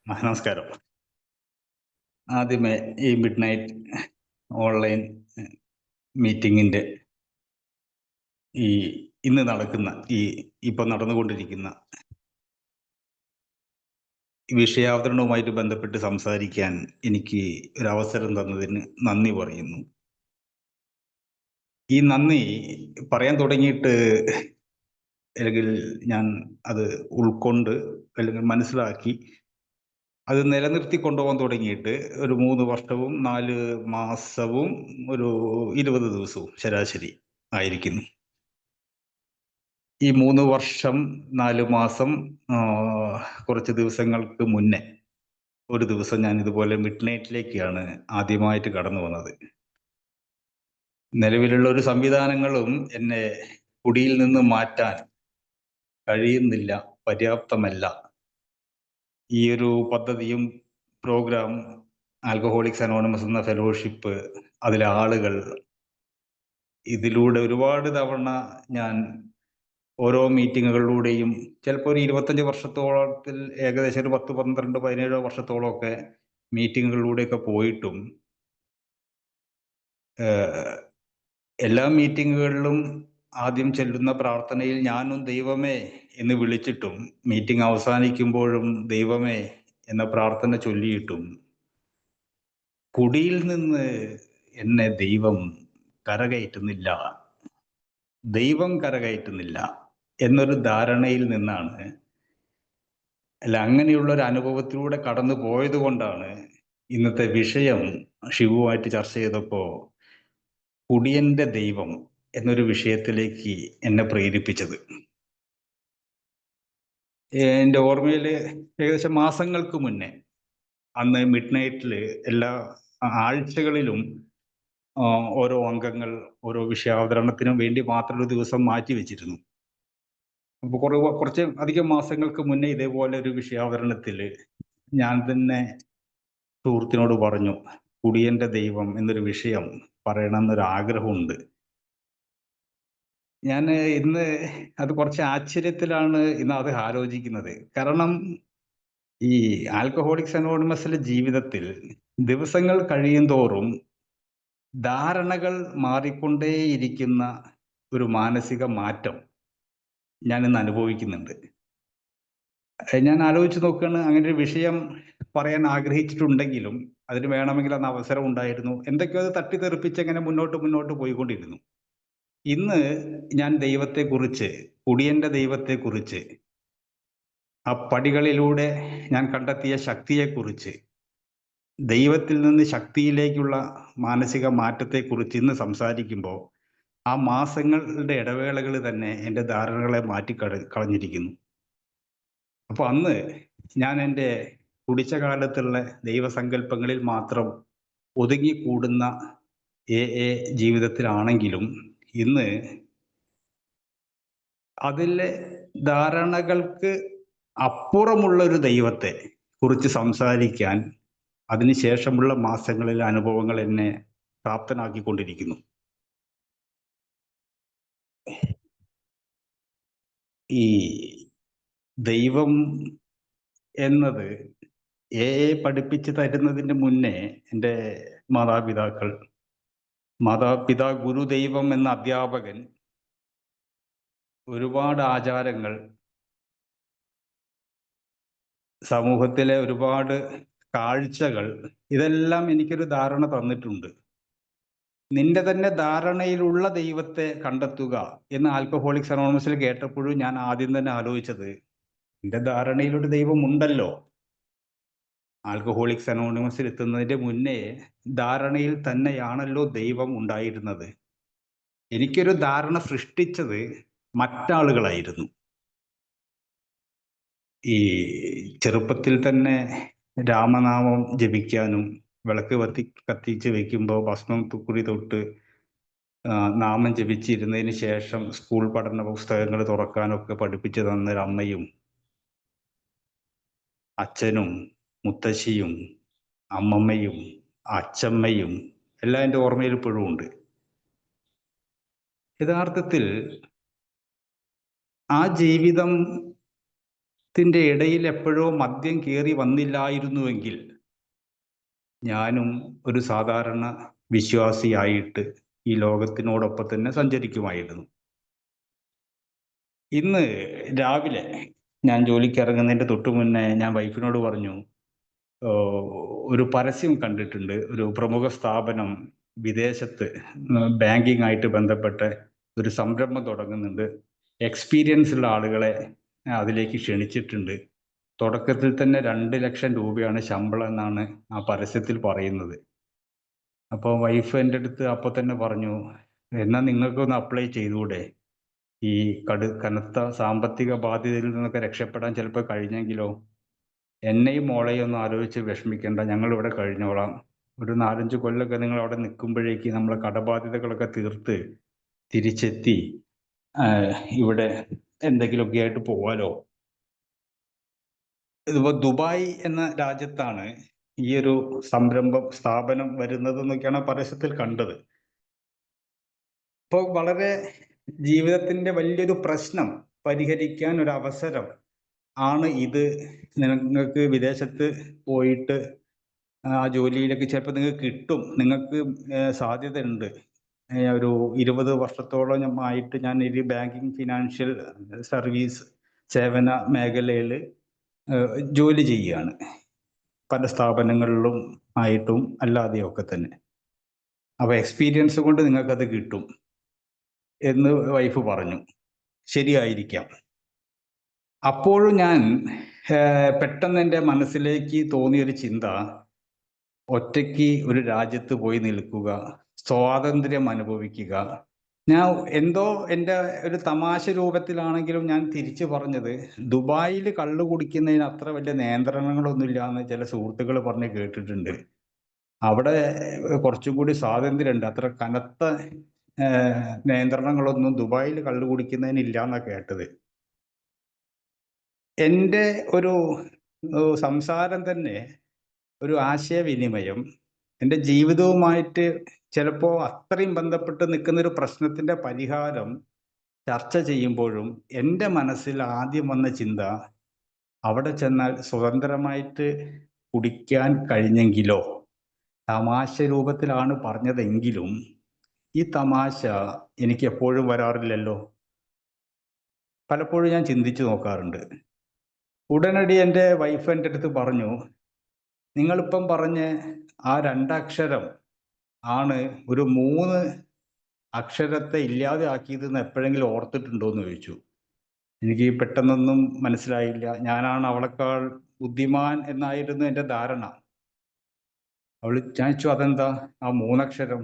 നമസ്കാരം. ആദ്യമേ ഈ മിഡ് നൈറ്റ് ഓൺലൈൻ മീറ്റിങ്ങിൻ്റെ ഈ ഇന്ന് നടക്കുന്ന ഇപ്പം നടന്നുകൊണ്ടിരിക്കുന്ന വിഷയാവതരണവുമായിട്ട് ബന്ധപ്പെട്ട് സംസാരിക്കാൻ എനിക്ക് ഒരവസരം തന്നതിന് നന്ദി പറയുന്നു. ഈ നന്ദി പറയാൻ തുടങ്ങിയിട്ട് അല്ലെങ്കിൽ ഞാൻ അത് ഉൾക്കൊണ്ട് അല്ലെങ്കിൽ മനസ്സിലാക്കി അത് നിലനിർത്തി കൊണ്ടുപോകാൻ തുടങ്ങിയിട്ട് ഒരു 3 വർഷവും 4 മാസവും ഒരു 20 ദിവസവും ശരാശരി ആയിരിക്കുന്നു. ഈ 3 വർഷം 4 മാസം കുറച്ച് ദിവസങ്ങൾക്ക് മുന്നേ ഒരു ദിവസം ഞാൻ ഇതുപോലെ മിഡ് നൈറ്റിലേക്കാണ് ആദ്യമായിട്ട് കടന്നു വന്നത്. നിലവിലുള്ള ഒരു സംവിധാനങ്ങളും എന്നെ കുടിയിൽ നിന്ന് മാറ്റാൻ കഴിയുന്നില്ല, പര്യാപ്തമല്ല. ഈ ഒരു പദ്ധതിയും പ്രോഗ്രാം ആൽക്കഹോളിക്സ് അനോണിമസ് എന്ന ഫെലോഷിപ്പ്, അതിലെ ആളുകൾ, ഇതിലൂടെ ഒരുപാട് തവണ ഞാൻ ഓരോ മീറ്റിങ്ങുകളിലൂടെയും ചിലപ്പോൾ ഒരു 25 വർഷത്തോളത്തിൽ ഏകദേശം ഒരു 10, 12, 17 വർഷത്തോളമൊക്കെ മീറ്റിങ്ങുകളിലൂടെയൊക്കെ പോയിട്ടും എല്ലാ മീറ്റിങ്ങുകളിലും ആദ്യം ചെല്ലുന്ന പ്രാർത്ഥനയിൽ ഞാനും ദൈവമേ എന്ന് വിളിച്ചിട്ടും മീറ്റിംഗ് അവസാനിക്കുമ്പോഴും ദൈവമേ എന്ന പ്രാർത്ഥന ചൊല്ലിയിട്ടും കുടിയിൽ നിന്ന് എന്നെ ദൈവം കരകയറ്റുന്നില്ല എന്നൊരു ധാരണയിൽ നിന്നാണ്, അല്ല അങ്ങനെയുള്ള ഒരു അനുഭവത്തിലൂടെ കടന്നു പോയത് കൊണ്ടാണ് ഇന്നത്തെ വിഷയം ഷിവുമായിട്ട് ചർച്ച ചെയ്തപ്പോൾ കുടിയന്റെ ദൈവം എന്നൊരു വിഷയത്തിലേക്ക് എന്നെ പ്രേരിപ്പിച്ചത്. എൻ്റെ ഓർമ്മയിൽ ഏകദേശം മാസങ്ങൾക്ക് മുന്നേ അന്ന് മിഡ് നൈറ്റിൽ എല്ലാ ആഴ്ചകളിലും ഓരോ അംഗങ്ങൾ ഓരോ വിഷയാവതരണത്തിനും വേണ്ടി മാത്രം ഒരു ദിവസം മാറ്റി വെച്ചിരുന്നു. അപ്പോൾ കുറച്ച് അധികം മാസങ്ങൾക്ക് മുന്നേ ഇതേപോലെ ഒരു വിഷയാവതരണത്തിൽ ഞാൻ തന്നെ സുഹൃത്തിനോട് പറഞ്ഞു, കുടിയന്റെ ദൈവം എന്നൊരു വിഷയം പറയണമെന്നൊരു ആഗ്രഹമുണ്ട്. ഞാൻ ഇന്ന് അത് കുറച്ച് ആശ്ചര്യത്തിലാണ് ഇന്ന് അത് ആലോചിക്കുന്നത്. കാരണം ഈ ആൽക്കഹോളിക്സ് അനോണിമസിലെ ജീവിതത്തിൽ ദിവസങ്ങൾ കഴിയുന്തോറും ധാരണകൾ മാറിക്കൊണ്ടേയിരിക്കുന്ന ഒരു മാനസിക മാറ്റം ഞാൻ ഇന്ന് അനുഭവിക്കുന്നുണ്ട്. ഞാൻ ആലോചിച്ച് നോക്കുകയാണ്, അങ്ങനെ ഒരു വിഷയം പറയാൻ ആഗ്രഹിച്ചിട്ടുണ്ടെങ്കിലും അതിന് വേണമെങ്കിൽ അന്ന് അവസരം ഉണ്ടായിരുന്നു. എന്തൊക്കെയോ അത് തട്ടിത്തെറിപ്പിച്ച് അങ്ങനെ മുന്നോട്ട് പോയിക്കൊണ്ടിരുന്നു. ഇന്ന് ഞാൻ ദൈവത്തെക്കുറിച്ച്, കുടിയന്റെ ദൈവത്തെക്കുറിച്ച്, ആ പടികളിലൂടെ ഞാൻ കണ്ടെത്തിയ ശക്തിയെക്കുറിച്ച്, ദൈവത്തിൽ നിന്ന് ശക്തിയിലേക്കുള്ള മാനസിക മാറ്റത്തെക്കുറിച്ച് ഇന്ന് സംസാരിക്കുമ്പോൾ ആ മാസങ്ങളുടെ ഇടവേളകൾ തന്നെ എൻ്റെ ധാരണകളെ കളഞ്ഞിരിക്കുന്നു. അപ്പോൾ അന്ന് ഞാൻ എൻ്റെ കുടിച്ച കാലത്തുള്ള ദൈവസങ്കല്പങ്ങളിൽ മാത്രം ഒതുങ്ങിക്കൂടുന്ന ജീവിതത്തിലാണെങ്കിലും ഇന്ന് അതിലെ ധാരണകൾക്ക് അപ്പുറമുള്ള ഒരു ദൈവത്തെ കുറിച്ച് സംസാരിക്കാൻ അതിനുശേഷമുള്ള മാസങ്ങളിലെ അനുഭവങ്ങൾ എന്നെ പ്രാപ്തനാക്കിക്കൊണ്ടിരിക്കുന്നു. ഈ ദൈവം എന്നത് പഠിപ്പിച്ചു തരുന്നതിന് മുന്നേ എൻ്റെ മാതാപിതാ ഗുരുദൈവം എന്ന അധ്യാപകൻ ഒരുപാട് ആചാരങ്ങൾ, സമൂഹത്തിലെ ഒരുപാട് കാഴ്ചകൾ, ഇതെല്ലാം എനിക്കൊരു ധാരണ തന്നിട്ടുണ്ട്. നിന്റെ തന്നെ ധാരണയിലുള്ള ദൈവത്തെ കണ്ടെത്തുക എന്ന് ആൽക്കഹോളിക്സ് അനോണിമസിൽ കേട്ടപ്പോഴും ഞാൻ ആദ്യം തന്നെ ആലോചിച്ചത്, എൻ്റെ ധാരണയിലൊരു ദൈവം ഉണ്ടല്ലോ. ആൽക്കഹോളിക്സ് അനോണിമസിൽ എത്തുന്നതിന്റെ മുന്നേ ധാരണയിൽ തന്നെയാണല്ലോ ദൈവം ഉണ്ടായിരുന്നത്. എനിക്കൊരു ധാരണ സൃഷ്ടിച്ചത് മറ്റാളുകളായിരുന്നു. ഈ ചെറുപ്പത്തിൽ തന്നെ രാമനാമം ജപിക്കാനും വിളക്ക് കത്തിച്ച് വെക്കുമ്പോൾ ഭസ്മം തുക്കുറി തൊട്ട് നാമം ജപിച്ചിരുന്നതിന് ശേഷം സ്കൂൾ പഠന പുസ്തകങ്ങൾ തുറക്കാനൊക്കെ പഠിപ്പിച്ചു തന്നൊരമ്മയും അച്ഛനും മുത്തശ്ശിയും അമ്മമ്മയും അച്ചമ്മയും എല്ലാം എൻ്റെ ഓർമ്മയിൽ ഇപ്പോഴും ഉണ്ട്. യഥാർത്ഥത്തിൽ ആ ജീവിതം ത്തിൻ്റെ ഇടയിൽ എപ്പോഴോ മദ്യം കയറി വന്നില്ലായിരുന്നുവെങ്കിൽ ഞാനും ഒരു സാധാരണ വിശ്വാസിയായിട്ട് ഈ ലോകത്തിനോടൊപ്പം തന്നെ സഞ്ചരിക്കുമായിരുന്നു. ഇന്ന് രാവിലെ ഞാൻ ജോലിക്ക് ഇറങ്ങുന്നതിൻ്റെ തൊട്ടു മുന്നേ ഞാൻ വൈഫിനോട് പറഞ്ഞു, ഒരു പരസ്യം കണ്ടിട്ടുണ്ട്. ഒരു പ്രമുഖ സ്ഥാപനം വിദേശത്ത് ബാങ്കിങ് ആയിട്ട് ബന്ധപ്പെട്ട് ഒരു സംരംഭം തുടങ്ങുന്നുണ്ട്. എക്സ്പീരിയൻസ് ഉള്ള ആളുകളെ അതിലേക്ക് ക്ഷണിച്ചിട്ടുണ്ട്. തുടക്കത്തിൽ തന്നെ 2 ലക്ഷം രൂപയാണ് ശമ്പളം എന്നാണ് ആ പരസ്യത്തിൽ പറയുന്നത്. അപ്പോൾ വൈഫ് എൻ്റെ അടുത്ത് അപ്പോൾ തന്നെ പറഞ്ഞു, എന്നാൽ നിങ്ങൾക്കൊന്ന് അപ്ലൈ ചെയ്തുകൂടെ? ഈ കനത്ത സാമ്പത്തിക ബാധ്യതയിൽ നിന്നൊക്കെ രക്ഷപ്പെടാൻ ചിലപ്പോൾ കഴിഞ്ഞെങ്കിലോ? എന്നെയും മോളെയും ഒന്നും ആലോചിച്ച് വിഷമിക്കേണ്ട, ഞങ്ങളിവിടെ കഴിഞ്ഞോളാം. ഒരു 4-5 കൊല്ലമൊക്കെ നിങ്ങൾ അവിടെ നിൽക്കുമ്പോഴേക്ക് നമ്മളെ കടബാധ്യതകളൊക്കെ തീർത്ത് തിരിച്ചെത്തി ഇവിടെ എന്തെങ്കിലുമൊക്കെ ആയിട്ട് പോവാലോ. ഇതിപ്പോൾ ദുബായ് എന്ന രാജ്യത്താണ് ഈ ഒരു സ്ഥാപനം വരുന്നത് എന്നൊക്കെയാണ് പരസ്യത്തിൽ കണ്ടത്. ഇപ്പോൾ വളരെ ജീവിതത്തിൻ്റെ വലിയൊരു പ്രശ്നം പരിഹരിക്കാൻ ഒരു അവസരം ആണ് ഇത്. നിങ്ങൾക്ക് വിദേശത്ത് പോയിട്ട് ആ ജോലിയിലേക്ക് ചിലപ്പോൾ നിങ്ങൾക്ക് കിട്ടും, നിങ്ങൾക്ക് സാധ്യതയുണ്ട്. ഒരു 20 വർഷത്തോളം ആയിട്ട് ഞാൻ ഈ ബാങ്കിങ് ഫിനാൻഷ്യൽ സർവീസ് സേവന മേഖലയിൽ ജോലി ചെയ്യുകയാണ്. പല സ്ഥാപനങ്ങളിലും ആയിട്ടും അല്ലാതെയൊക്കെ തന്നെ. അപ്പോൾ എക്സ്പീരിയൻസ് കൊണ്ട് നിങ്ങൾക്കത് കിട്ടും എന്ന് വൈഫ് പറഞ്ഞു. ശരിയായിരിക്കാം. അപ്പോഴും ഞാൻ പെട്ടെന്ന് എൻ്റെ മനസ്സിലേക്ക് തോന്നിയൊരു ചിന്ത, ഒറ്റയ്ക്ക് ഒരു രാജ്യത്ത് പോയി നിൽക്കുക, സ്വാതന്ത്ര്യം അനുഭവിക്കുക. ഞാൻ എന്തോ എൻ്റെ ഒരു തമാശ രൂപത്തിലാണെങ്കിലും ഞാൻ തിരിച്ചു പറഞ്ഞത്, ദുബായിൽ കള്ളു കുടിക്കുന്നതിന് അത്ര വലിയ നിയന്ത്രണങ്ങളൊന്നുമില്ല എന്ന് ചില സുഹൃത്തുക്കൾ പറഞ്ഞ് കേട്ടിട്ടുണ്ട്. അവിടെ കുറച്ചും കൂടി സ്വാതന്ത്ര്യമുണ്ട്. അത്ര കനത്ത നിയന്ത്രണങ്ങളൊന്നും ദുബായിൽ കള്ളു കുടിക്കുന്നതിനില്ല എന്നാണ് കേട്ടത്. എൻ്റെ ഒരു സംസാരം തന്നെ, ഒരു ആശയവിനിമയം എൻ്റെ ജീവിതവുമായിട്ട് ചിലപ്പോൾ അത്രയും ബന്ധപ്പെട്ട് നിൽക്കുന്ന ഒരു പ്രശ്നത്തിൻ്റെ പരിഹാരം ചർച്ച ചെയ്യുമ്പോഴും എൻ്റെ മനസ്സിൽ ആദ്യം വന്ന ചിന്ത, അവിടെ ചെന്നാൽ സ്വതന്ത്രമായിട്ട് കുടിക്കാൻ കഴിഞ്ഞെങ്കിലോ. തമാശ രൂപത്തിലാണ് പറഞ്ഞതെങ്കിലും ഈ തമാശ എനിക്ക് എപ്പോഴും വരാറില്ലല്ലോ. പലപ്പോഴും ഞാൻ ചിന്തിച്ചു നോക്കാറുണ്ട്. ഉടനടി എൻ്റെ വൈഫ് എൻ്റെ അടുത്ത് പറഞ്ഞു, നിങ്ങളിപ്പം പറഞ്ഞ ആ 2 അക്ഷരം ആണ് ഒരു 3 അക്ഷരത്തെ ഇല്ലാതെ ആക്കിയതെന്ന് എപ്പോഴെങ്കിലും ഓർത്തിട്ടുണ്ടോ എന്ന് ചോദിച്ചു. എനിക്ക് പെട്ടെന്നൊന്നും മനസ്സിലായില്ല. ഞാനാണ് അവളെക്കാൾ ബുദ്ധിമാൻ എന്നായിരുന്നു എൻ്റെ ധാരണ. ഞാൻ ചോദിച്ചു, അതെന്താ ആ 3 അക്ഷരം?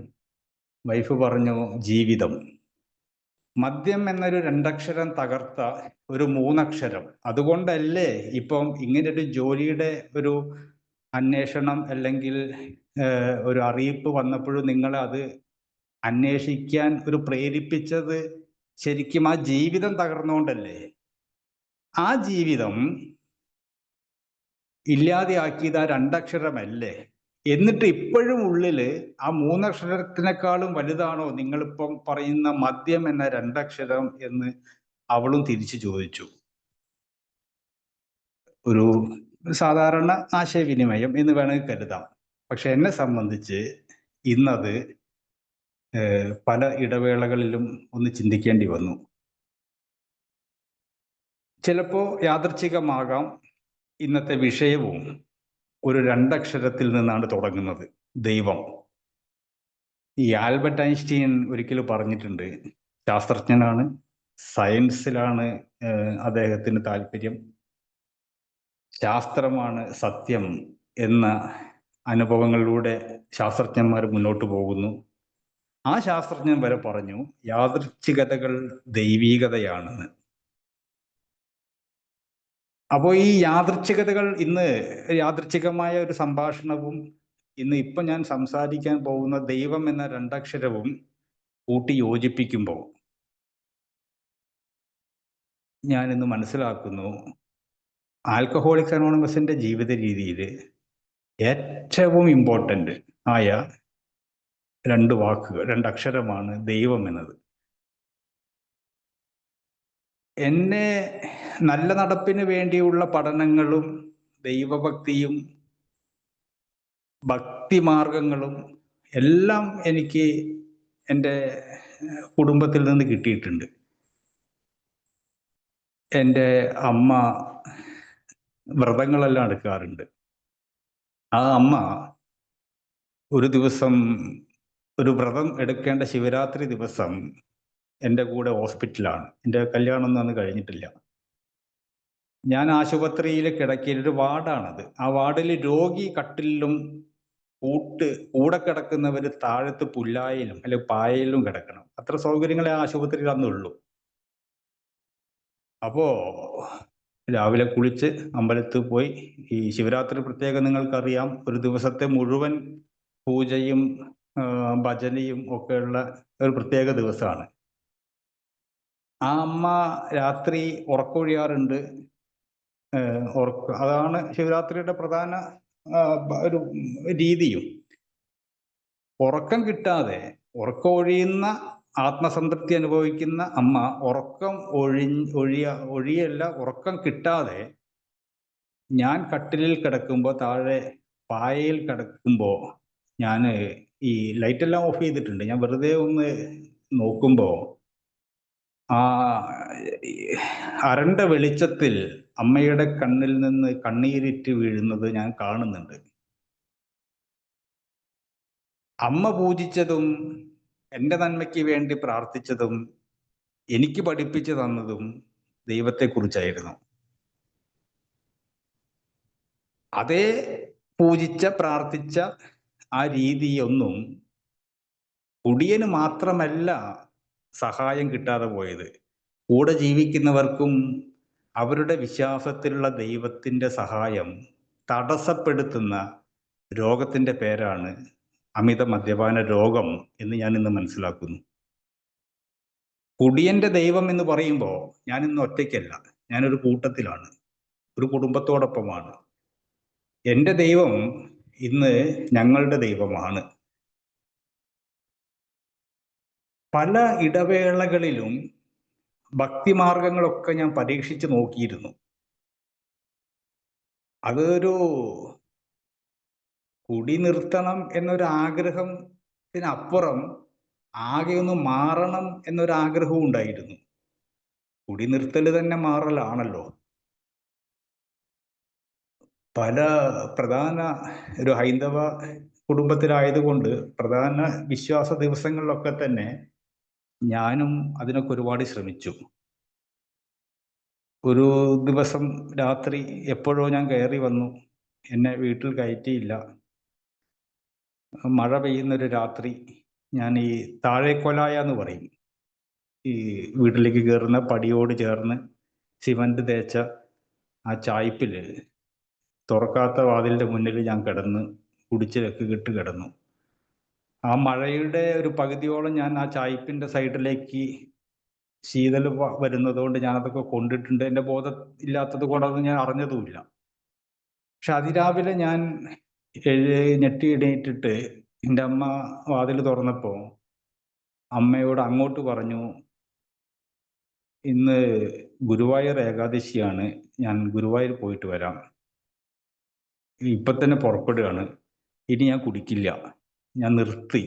വൈഫ് പറഞ്ഞു, ജീവിതം. മദ്യം എന്നൊരു 2 അക്ഷരം തകർത്ത ഒരു 3 അക്ഷരം. അതുകൊണ്ടല്ലേ ഇപ്പം ഇങ്ങനൊരു ജോലിയുടെ ഒരു അന്വേഷണം അല്ലെങ്കിൽ ഒരു അറിയിപ്പ് വന്നപ്പോഴും നിങ്ങളെ അത് അന്വേഷിക്കാൻ ഒരു പ്രേരിപ്പിച്ചത് ശരിക്കും ആ ജീവിതം തകർന്നുകൊണ്ടല്ലേ? ആ ജീവിതം ഇല്ലാതെയാക്കിയത് ആ 2 അക്ഷരമല്ലേ? എന്നിട്ട് ഇപ്പോഴും ഉള്ളില് ആ 3 അക്ഷരത്തിനേക്കാളും വലുതാണോ നിങ്ങളിപ്പം പറയുന്ന മദ്യം എന്ന 2 അക്ഷരം എന്ന് അവളും തിരിച്ചു ചോദിച്ചു. ഒരു സാധാരണ ആശയവിനിമയം എന്ന് വേണമെങ്കിൽ കരുതാം. പക്ഷെ എന്നെ സംബന്ധിച്ച് ഇന്നത് പല ഇടവേളകളിലും ഒന്ന് ചിന്തിക്കേണ്ടി വന്നു. ചിലപ്പോൾ യാദൃച്ഛികമാകാം ഇന്നത്തെ വിഷയവും ഒരു 2 അക്ഷരത്തിൽ നിന്നാണ് തുടങ്ങുന്നത്, ദൈവം. ഈ ആൽബർട്ട് ഐൻസ്റ്റീൻ ഒരിക്കലും പറഞ്ഞിട്ടുണ്ട്, ശാസ്ത്രജ്ഞനാണ്, സയൻസിലാണ് അദ്ദേഹത്തിന് താല്പര്യം, ശാസ്ത്രമാണ് സത്യം എന്ന അനുഭവങ്ങളിലൂടെ ശാസ്ത്രജ്ഞന്മാർ മുന്നോട്ട് പോകുന്നു. ആ ശാസ്ത്രജ്ഞൻ വരെ പറഞ്ഞു യാദൃച്ഛികതകൾ ദൈവീകതയാണെന്ന്. അപ്പോൾ ഈ യാദൃച്ഛികതകൾ, ഇന്ന് യാദൃച്ഛികമായ ഒരു സംഭാഷണവും ഇപ്പം ഞാൻ സംസാരിക്കാൻ പോകുന്ന ദൈവം എന്ന 2 അക്ഷരവും കൂട്ടി യോജിപ്പിക്കുമ്പോൾ ഞാനിന്ന് മനസ്സിലാക്കുന്നു, ആൽക്കഹോളിക്സ് അനോണിമസിന്റെ ജീവിത രീതിയിൽ ഏറ്റവും ഇമ്പോർട്ടൻ്റ് ആയ 2 വാക്കുകൾ, 2 അക്ഷരമാണ് ദൈവം എന്നത്. എന്നെ നല്ല നടപ്പിന് വേണ്ടിയുള്ള പഠനങ്ങളും ദൈവഭക്തിയും ഭക്തിമാർഗങ്ങളും എല്ലാം എനിക്ക് എൻ്റെ കുടുംബത്തിൽ നിന്ന് കിട്ടിയിട്ടുണ്ട്. എൻ്റെ അമ്മ വ്രതങ്ങളെല്ലാം എടുക്കാറുണ്ട്. ആ അമ്മ ഒരു ദിവസം ഒരു വ്രതം എടുക്കേണ്ട ശിവരാത്രി ദിവസം എൻ്റെ കൂടെ ഹോസ്പിറ്റലാണ്. എൻ്റെ കല്യാണമൊന്നും അന്ന് കഴിഞ്ഞിട്ടില്ല. ഞാൻ ആശുപത്രിയിൽ കിടക്കയിൽ ഒരു വാർഡാണത്. ആ വാർഡിൽ രോഗി കട്ടിലിലും കൂടെ കിടക്കുന്നവർ താഴത്ത് പുല്ലായിലും അല്ലെങ്കിൽ പായയിലും കിടക്കണം. അത്ര സൗകര്യങ്ങളെ ആ ആശുപത്രിയിൽ അന്നുള്ളൂ. അപ്പോ രാവിലെ കുളിച്ച് അമ്പലത്തിൽ പോയി, ഈ ശിവരാത്രി പ്രത്യേകം നിങ്ങൾക്കറിയാം, ഒരു ദിവസത്തെ മുഴുവൻ പൂജയും ഭജനയും ഒക്കെയുള്ള ഒരു പ്രത്യേക ദിവസമാണ്. ആ അമ്മ രാത്രി ഉറക്കമൊഴിയാറുണ്ട്. അതാണ് ശിവരാത്രിയുടെ പ്രധാന ഒരു രീതിയും. ഉറക്കം കിട്ടാതെ ഉറക്കമൊഴിയുന്ന ആത്മസംതൃപ്തി അനുഭവിക്കുന്ന അമ്മ ഉറക്കം ഒഴിയല്ല, ഉറക്കം കിട്ടാതെ ഞാൻ കട്ടിലിൽ കിടക്കുമ്പോൾ താഴെ പായയിൽ കിടക്കുമ്പോൾ ഞാൻ ഈ ലൈറ്റെല്ലാം ഓഫ് ചെയ്തിട്ടുണ്ട്. ഞാൻ വെറുതെ ഒന്ന് നോക്കുമ്പോൾ ആ അരണ്ട വെളിച്ചത്തിൽ അമ്മയുടെ കണ്ണിൽ നിന്ന് കണ്ണീരിറ്റ് വീഴുന്നത് ഞാൻ കാണുന്നുണ്ട്. അമ്മ പൂജിച്ചതും എൻ്റെ നന്മയ്ക്ക് വേണ്ടി പ്രാർത്ഥിച്ചതും എനിക്ക് പഠിപ്പിച്ചു തന്നതും ദൈവത്തെക്കുറിച്ചായിരുന്നു. അതേ പൂജിച്ച പ്രാർത്ഥിച്ച ആ രീതിയൊന്നും കുടിയന് മാത്രമല്ല സഹായം കിട്ടാതെ പോയത്. കൂടെ ജീവിക്കുന്നവർക്കും അവരുടെ വിശ്വാസത്തിലുള്ള ദൈവത്തിൻ്റെ സഹായം തടസ്സപ്പെടുത്തുന്ന രോഗത്തിൻ്റെ പേരാണ് അമിത മദ്യപാന രോഗം എന്ന് ഞാൻ ഇന്ന് മനസ്സിലാക്കുന്നു. കുടിയന്റെ ദൈവം എന്ന് പറയുമ്പോൾ ഞാൻ ഇന്ന് ഒറ്റയ്ക്കല്ല, ഞാനൊരു കൂട്ടത്തിലാണ്, ഒരു കുടുംബത്തോടൊപ്പമാണ്. എൻ്റെ ദൈവം ഇന്ന് ഞങ്ങളുടെ ദൈവമാണ്. പല ഇടവേളകളിലും ഭക്തിമാർഗങ്ങളൊക്കെ ഞാൻ പരീക്ഷിച്ച് നോക്കിയിരുന്നു. അതൊരു കുടി നിർത്തണം എന്നൊരു ആഗ്രഹത്തിനപ്പുറം ആകെ ഒന്ന് മാറണം എന്നൊരാഗ്രഹവും ഉണ്ടായിരുന്നു. കുടി നിർത്തൽ തന്നെ മാറലാണല്ലോ. പല പ്രധാന ഒരു ഹൈന്ദവ കുടുംബത്തിലായതുകൊണ്ട് പ്രധാന വിശ്വാസ ദിവസങ്ങളിലൊക്കെ തന്നെ ഞാനും അതിനൊക്കെ ഒരുപാട് ശ്രമിച്ചു. ഒരു ദിവസം രാത്രി എപ്പോഴോ ഞാൻ കയറി വന്നു. എന്നെ വീട്ടിൽ കയറ്റിയില്ല. മഴ പെയ്യുന്നൊരു രാത്രി ഞാൻ ഈ താഴേക്കൊലായ എന്ന് പറയും, ഈ വീട്ടിലേക്ക് കയറുന്ന പടിയോട് ചേർന്ന് സിമന്റ് തേച്ച ആ ചായ്പിൽ തുറക്കാത്ത വാതിലിന്റെ മുന്നിൽ ഞാൻ കിടന്ന് കുടിച്ചിലൊക്കെ കിട്ട് കിടന്നു. ആ മഴയുടെ ഒരു പകുതിയോളം ഞാൻ ആ ചായ്പിന്റെ സൈഡിലേക്ക് ശീതൽ വരുന്നതുകൊണ്ട് ഞാനതൊക്കെ കൊണ്ടിട്ടുണ്ട്. എൻ്റെ ബോധം ഇല്ലാത്തത് കൊണ്ട് അത് ഞാൻ അറിഞ്ഞതുമില്ല. പക്ഷെ അതിരാവിലെ ഞാൻ ഞെട്ടി എണീറ്റിട്ട് എൻ്റെ അമ്മ വാതിൽ തുറന്നപ്പോൾ അമ്മയോട് അങ്ങോട്ട് പറഞ്ഞു, ഇന്ന് ഗുരുവായൂർ ഏകാദശിയാണ്, ഞാൻ ഗുരുവായൂർ പോയിട്ട് വരാം, ഇപ്പൊ തന്നെ പുറപ്പെടുകയാണ്, ഇനി ഞാൻ കുടിക്കില്ല, ഞാൻ നിർത്തി.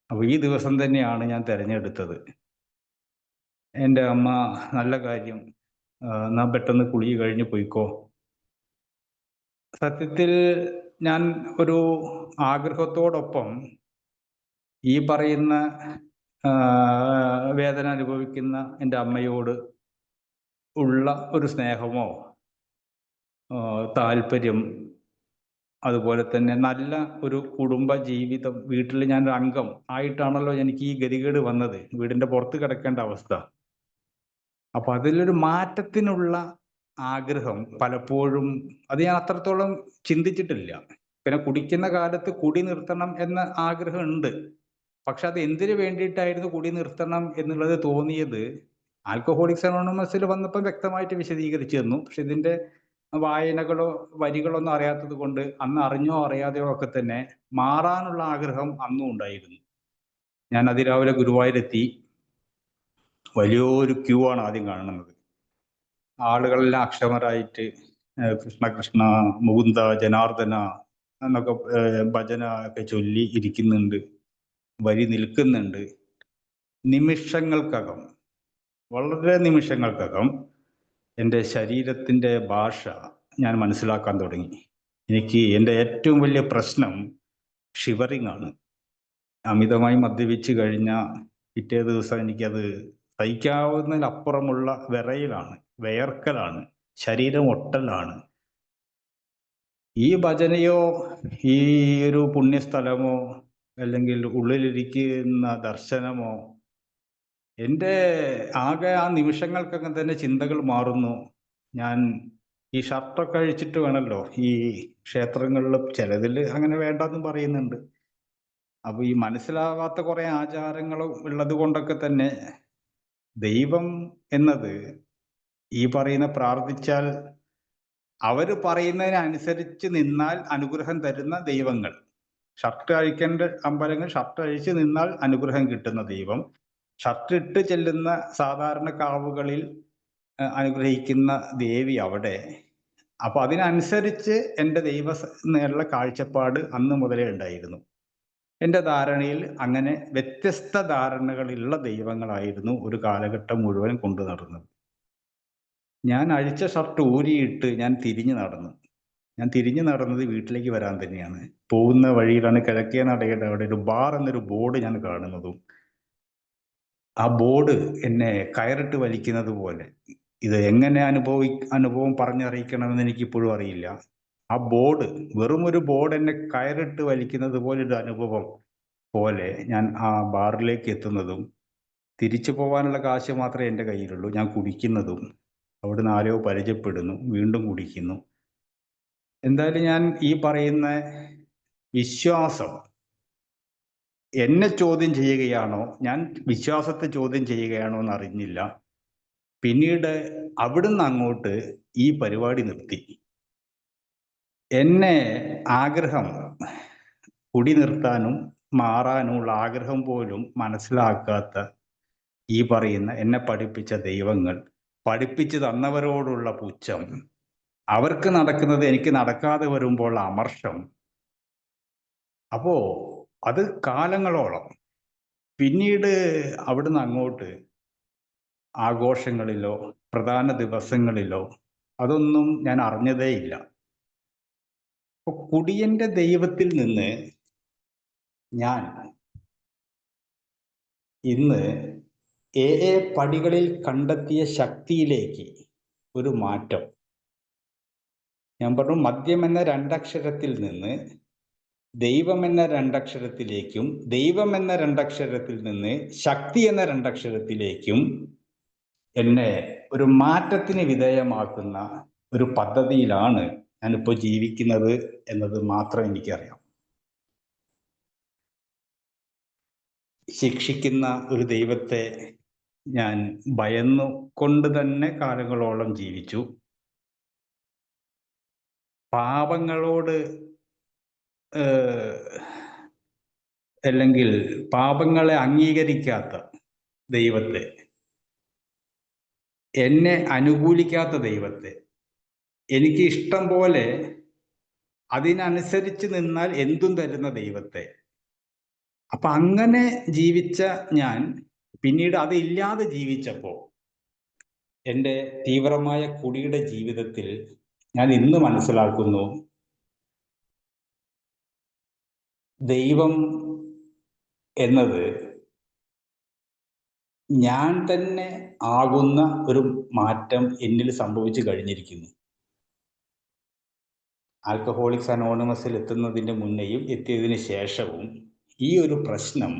അപ്പോൾ ഈ ദിവസം തന്നെയാണ് ഞാൻ തിരഞ്ഞെടുത്തത്. എൻ്റെ അമ്മ, നല്ല കാര്യം, എന്നാ പെട്ടെന്ന് കുളി കഴിഞ്ഞ് പോയിക്കോ. സത്യത്തിൽ ഞാൻ ഒരു ആഗ്രഹത്തോടൊപ്പം ഈ പറയുന്ന വേദന അനുഭവിക്കുന്ന എൻ്റെ അമ്മയോട് ഉള്ള ഒരു സ്നേഹമോ താല്പര്യം, അതുപോലെ തന്നെ നല്ല ഒരു കുടുംബ ജീവിതം, വീട്ടിൽ ഞാനൊരു അംഗം ആയിട്ടാണല്ലോ എനിക്ക് ഈ ഗതികേട് വന്നത്, വീടിൻ്റെ പുറത്ത് കിടക്കേണ്ട അവസ്ഥ. അപ്പൊ അതിലൊരു മാറ്റത്തിനുള്ള ആഗ്രഹം പലപ്പോഴും അത് ഞാൻ അത്രത്തോളം ചിന്തിച്ചിട്ടില്ല. പിന്നെ കുടിക്കുന്ന കാലത്ത് കുടി നിർത്തണം എന്ന ആഗ്രഹം ഉണ്ട്. പക്ഷെ അത് എന്തിനു വേണ്ടിയിട്ടായിരുന്നു കുടി നിർത്തണം എന്നുള്ളത് തോന്നിയത് ആൽക്കഹോളിക്സ് അനോണിമസിൽ വന്നപ്പോൾ വ്യക്തമായിട്ട് വിശദീകരിച്ചു തന്നു. പക്ഷെ ഇതിന്റെ വായനകളോ വരികളോ ഒന്നും അറിയാത്തത് കൊണ്ട് അന്ന് അറിഞ്ഞോ അറിയാതെയോ ഒക്കെ തന്നെ മാറാനുള്ള ആഗ്രഹം അന്നും ഉണ്ടായിരുന്നു. ഞാൻ അതിരാവിലെ ഗുരുവായൂരെത്തി. വലിയൊരു ക്യൂ ആണ് ആദ്യം കാണുന്നത്. ആളുകളെല്ലാം അക്ഷമരായിട്ട് കൃഷ്ണ കൃഷ്ണ, മുകുന്ദ, ജനാർദ്ദന എന്നൊക്കെ ഭജന ഒക്കെ ചൊല്ലി ഇരിക്കുന്നുണ്ട്, വരി നിൽക്കുന്നുണ്ട്. നിമിഷങ്ങൾക്കകം, വളരെ നിമിഷങ്ങൾക്കകം എൻ്റെ ശരീരത്തിൻ്റെ ഭാഷ ഞാൻ മനസ്സിലാക്കാൻ തുടങ്ങി. എനിക്ക് എൻ്റെ ഏറ്റവും വലിയ പ്രശ്നം ഷിവറിങ് ആണ്. അമിതമായി മദ്യപിച്ച് കഴിഞ്ഞാൽ പിറ്റേ ദിവസം എനിക്കത് സഹിക്കാവുന്നതിലപ്പുറമുള്ള വിറയലാണ്, വിയർക്കലാണ്, ശരീരം ഒട്ടലാണ്. ഈ ഭജനയോ ഈ ഒരു പുണ്യസ്ഥലമോ അല്ലെങ്കിൽ ഉള്ളിലിരിക്കുന്ന ദർശനമോ എൻ്റെ ആകെ ആ നിമിഷങ്ങൾക്കകം തന്നെ ചിന്തകൾ മാറുന്നു. ഞാൻ ഈ ഷർട്ടൊക്കെ അഴിച്ചിട്ട് വേണമല്ലോ ഈ ക്ഷേത്രങ്ങളിൽ, ചിലതിൽ അങ്ങനെ വേണ്ടെന്നും പറയുന്നുണ്ട്. അപ്പൊ ഈ മനസ്സിലാവാത്ത കുറെ ആചാരങ്ങളും ഉള്ളത് കൊണ്ടൊക്കെ തന്നെ ദൈവം എന്നത് ഈ പറയുന്ന പ്രാർത്ഥിച്ചാൽ അവര് പറയുന്നതിനനുസരിച്ച് നിന്നാൽ അനുഗ്രഹം തരുന്ന ദൈവങ്ങൾ, ഷർട്ട് അഴിക്കേണ്ട അമ്പലങ്ങൾ ഷർട്ട് അഴിച്ച് നിന്നാൽ അനുഗ്രഹം കിട്ടുന്ന ദൈവം, ഷർട്ട് ഇട്ട് ചെല്ലുന്ന സാധാരണ കാവുകളിൽ അനുഗ്രഹിക്കുന്ന ദേവി അവിടെ. അപ്പൊ അതിനനുസരിച്ച് എൻ്റെ ദൈവ നേരുള്ള കാഴ്ചപ്പാട് അന്ന് മുതലേ ഉണ്ടായിരുന്നു. എൻ്റെ ധാരണയിൽ അങ്ങനെ വ്യത്യസ്ത ധാരണകളുള്ള ദൈവങ്ങളായിരുന്നു ഒരു കാലഘട്ടം മുഴുവൻ കൊണ്ടു നടന്നത്. ഞാൻ അഴിച്ച ഷർട്ട് ഊരിയിട്ട് ഞാൻ തിരിഞ്ഞു നടന്നു. ഞാൻ തിരിഞ്ഞു നടന്നത് വീട്ടിലേക്ക് വരാൻ തന്നെയാണ്. പോകുന്ന വഴിയിലാണ് കിഴക്കേ നടയുടെ അവിടെ ഒരു ബാർ എന്നൊരു ബോർഡ് ഞാൻ കാണുന്നതും ആ ബോർഡ് എന്നെ കയറിട്ട് വലിക്കുന്നത് പോലെ. ഇത് എങ്ങനെ അനുഭവം പറഞ്ഞറിയിക്കണമെന്ന് എനിക്കിപ്പോഴും അറിയില്ല. ആ ബോർഡ്, വെറും ഒരു ബോർഡ് എന്നെ കയറിട്ട് വലിക്കുന്നത് പോലൊരു അനുഭവം പോലെ ഞാൻ ആ ബാറിലേക്ക് എത്തുന്നതും തിരിച്ചു പോകാനുള്ള കാശ് മാത്രമേ എൻ്റെ കയ്യിലുള്ളൂ. ഞാൻ കുടിക്കുന്നതും അവിടുന്ന് ആരോ പരിചയപ്പെടുന്നു, വീണ്ടും കുടിക്കുന്നു. എന്തായാലും ഞാൻ ഈ പറയുന്ന വിശ്വാസം എന്നെ ചോദ്യം ചെയ്യുകയാണോ, ഞാൻ വിശ്വാസത്തെ ചോദ്യം ചെയ്യുകയാണോ എന്ന് അറിഞ്ഞില്ല. പിന്നീട് അവിടുന്ന് അങ്ങോട്ട് ഈ പരിപാടി നിർത്തി. എന്നെ ആഗ്രഹം കുടി നിർത്താനും മാറാനുമുള്ള ആഗ്രഹം പോലും മനസ്സിലാക്കാത്ത ഈ പറയുന്ന എന്നെ പഠിപ്പിച്ച ദൈവങ്ങൾ, പഠിപ്പിച്ചു തന്നവരോടുള്ള പുച്ഛം, അവർക്ക് നടക്കുന്നത് എനിക്ക് നടക്കാതെ വരുമ്പോൾ അമർഷം. അപ്പോ അത് കാലങ്ങളോളം. പിന്നീട് അവിടുന്ന് അങ്ങോട്ട് ആഘോഷങ്ങളിലോ പ്രധാന ദിവസങ്ങളിലോ അതൊന്നും ഞാൻ അറിഞ്ഞതേയില്ല. അപ്പൊ കുടിയന്റെ ദൈവത്തിൽ നിന്ന് ഞാൻ ഇന്ന് പടികളിൽ കണ്ടെത്തിയ ശക്തിയിലേക്ക് ഒരു മാറ്റം. ഞാൻ പറഞ്ഞു, മദ്യം എന്ന രണ്ടക്ഷരത്തിൽ നിന്ന് ദൈവം എന്ന രണ്ടക്ഷരത്തിലേക്കും, ദൈവം എന്ന രണ്ടക്ഷരത്തിൽ നിന്ന് ശക്തി എന്ന രണ്ടക്ഷരത്തിലേക്കും എന്നെ ഒരു മാറ്റത്തിന് വിധേയമാക്കുന്ന ഒരു പദ്ധതിയിലാണ് ഞാനിപ്പോൾ ജീവിക്കുന്നത് എന്നത് മാത്രം എനിക്കറിയാം. ശിക്ഷിക്കുന്ന ഒരു ദൈവത്തെ ഞാൻ ഭയന്നു കൊണ്ട് തന്നെ കാലങ്ങളോളം ജീവിച്ചു. പാപങ്ങളോട് അല്ലെങ്കിൽ പാപങ്ങളെ അംഗീകരിക്കാത്ത ദൈവത്തെ, എന്നെ അനുകൂലിക്കാത്ത ദൈവത്തെ, എനിക്ക് ഇഷ്ടം പോലെ അതിനനുസരിച്ച് നിന്നാൽ എന്തും തരുന്ന ദൈവത്തെ, അപ്പൊ അങ്ങനെ ജീവിച്ച ഞാൻ പിന്നീട് അതില്ലാതെ ജീവിച്ചപ്പോൾ എൻ്റെ തീവ്രമായ കുടിയുടെ ജീവിതത്തിൽ ഞാൻ ഇന്ന് മനസ്സിലാക്കുന്നു, ദൈവം എന്നത് ഞാൻ തന്നെ ആകുന്ന ഒരു മാറ്റം എന്നിൽ സംഭവിച്ചു കഴിഞ്ഞിരിക്കുന്നു. ആൽക്കഹോളിക്സ് അനോണിമസിൽ എത്തുന്നതിൻ്റെ മുന്നേയും എത്തിയതിന് ശേഷവും ഈ ഒരു പ്രശ്നം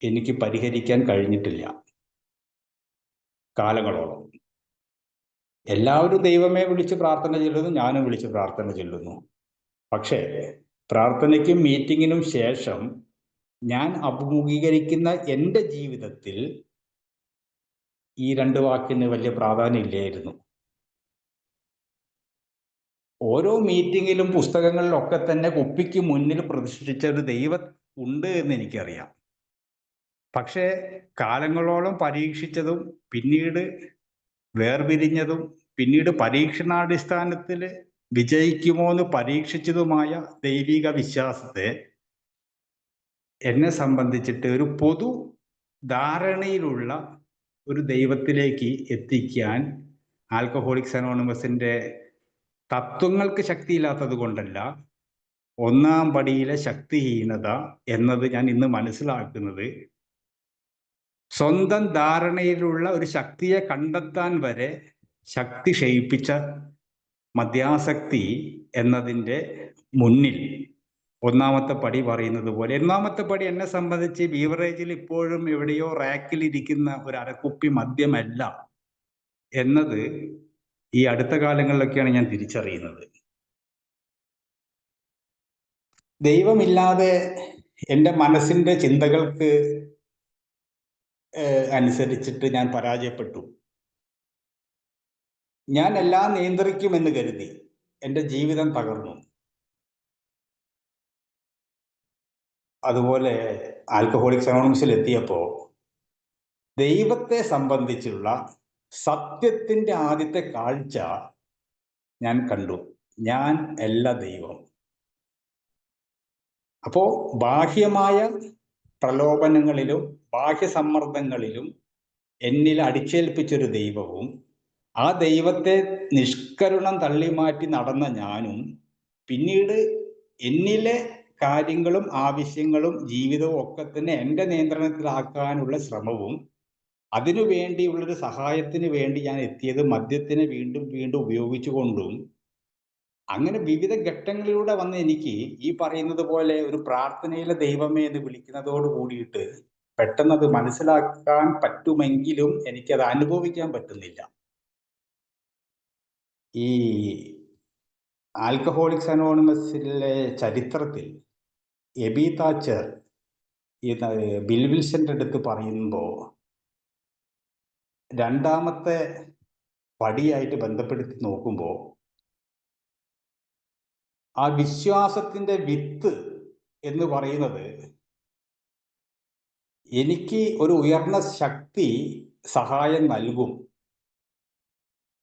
എനിക്ക് പരിഹരിക്കാൻ കഴിഞ്ഞിട്ടില്ല കാലങ്ങളോളം. എല്ലാവരും ദൈവമേ വിളിച്ച് പ്രാർത്ഥന ചൊല്ലുന്നു, ഞാനും വിളിച്ച് പ്രാർത്ഥന ചൊല്ലുന്നു. പക്ഷേ പ്രാർത്ഥനയ്ക്കും മീറ്റിങ്ങിനും ശേഷം ഞാൻ അഭിമുഖീകരിക്കുന്ന എൻ്റെ ജീവിതത്തിൽ ഈ രണ്ട് വാക്കിന് വലിയ പ്രാധാന്യം ഇല്ലായിരുന്നു. ഓരോ മീറ്റിങ്ങിലും പുസ്തകങ്ങളിലൊക്കെ തന്നെ കുപ്പിക്ക് മുന്നിൽ പ്രതിഷ്ഠിച്ച ഒരു ദൈവം ഉണ്ട് എന്ന് എനിക്കറിയാം. പക്ഷേ കാലങ്ങളോളം പരീക്ഷിച്ചതും പിന്നീട് വേർപിരിഞ്ഞതും പിന്നീട് പരീക്ഷണാടിസ്ഥാനത്തിൽ വിജയിക്കുമോ എന്ന് പരീക്ഷിച്ചതുമായ ദൈവിക വിശ്വാസത്തെ എന്നെ സംബന്ധിച്ചിട്ട് ഒരു പൊതു ധാരണയിലുള്ള ഒരു ദൈവത്തിലേക്ക് എത്തിക്കാൻ ആൽക്കഹോളിക്സ് അനോണിമസിന്റെ തത്വങ്ങൾക്ക് ശക്തിയില്ലാത്തത് കൊണ്ടല്ല, ഒന്നാം പടിയിലെ ശക്തിഹീനത എന്നത് ഞാൻ ഇന്ന് മനസ്സിലാക്കുന്നത് സ്വന്തം ധാരണയിലുള്ള ഒരു ശക്തിയെ കണ്ടെത്താൻ വരെ ശക്തി ക്ഷയിപ്പിച്ച മദ്യാസക്തി എന്നതിൻ്റെ മുന്നിൽ ഒന്നാമത്തെ പടി പറയുന്നത് പോലെ, ഒന്നാമത്തെ പടി എന്നെ സംബന്ധിച്ച് ബീവറേജിൽ ഇപ്പോഴും എവിടെയോ റാക്കിലിരിക്കുന്ന ഒരു അരക്കുപ്പി മദ്യമല്ല എന്നത് ഈ അടുത്ത കാലങ്ങളിലൊക്കെയാണ് ഞാൻ തിരിച്ചറിയുന്നത്. ദൈവമില്ലാതെ എൻ്റെ മനസ്സിൻ്റെ ചിന്തകൾക്ക് അനുസരിച്ചിട്ട് ഞാൻ പരാജയപ്പെട്ടു. ഞാൻ എല്ലാം നിയന്ത്രിക്കുമെന്ന് കരുതി എൻ്റെ ജീവിതം തകർന്നു. അതുപോലെ ആൽക്കഹോളിക്സ് അനോണിമസിൽ എത്തിയപ്പോൾ ദൈവത്തെ സംബന്ധിച്ചുള്ള സത്യത്തിൻ്റെ ആദ്യത്തെ കാഴ്ച ഞാൻ കണ്ടു. ഞാൻ അല്ല ദൈവം. അപ്പോ ബാഹ്യമായ പ്രലോഭനങ്ങളിലും ബാഹ്യ സമ്മർദ്ദങ്ങളിലും എന്നിൽ അടിച്ചേൽപ്പിച്ചൊരു ദൈവവും ആ ദൈവത്തെ നിഷ്കരുണം തള്ളിമാറ്റി നടന്ന ഞാനും പിന്നീട് എന്നിലെ കാര്യങ്ങളും ആവശ്യങ്ങളും ജീവിതവും ഒക്കെ തന്നെ എൻ്റെ നിയന്ത്രണത്തിലാക്കാനുള്ള ശ്രമവും അതിനു വേണ്ടിയുള്ളൊരു സഹായത്തിന് വേണ്ടി ഞാൻ എത്തിയത് മദ്യത്തിനെ വീണ്ടും വീണ്ടും ഉപയോഗിച്ചുകൊണ്ടും, അങ്ങനെ വിവിധ ഘട്ടങ്ങളിലൂടെ വന്ന് എനിക്ക് ഈ പറയുന്നത് പോലെ ഒരു പ്രാർത്ഥനയിലെ ദൈവമേ എന്ന് വിളിക്കുന്നതോട് കൂടിയിട്ട് പെട്ടെന്ന് അത് മനസ്സിലാക്കാൻ പറ്റുമെങ്കിലും എനിക്കത് അനുഭവിക്കാൻ പറ്റുന്നില്ല. ഈ ആൽക്കഹോളിക്സ് അനോണിമസിലെ ചരിത്രത്തിൽ എബി താച്ചർ ബിൽ വിൽസന്റെ അടുത്ത് പറയുമ്പോൾ രണ്ടാമത്തെ പടിയായിട്ട് ബന്ധപ്പെടുത്തി നോക്കുമ്പോൾ ആ വിശ്വാസത്തിന്റെ വിത്ത് എന്ന് പറയുന്നത് എനിക്ക് ഒരു ഉയർന്ന ശക്തി സഹായം നൽകും,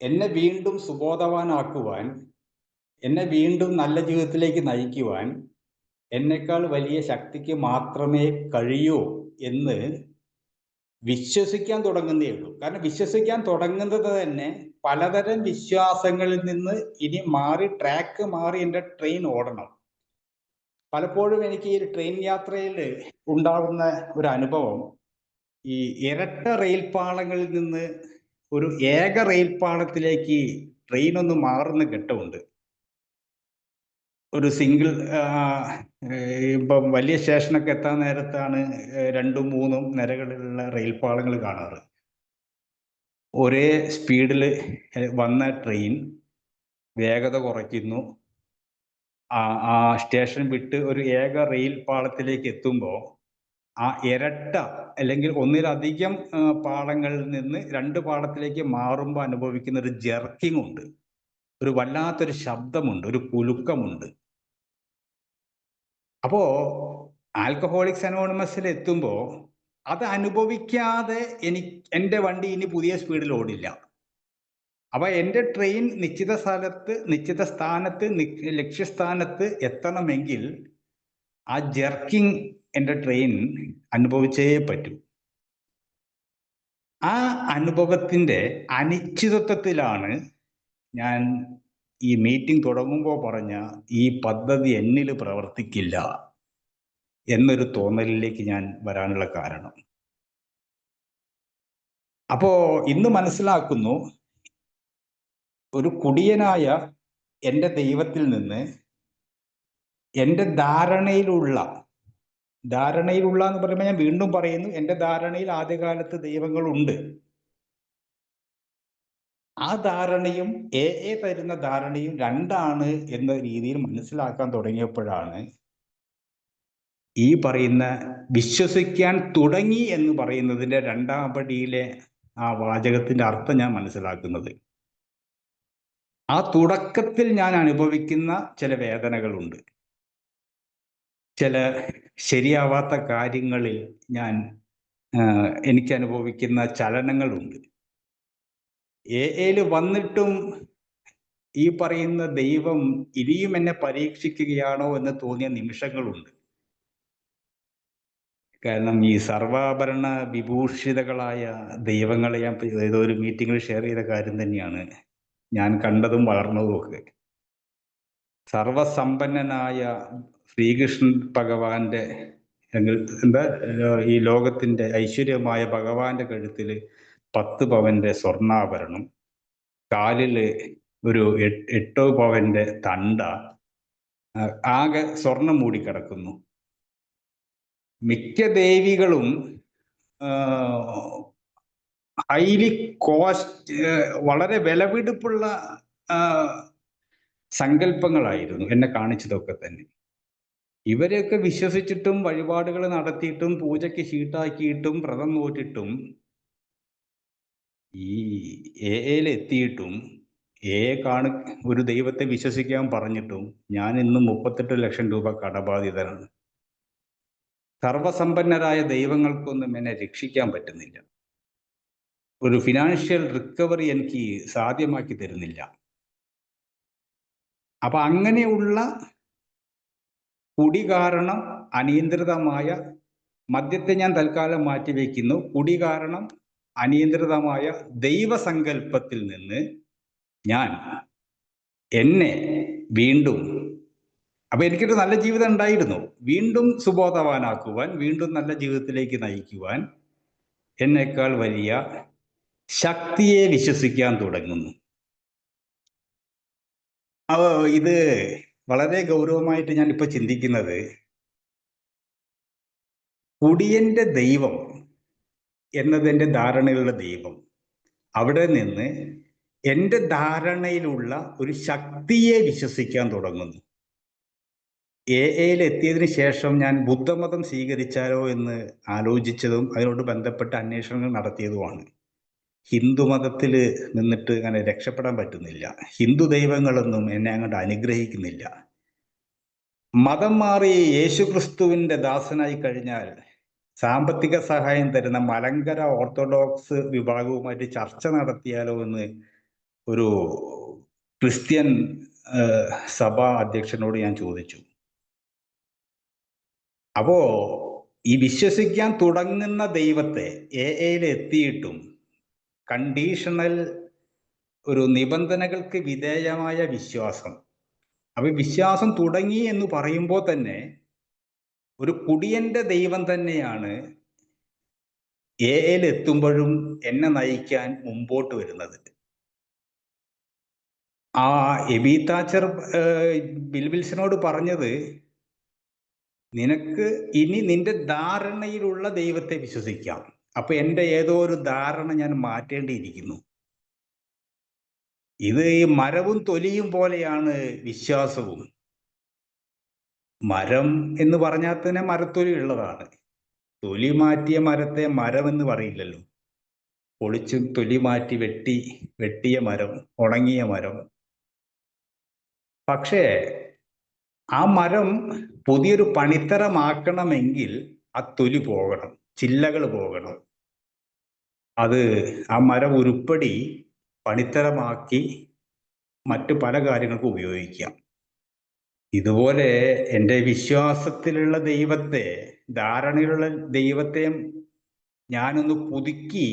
എന്നെ വീണ്ടും സുബോധവാനാക്കുവാൻ, എന്നെ വീണ്ടും നല്ല ജീവിതത്തിലേക്ക് നയിക്കുവാൻ എന്നേക്കാൾ വലിയ ശക്തിക്ക് മാത്രമേ കഴിയൂ എന്ന് വിശ്വസിക്കാൻ തുടങ്ങുന്നേ ഉള്ളൂ. കാരണം വിശ്വസിക്കാൻ തുടങ്ങുന്നത് തന്നെ പലതരം വിശ്വാസങ്ങളിൽ നിന്ന് ഇനി മാറി, ട്രാക്ക് മാറി എൻ്റെ ട്രെയിൻ ഓടണം. പലപ്പോഴും എനിക്ക് ഈ ട്രെയിൻ യാത്രയിൽ ഉണ്ടാകുന്ന ഒരു അനുഭവം, ഈ ഇരട്ട റെയിൽപാളങ്ങളിൽ നിന്ന് ഒരു ഏക റെയിൽപാളത്തിലേക്ക് ട്രെയിൻ ഒന്ന് മാറുന്ന ഘട്ടമുണ്ട്. ഒരു സിംഗിൾ ഇപ്പം വലിയ സ്റ്റേഷനൊക്കെ എത്താൻ നേരത്താണ് രണ്ടും മൂന്നും നിരകളിലുള്ള റെയിൽപാളങ്ങൾ കാണാറ്. ഒരേ സ്പീഡിൽ വന്ന ട്രെയിൻ വേഗത കുറയ്ക്കുന്നു. ആ സ്റ്റേഷൻ വിട്ട് ഒരു ഏക റെയിൽ പാളത്തിലേക്ക് എത്തുമ്പോൾ ആ ഇരട്ട അല്ലെങ്കിൽ ഒന്നിലധികം പാളങ്ങളിൽ നിന്ന് രണ്ട് പാളത്തിലേക്ക് മാറുമ്പോൾ അനുഭവിക്കുന്ന ഒരു ജെർക്കിംഗ് ഉണ്ട്, ഒരു വല്ലാത്തൊരു ശബ്ദമുണ്ട്, ഒരു കുലുക്കമുണ്ട്. അപ്പോ ആൽക്കഹോളിക്സ് അനോണിമസിൽ എത്തുമ്പോൾ അത് അനുഭവിക്കാതെ എൻ്റെ വണ്ടി ഇനി പുതിയ സ്പീഡിൽ ഓടില്ല. അപ്പൊ എൻ്റെ ട്രെയിൻ നിശ്ചിത സ്ഥാനത്ത് ലക്ഷ്യസ്ഥാനത്ത് എത്തണമെങ്കിൽ ആ ജെർക്കിംഗ് എൻ്റെ ട്രെയിൻ അനുഭവിച്ചേ പറ്റൂ. ആ അനുഭവത്തിൻ്റെ അനിശ്ചിതത്വത്തിലാണ് ഞാൻ ഈ മീറ്റിംഗ് തുടങ്ങുമ്പോൾ പറഞ്ഞ ഈ പദ്ധതി എന്നിൽ പ്രവർത്തിക്കില്ല എന്നൊരു തോന്നലിലേക്ക് ഞാൻ വരാനുള്ള കാരണം. അപ്പോ ഇന്ന് മനസ്സിലാക്കുന്നു, ഒരു കുടിയനായ എൻ്റെ ദൈവത്തിൽ നിന്ന് എൻ്റെ ധാരണയിലുള്ള എന്ന് പറയുമ്പോൾ ഞാൻ വീണ്ടും പറയുന്നു, എൻ്റെ ധാരണയിൽ ആദ്യകാലത്ത് ദൈവങ്ങളുണ്ട്. ആ ധാരണയും തരുന്ന ധാരണയും രണ്ടാണ് എന്ന രീതിയിൽ മനസ്സിലാക്കാൻ തുടങ്ങിയപ്പോഴാണ് ഈ പറയുന്ന വിശ്വസിക്കാൻ തുടങ്ങി എന്ന് പറയുന്നതിൻ്റെ രണ്ടാം പടിയിലെ ആ വാചകത്തിൻ്റെ അർത്ഥം ഞാൻ മനസ്സിലാക്കുന്നത്. ആ തുടക്കത്തിൽ ഞാൻ അനുഭവിക്കുന്ന ചില വേദനകളുണ്ട്, ചില ശരിയാവാത്ത കാര്യങ്ങളിൽ ഞാൻ എനിക്ക് അനുഭവിക്കുന്ന ചലനങ്ങളുണ്ട്. എ വന്നിട്ടും ഈ പറയുന്ന ദൈവം ഇനിയും എന്നെ പരീക്ഷിക്കുകയാണോ എന്ന് തോന്നിയ നിമിഷങ്ങളുണ്ട്. കാരണം ഈ സർവാഭരണ വിഭൂഷിതകളായ ദൈവങ്ങളെ ഞാൻ ഏതോ ഒരു മീറ്റിങ്ങിൽ ഷെയർ ചെയ്ത കാര്യം തന്നെയാണ് ഞാൻ കണ്ടതും വളർന്നതുമൊക്കെ. സർവസമ്പന്നനായ ശ്രീകൃഷ്ണൻ ഭഗവാന്റെ എന്താ ഈ ലോകത്തിന്റെ ഐശ്വര്യമായ ഭഗവാന്റെ കഴുത്തിൽ 10 പവന്റെ സ്വർണ്ണാഭരണം, കാലില് ഒരു 8 പവന്റെ തണ്ട, ആകെ സ്വർണം മൂടിക്കിടക്കുന്നു. മിക്ക ദേവികളും ഹൈലി കോസ്റ്റ്, വളരെ വിലപിടിപ്പുള്ള സങ്കല്പങ്ങളായിരുന്നു എന്നെ കാണിച്ചതൊക്കെ തന്നെ. ഇവരെയൊക്കെ വിശ്വസിച്ചിട്ടും വഴിപാടുകൾ നടത്തിയിട്ടും പൂജയ്ക്ക് ഷീട്ടാക്കിയിട്ടും വ്രതം നോറ്റിട്ടും ഈ എത്തിയിട്ടും ഒരു ദൈവത്തെ വിശ്വസിക്കാൻ പറഞ്ഞിട്ടും ഞാൻ ഇന്ന് 38 ലക്ഷം രൂപ കടബാധിതനാണ്. സർവസമ്പന്നരായ ദൈവങ്ങൾക്കൊന്നും എന്നെ രക്ഷിക്കാൻ പറ്റുന്നില്ല. ഒരു ഫിനാൻഷ്യൽ റിക്കവറി എനിക്ക് സാധ്യമാക്കി തരുന്നില്ല. അപ്പൊ അങ്ങനെയുള്ള കുടി കാരണം അനിയന്ത്രിതമായ മദ്യത്തെ ഞാൻ തൽക്കാലം മാറ്റിവെക്കുന്നു. കുടി കാരണം അനിയന്ത്രിതമായ ദൈവസങ്കല്പത്തിൽ നിന്ന് ഞാൻ എന്നെ വീണ്ടും, അപ്പൊ എനിക്കൊരു നല്ല ജീവിതം ഉണ്ടായിരുന്നു, വീണ്ടും സുബോധവാനാക്കുവാൻ, വീണ്ടും നല്ല ജീവിതത്തിലേക്ക് നയിക്കുവാൻ എന്നേക്കാൾ വലിയ ശക്തിയെ വിശ്വസിക്കാൻ തുടങ്ങുന്നു. ഇത് വളരെ ഗൗരവമായിട്ട് ഞാൻ ഇപ്പൊ ചിന്തിക്കുന്നത്, കുടിയന്റെ ദൈവം എന്നതെന്റെ ധാരണയിലുള്ള ദൈവം, അവിടെ നിന്ന് എൻ്റെ ധാരണയിലുള്ള ഒരു ശക്തിയെ വിശ്വസിക്കാൻ തുടങ്ങുന്നു. എത്തിയതിന് ശേഷം ഞാൻ ബുദ്ധമതം സ്വീകരിച്ചാലോ എന്ന് ആലോചിച്ചതും അതിനോട് ബന്ധപ്പെട്ട അന്വേഷണങ്ങൾ നടത്തിയതുമാണ്. ഹിന്ദുമതത്തിൽ നിന്നിട്ട് അങ്ങനെ രക്ഷപ്പെടാൻ പറ്റുന്നില്ല. ഹിന്ദു ദൈവങ്ങളൊന്നും എന്നെ അങ്ങോട്ട് അനുഗ്രഹിക്കുന്നില്ല. മതം മാറി യേശുക്രിസ്തുവിന്റെ ദാസനായി കഴിഞ്ഞാൽ സാമ്പത്തിക സഹായം തരുന്ന മലങ്കര ഓർത്തഡോക്സ് വിഭാഗവുമായിട്ട് ചർച്ച നടത്തിയാലോ എന്ന് ഒരു ക്രിസ്ത്യൻ സഭാ അധ്യക്ഷനോട് ഞാൻ ചോദിച്ചു. അപ്പോ ഈ വിശ്വസിക്കാൻ തുടങ്ങുന്ന ദൈവത്തെ എത്തിയിട്ടും കണ്ടീഷണൽ ഒരു നിബന്ധനകൾക്ക് വിധേയമായ വിശ്വാസം, അപ്പൊ വിശ്വാസം തുടങ്ങി എന്ന് പറയുമ്പോൾ തന്നെ ഒരു കുടിയന്റെ ദൈവം തന്നെയാണ് എത്തുമ്പോഴും എന്നെ നയിക്കാൻ മുമ്പോട്ട് വരുന്നത്. ആ എബി താച്ചർ ബിൽ വിൽസനോട് പറഞ്ഞത്, നിനക്ക് ഇനി നിന്റെ ധാരണയിലുള്ള ദൈവത്തെ വിശ്വസിക്കാം. അപ്പൊ എൻ്റെ ഏതോ ഒരു ധാരണ ഞാൻ മാറ്റേണ്ടിയിരിക്കുന്നു. ഇത് ഈ മരവും തൊലിയും പോലെയാണ് വിശ്വാസവും. മരം എന്ന് പറഞ്ഞാൽ തന്നെ മരത്തൊലി ഉള്ളതാണ്. തൊലി മാറ്റിയ മരത്തെ മരം എന്ന് പറയില്ലല്ലോ. പൊളിച്ച് തൊലി മാറ്റി വെട്ടിയ മരം, ഉണങ്ങിയ മരം. പക്ഷേ ആ മരം പുതിയൊരു പണിത്തരമാക്കണമെങ്കിൽ ആ തൊലി പോകണം, ചില്ലകൾ പോകണം. ആ മരം ഉരുപ്പടി പണിത്തരമാക്കി മറ്റു പല കാര്യങ്ങൾക്കും ഉപയോഗിക്കാം. ഇതുപോലെ എൻ്റെ വിശ്വാസത്തിലുള്ള ദൈവത്തെ, ധാരണയിലുള്ള ദൈവത്തെ ഞാനൊന്ന് പുതുക്കി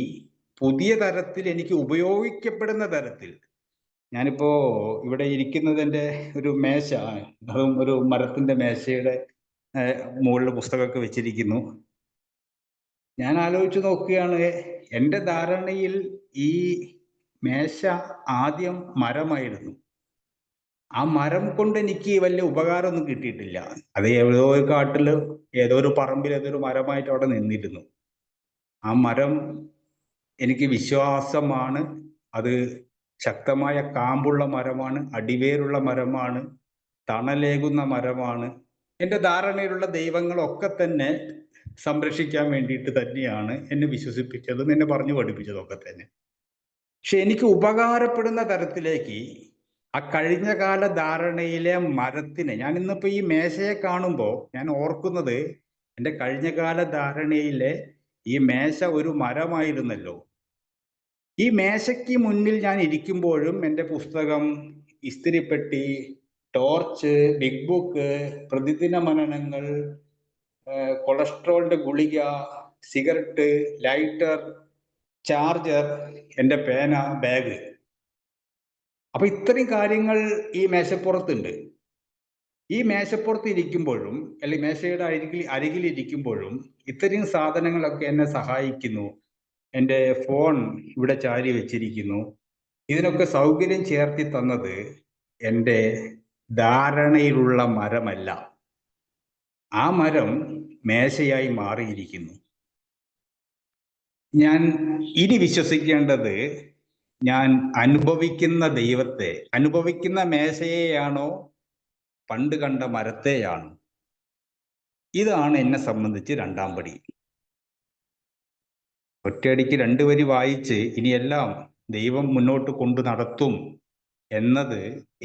പുതിയ തരത്തിൽ എനിക്ക് ഉപയോഗിക്കപ്പെടുന്ന തരത്തിൽ, ഞാനിപ്പോ ഇവിടെ ഇരിക്കുന്നത് എൻ്റെ ഒരു മേശ, അതും ഒരു മരത്തിന്റെ മേശയുടെ മുകളിൽ പുസ്തകമൊക്കെ വെച്ചിരിക്കുന്നു. ഞാൻ ആലോചിച്ച് നോക്കുകയാണ്, എൻ്റെ ധാരണയിൽ ഈ മേശ ആദ്യം മരമായിരുന്നു. ആ മരം കൊണ്ട് എനിക്ക് വലിയ ഉപകാരമൊന്നും കിട്ടിയിട്ടില്ല. അത് ഏതോ ഒരു കാട്ടില്, ഏതോ ഒരു പറമ്പിൽ ഏതൊരു മരമായിട്ട് അവിടെ നിന്നിരുന്നു. ആ മരം എനിക്ക് വിശ്വാസമാണ്, അത് ശക്തമായ കാമ്പുള്ള മരമാണ്, അടിവേരുള്ള മരമാണ്, തണലേകുന്ന മരമാണ്. എൻ്റെ ധാരണയിലുള്ള ദൈവങ്ങളൊക്കെ തന്നെ സംരക്ഷിക്കാൻ വേണ്ടിയിട്ട് തന്നെയാണ് എന്നെ വിശ്വസിപ്പിച്ചതും എന്നെ പറഞ്ഞു പഠിപ്പിച്ചതൊക്കെ തന്നെ. പക്ഷെ എനിക്ക് ഉപകാരപ്പെടുന്ന തരത്തിലേക്ക് ആ കഴിഞ്ഞ കാല ധാരണയിലെ മരത്തിനെ, ഞാൻ ഇന്നിപ്പോ ഈ മേശയെ കാണുമ്പോൾ ഞാൻ ഓർക്കുന്നത് എൻ്റെ കഴിഞ്ഞ കാല ധാരണയിലെ ഈ മേശ ഒരു മരമായിരുന്നല്ലോ. ഈ മേശയ്ക്ക് മുന്നിൽ ഞാൻ ഇരിക്കുമ്പോഴും എൻ്റെ പുസ്തകം, ഇസ്തിരിപ്പെട്ടി, ടോർച്ച്, ബിഗ് ബുക്ക്, പ്രതിദിന മനനങ്ങൾ, കൊളസ്ട്രോളിന്റെ ഗുളിക, സിഗരറ്റ്, ലൈറ്റർ, ചാർജർ, എൻ്റെ പേന, ബാഗ്. അപ്പൊ ഇത്രയും കാര്യങ്ങൾ ഈ മേശപ്പുറത്തുണ്ട്. ഈ മേശപ്പുറത്ത് ഇരിക്കുമ്പോഴും അല്ലെങ്കിൽ മേശയുടെ അരികിൽ ഇരിക്കുമ്പോഴും ഇത്രയും സാധനങ്ങളൊക്കെ എന്നെ സഹായിക്കുന്നു. എൻ്റെ ഫോൺ ഇവിടെ ചാരി വെച്ചിരിക്കുന്നു. ഇതിനൊക്കെ സൗകര്യം ചേർത്തി തന്നത് എൻ്റെ ധാരണയിലുള്ള മരമല്ല. ആ മരം മേശയായി മാറിയിരിക്കുന്നു. ഞാൻ ഇനി വിശ്വസിക്കേണ്ടത് ഞാൻ അനുഭവിക്കുന്ന ദൈവത്തെ, അനുഭവിക്കുന്ന മേശയെയാണോ പണ്ട് കണ്ട മരത്തെയാണോ? ഇതാണ് എന്നെ സംബന്ധിച്ച് രണ്ടാം പടി. ഒറ്റയടിക്ക് 2 വരി വായിച്ച് ഇനിയെല്ലാം ദൈവം മുന്നോട്ട് കൊണ്ടു നടത്തും എന്നത്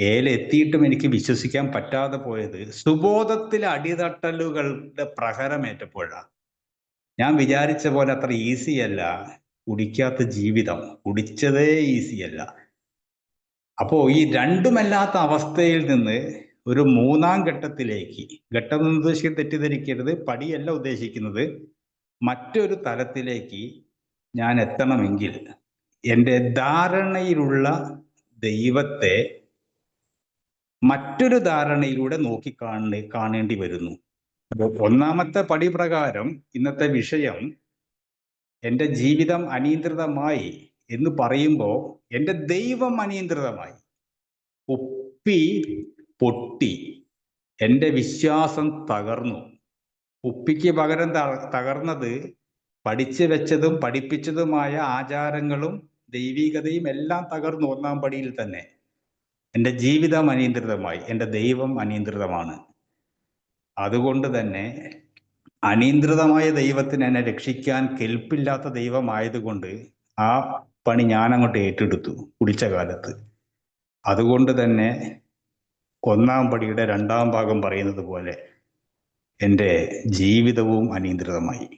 ഏലെത്തിയിട്ടും എനിക്ക് വിശ്വസിക്കാൻ പറ്റാതെ പോയത് സുബോധത്തിലെ അടിതട്ടലുകളുടെ പ്രഹരമേറ്റപ്പോഴാണ്. ഞാൻ വിചാരിച്ച പോലെ അത്ര ഈസിയല്ല കുടിക്കാത്ത ജീവിതം. കുടിച്ചതേ ഈസിയല്ല. അപ്പോ ഈ രണ്ടുമല്ലാത്ത അവസ്ഥയിൽ നിന്ന് ഒരു 3-ാം ഘട്ടത്തിലേക്ക്, ഘട്ടം എന്ന് ഉദ്ദേശിക്കുന്നത് തെറ്റിദ്ധരിക്കരുത്, പടിയല്ല ഉദ്ദേശിക്കുന്നത്, മറ്റൊരു തലത്തിലേക്ക് ഞാൻ എത്തണമെങ്കിൽ എൻ്റെ ധാരണയിലുള്ള ദൈവത്തെ മറ്റൊരു ധാരണയിലൂടെ കാണേണ്ടി വരുന്നു. അപ്പോൾ 1-ാമത്തെ പടി പ്രകാരം ഇന്നത്തെ വിഷയം എൻ്റെ ജീവിതം അനിയന്ത്രിതമായി എന്ന് പറയുമ്പോൾ എൻ്റെ ദൈവം അനിയന്ത്രിതമായി. കുപ്പി പൊട്ടി, എൻ്റെ വിശ്വാസം തകർന്നു. കുപ്പിക്ക് പകരം തകർന്നത് പഠിച്ചു വെച്ചതും പഠിപ്പിച്ചതുമായ ആചാരങ്ങളും ദൈവികതയും എല്ലാം തകർന്നു 1-ാം പടിയിൽ തന്നെ. എൻ്റെ ജീവിതം അനിയന്ത്രിതമായി, എൻ്റെ ദൈവം അനിയന്ത്രിതമാണ്. അതുകൊണ്ട് തന്നെ അനിയന്ത്രിതമായ ദൈവത്തിന് എന്നെ രക്ഷിക്കാൻ കെൽപ്പില്ലാത്ത ദൈവമായതുകൊണ്ട് ആ പണി ഞാൻ അങ്ങോട്ട് ഏറ്റെടുത്തു കുടിച്ച കാലത്ത്. അതുകൊണ്ട് തന്നെ 1-ാം പടിയുടെ 2-ാം ഭാഗം പറയുന്നത് പോലെ എൻ്റെ ജീവിതവും അനിയന്ത്രിതമായി.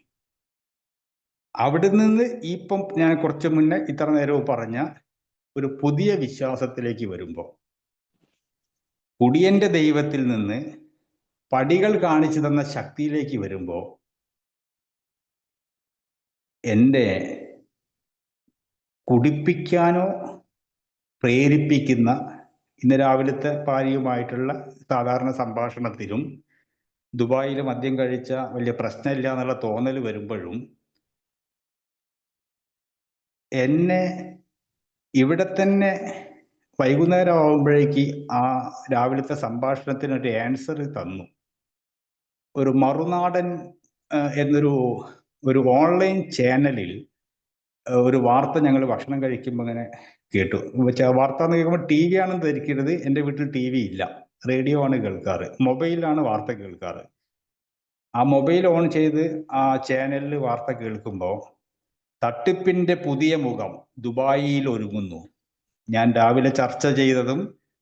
അവിടെ നിന്ന് ഇപ്പം ഞാൻ കുറച്ച് മുന്നേ ഇത്ര നേരവും പറഞ്ഞ ഒരു പുതിയ വിശ്വാസത്തിലേക്ക് വരുമ്പോൾ, കുടിയന്റെ ദൈവത്തിൽ നിന്ന് പടികൾ കാണിച്ചു തന്ന ശക്തിയിലേക്ക് വരുമ്പോൾ എൻ്റെ കുടിപ്പിക്കാനോ പ്രേരിപ്പിക്കുന്ന ഇന്ന് രാവിലത്തെ ഭാര്യയുമായിട്ടുള്ള സാധാരണ സംഭാഷണത്തിലും ദുബായിൽ മദ്യം കഴിച്ച വലിയ പ്രശ്നമില്ല എന്നുള്ള തോന്നൽ വരുമ്പോഴും എന്നെ ഇവിടെ തന്നെ വൈകുന്നേരം ആകുമ്പോഴേക്ക് ആ രാവിലത്തെ സംഭാഷണത്തിന് ഒരു ആൻസർ തന്നു. ഒരു മറുനാടൻ എന്നൊരു ഓൺലൈൻ ചാനലിൽ ഒരു വാർത്ത ഞങ്ങൾ ഭക്ഷണം കഴിക്കുമ്പോൾ ഇങ്ങനെ കേട്ടു. വാർത്ത എന്ന് കേൾക്കുമ്പോൾ ടി വി ആണെന്ന് ധരിക്കരുത്. എൻ്റെ വീട്ടിൽ ടി വി ഇല്ല, റേഡിയോ ആണ് കേൾക്കാറ്, മൊബൈലിലാണ് വാർത്ത കേൾക്കാറ്. ആ മൊബൈൽ ഓൺ ചെയ്ത് ആ ചാനലിൽ വാർത്ത കേൾക്കുമ്പോൾ തട്ടിപ്പിന്റെ പുതിയ മുഖം ദുബായിയിൽ ഒരുങ്ങുന്നു. ഞാൻ രാവിലെ ചർച്ച ചെയ്തതും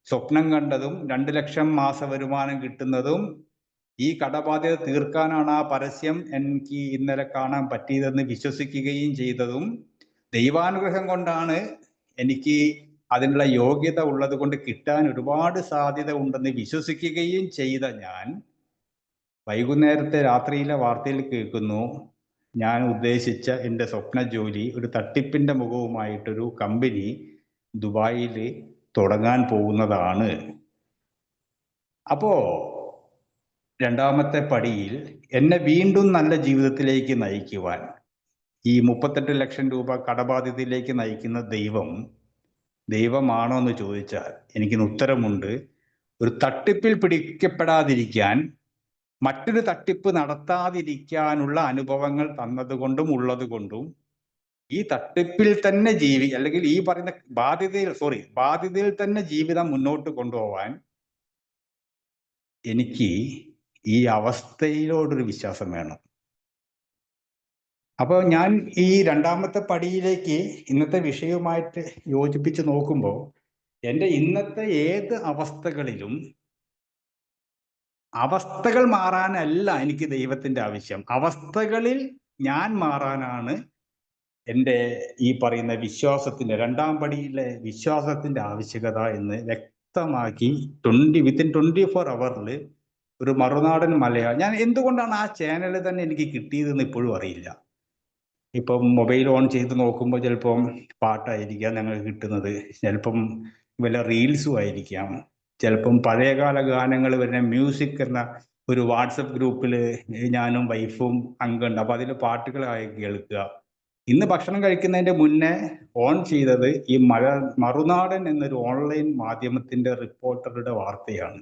സ്വപ്നം കണ്ടതും 2 ലക്ഷം മാസ വരുമാനം കിട്ടുന്നതും ഈ കടബാധ്യത തീർക്കാനാണ് ആ പരസ്യം എനിക്ക് ഇന്നലെ കാണാൻ പറ്റിയതെന്ന് വിശ്വസിക്കുകയും ചെയ്തതും ദൈവാനുഗ്രഹം കൊണ്ടാണ്, എനിക്ക് അതിനുള്ള യോഗ്യത ഉള്ളത് കൊണ്ട് കിട്ടാൻ ഒരുപാട് സാധ്യത ഉണ്ടെന്ന് വിശ്വസിക്കുകയും ചെയ്ത ഞാൻ വൈകുന്നേരത്തെ രാത്രിയിലെ വാർത്തയിൽ കേൾക്കുന്നു, ഞാൻ ഉദ്ദേശിച്ച എൻ്റെ സ്വപ്ന ജോലി ഒരു തട്ടിപ്പിന്റെ മുഖവുമായിട്ടൊരു കമ്പനി ദുബായിൽ തുടങ്ങാൻ പോകുന്നതാണ്. അപ്പോ 2-ാമത്തെ പടിയിൽ എന്നെ വീണ്ടും നല്ല ജീവിതത്തിലേക്ക് നയിക്കുവാൻ, ഈ 38 ലക്ഷം രൂപ കടബാധ്യതയിലേക്ക് നയിക്കുന്ന ദൈവമാണോ എന്ന് ചോദിച്ചാൽ എനിക്കിന്ന് ഉത്തരമുണ്ട്. ഒരു തട്ടിപ്പിൽ പിടിക്കപ്പെടാതിരിക്കാൻ, മറ്റൊരു തട്ടിപ്പ് നടത്താതിരിക്കാനുള്ള അനുഭവങ്ങൾ തന്നതുകൊണ്ടും ഉള്ളതുകൊണ്ടും ഈ തട്ടിപ്പിൽ തന്നെ അല്ലെങ്കിൽ ഈ പറയുന്ന ബാധ്യതയിൽ തന്നെ ജീവിതം മുന്നോട്ട് കൊണ്ടുപോവാൻ എനിക്ക് ഈ അവസ്ഥയിലോടൊരു വിശ്വാസം വേണം. അപ്പോൾ ഞാൻ ഈ 2-ാമത്തെ പടിയിലേക്ക് ഇന്നത്തെ വിഷയവുമായിട്ട് യോജിപ്പിച്ച് നോക്കുമ്പോൾ എൻ്റെ ഇന്നത്തെ ഏത് അവസ്ഥകളിലും അവസ്ഥകൾ മാറാനല്ല എനിക്ക് ദൈവത്തിന്റെ ആവശ്യം. അവസ്ഥകളിൽ ഞാൻ മാറാനാണ് എൻ്റെ ഈ പറയുന്ന വിശ്വാസത്തിൻ്റെ രണ്ടാം പടിയിലെ വിശ്വാസത്തിൻ്റെ ആവശ്യകത എന്ന് വ്യക്തമാക്കി വിത്തിൻ 24 ഹവറിൽ ഒരു മറുനാടൻ മലയാളം. ഞാൻ എന്തുകൊണ്ടാണ് ആ ചാനൽ തന്നെ എനിക്ക് കിട്ടിയതെന്ന് ഇപ്പോഴും അറിയില്ല. ഇപ്പം മൊബൈൽ ഓൺ ചെയ്ത് നോക്കുമ്പോൾ ചിലപ്പം പാട്ടായിരിക്കാം ഞങ്ങൾക്ക് കിട്ടുന്നത്, ചിലപ്പം വല്ല റീൽസും ആയിരിക്കാം, ചിലപ്പം പഴയകാല ഗാനങ്ങൾ വരുന്ന മ്യൂസിക് എന്ന ഒരു വാട്സപ്പ് ഗ്രൂപ്പിൽ ഞാനും വൈഫും അംഗമുണ്ട്. അപ്പം അതിൽ പാട്ടുകളായി കേൾക്കുക. ഇന്ന് ഭക്ഷണം കഴിക്കുന്നതിൻ്റെ മുന്നേ ഓൺ ചെയ്തത് ഈ മറുനാടൻ എന്നൊരു ഓൺലൈൻ മാധ്യമത്തിൻ്റെ റിപ്പോർട്ടറുടെ വാർത്തയാണ്.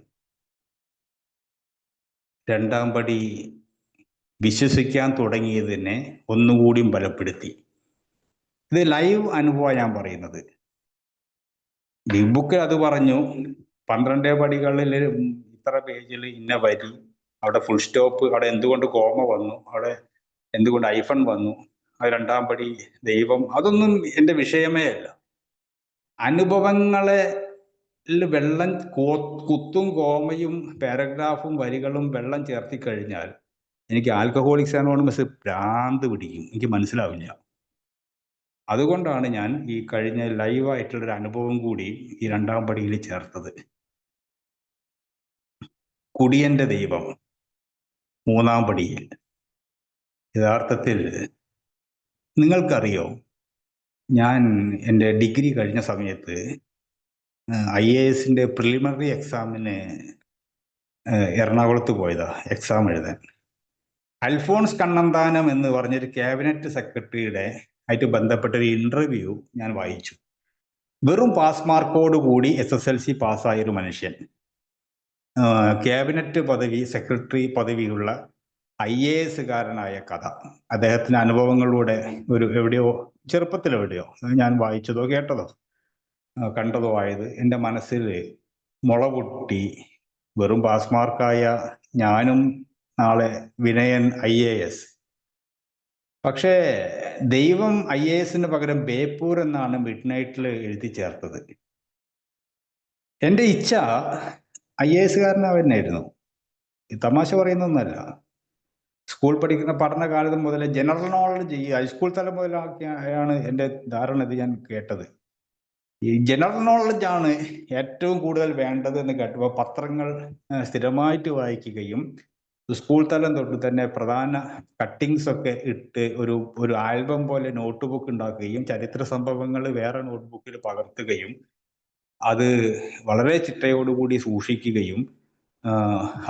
രണ്ടാം പടി വിശ്വസിക്കാൻ തുടങ്ങിയതിനെ ഒന്നുകൂടിയും ബലപ്പെടുത്തി. ഇത് ലൈവ് അനുഭവമാണ് ഞാൻ പറയുന്നത്. ബിഗ് ബുക്ക് അത് പറഞ്ഞു 12 പടികളിൽ ഇത്ര പേജിൽ ഇന്ന വരി, അവിടെ ഫുൾ സ്റ്റോപ്പ്, അവിടെ എന്തുകൊണ്ട് കോമ വന്നു, അവിടെ എന്തുകൊണ്ട് ഐഫൺ വന്നു, അത് രണ്ടാം പടി ദൈവം, അതൊന്നും എൻ്റെ വിഷയമേ അല്ല. അനുഭവങ്ങളെ വെള്ളം കുത്തും കോമയും പാരഗ്രാഫും വരികളും വെള്ളം ചേർത്തി കഴിഞ്ഞാൽ എനിക്ക് ആൽക്കഹോളിക്സ് അനോണിമസ് ഭ്രാന്ത് പിടിക്കും, എനിക്ക് മനസ്സിലാവില്ല. അതുകൊണ്ടാണ് ഞാൻ ഈ കഴിഞ്ഞ ലൈവായിട്ടുള്ളൊരു അനുഭവം കൂടി ഈ രണ്ടാം പടിയിൽ ചേർത്തത്. കുടിയന്റെ ദൈവം മൂന്നാം പടിയിൽ. യഥാർത്ഥത്തിൽ നിങ്ങൾക്കറിയോ, ഞാൻ എൻ്റെ ഡിഗ്രി കഴിഞ്ഞ സമയത്ത് IAS പ്രിലിമിനറി എക്സാമിന് എറണാകുളത്ത് പോയതാ എക്സാം എഴുതാൻ. അൽഫോൺസ് കണ്ണന്താനം എന്ന് പറഞ്ഞൊരു ക്യാബിനറ്റ് സെക്രട്ടറിയുടെ ആയിട്ട് ബന്ധപ്പെട്ടൊരു ഇന്റർവ്യൂ ഞാൻ വായിച്ചു. വെറും പാസ് മാർക്കോട് കൂടി SSLC പാസ്സായൊരു മനുഷ്യൻ, ക്യാബിനറ്റ് പദവി, സെക്രട്ടറി പദവിയുള്ള IAS കാരനായ കഥ, അദ്ദേഹത്തിന്റെ അനുഭവങ്ങളിലൂടെ എവിടെയോ ചെറുപ്പത്തിൽ എവിടെയോ ഞാൻ വായിച്ചതോ കേട്ടതോ കണ്ടതോ ആയത് എൻ്റെ മനസ്സിൽ മുള പൊട്ടി. വെറും പാസ് മാർക്കായ ഞാനും നാളെ വിനയൻ IAS. പക്ഷേ ദൈവം IAS പകരം ബേപ്പൂർ എന്നാണ് മിഡ് നൈറ്റിൽ എഴുതി ചേർത്തത്. എൻ്റെ ഇച്ഛ IAS കാരനായിരുന്നു. തമാശ പറയുന്നൊന്നല്ല. സ്കൂൾ പഠിക്കുന്ന പഠനകാലത്ത് മുതലേ ജനറൽ നോളജ് ഈ ഹൈസ്കൂൾ തലം മുതലാക്കിയാണ് എൻ്റെ ധാരണ. ഇത് ഞാൻ കേട്ടത്. ഈ ജനറൽ നോളജാണ് ഏറ്റവും കൂടുതൽ വേണ്ടത് എന്ന് കേട്ടപ്പോൾ പത്രങ്ങൾ സ്ഥിരമായിട്ട് വായിക്കുകയും സ്കൂൾ തലം തൊട്ട് തന്നെ പ്രധാന കട്ടിങ്സ് ഒക്കെ ഇട്ട് ഒരു ആൽബം പോലെ നോട്ട് ബുക്ക് ഉണ്ടാക്കുകയും ചരിത്ര സംഭവങ്ങൾ വേറെ നോട്ട് ബുക്കിൽ പകർത്തുകയും അത് വളരെ ചിട്ടയോടുകൂടി സൂക്ഷിക്കുകയും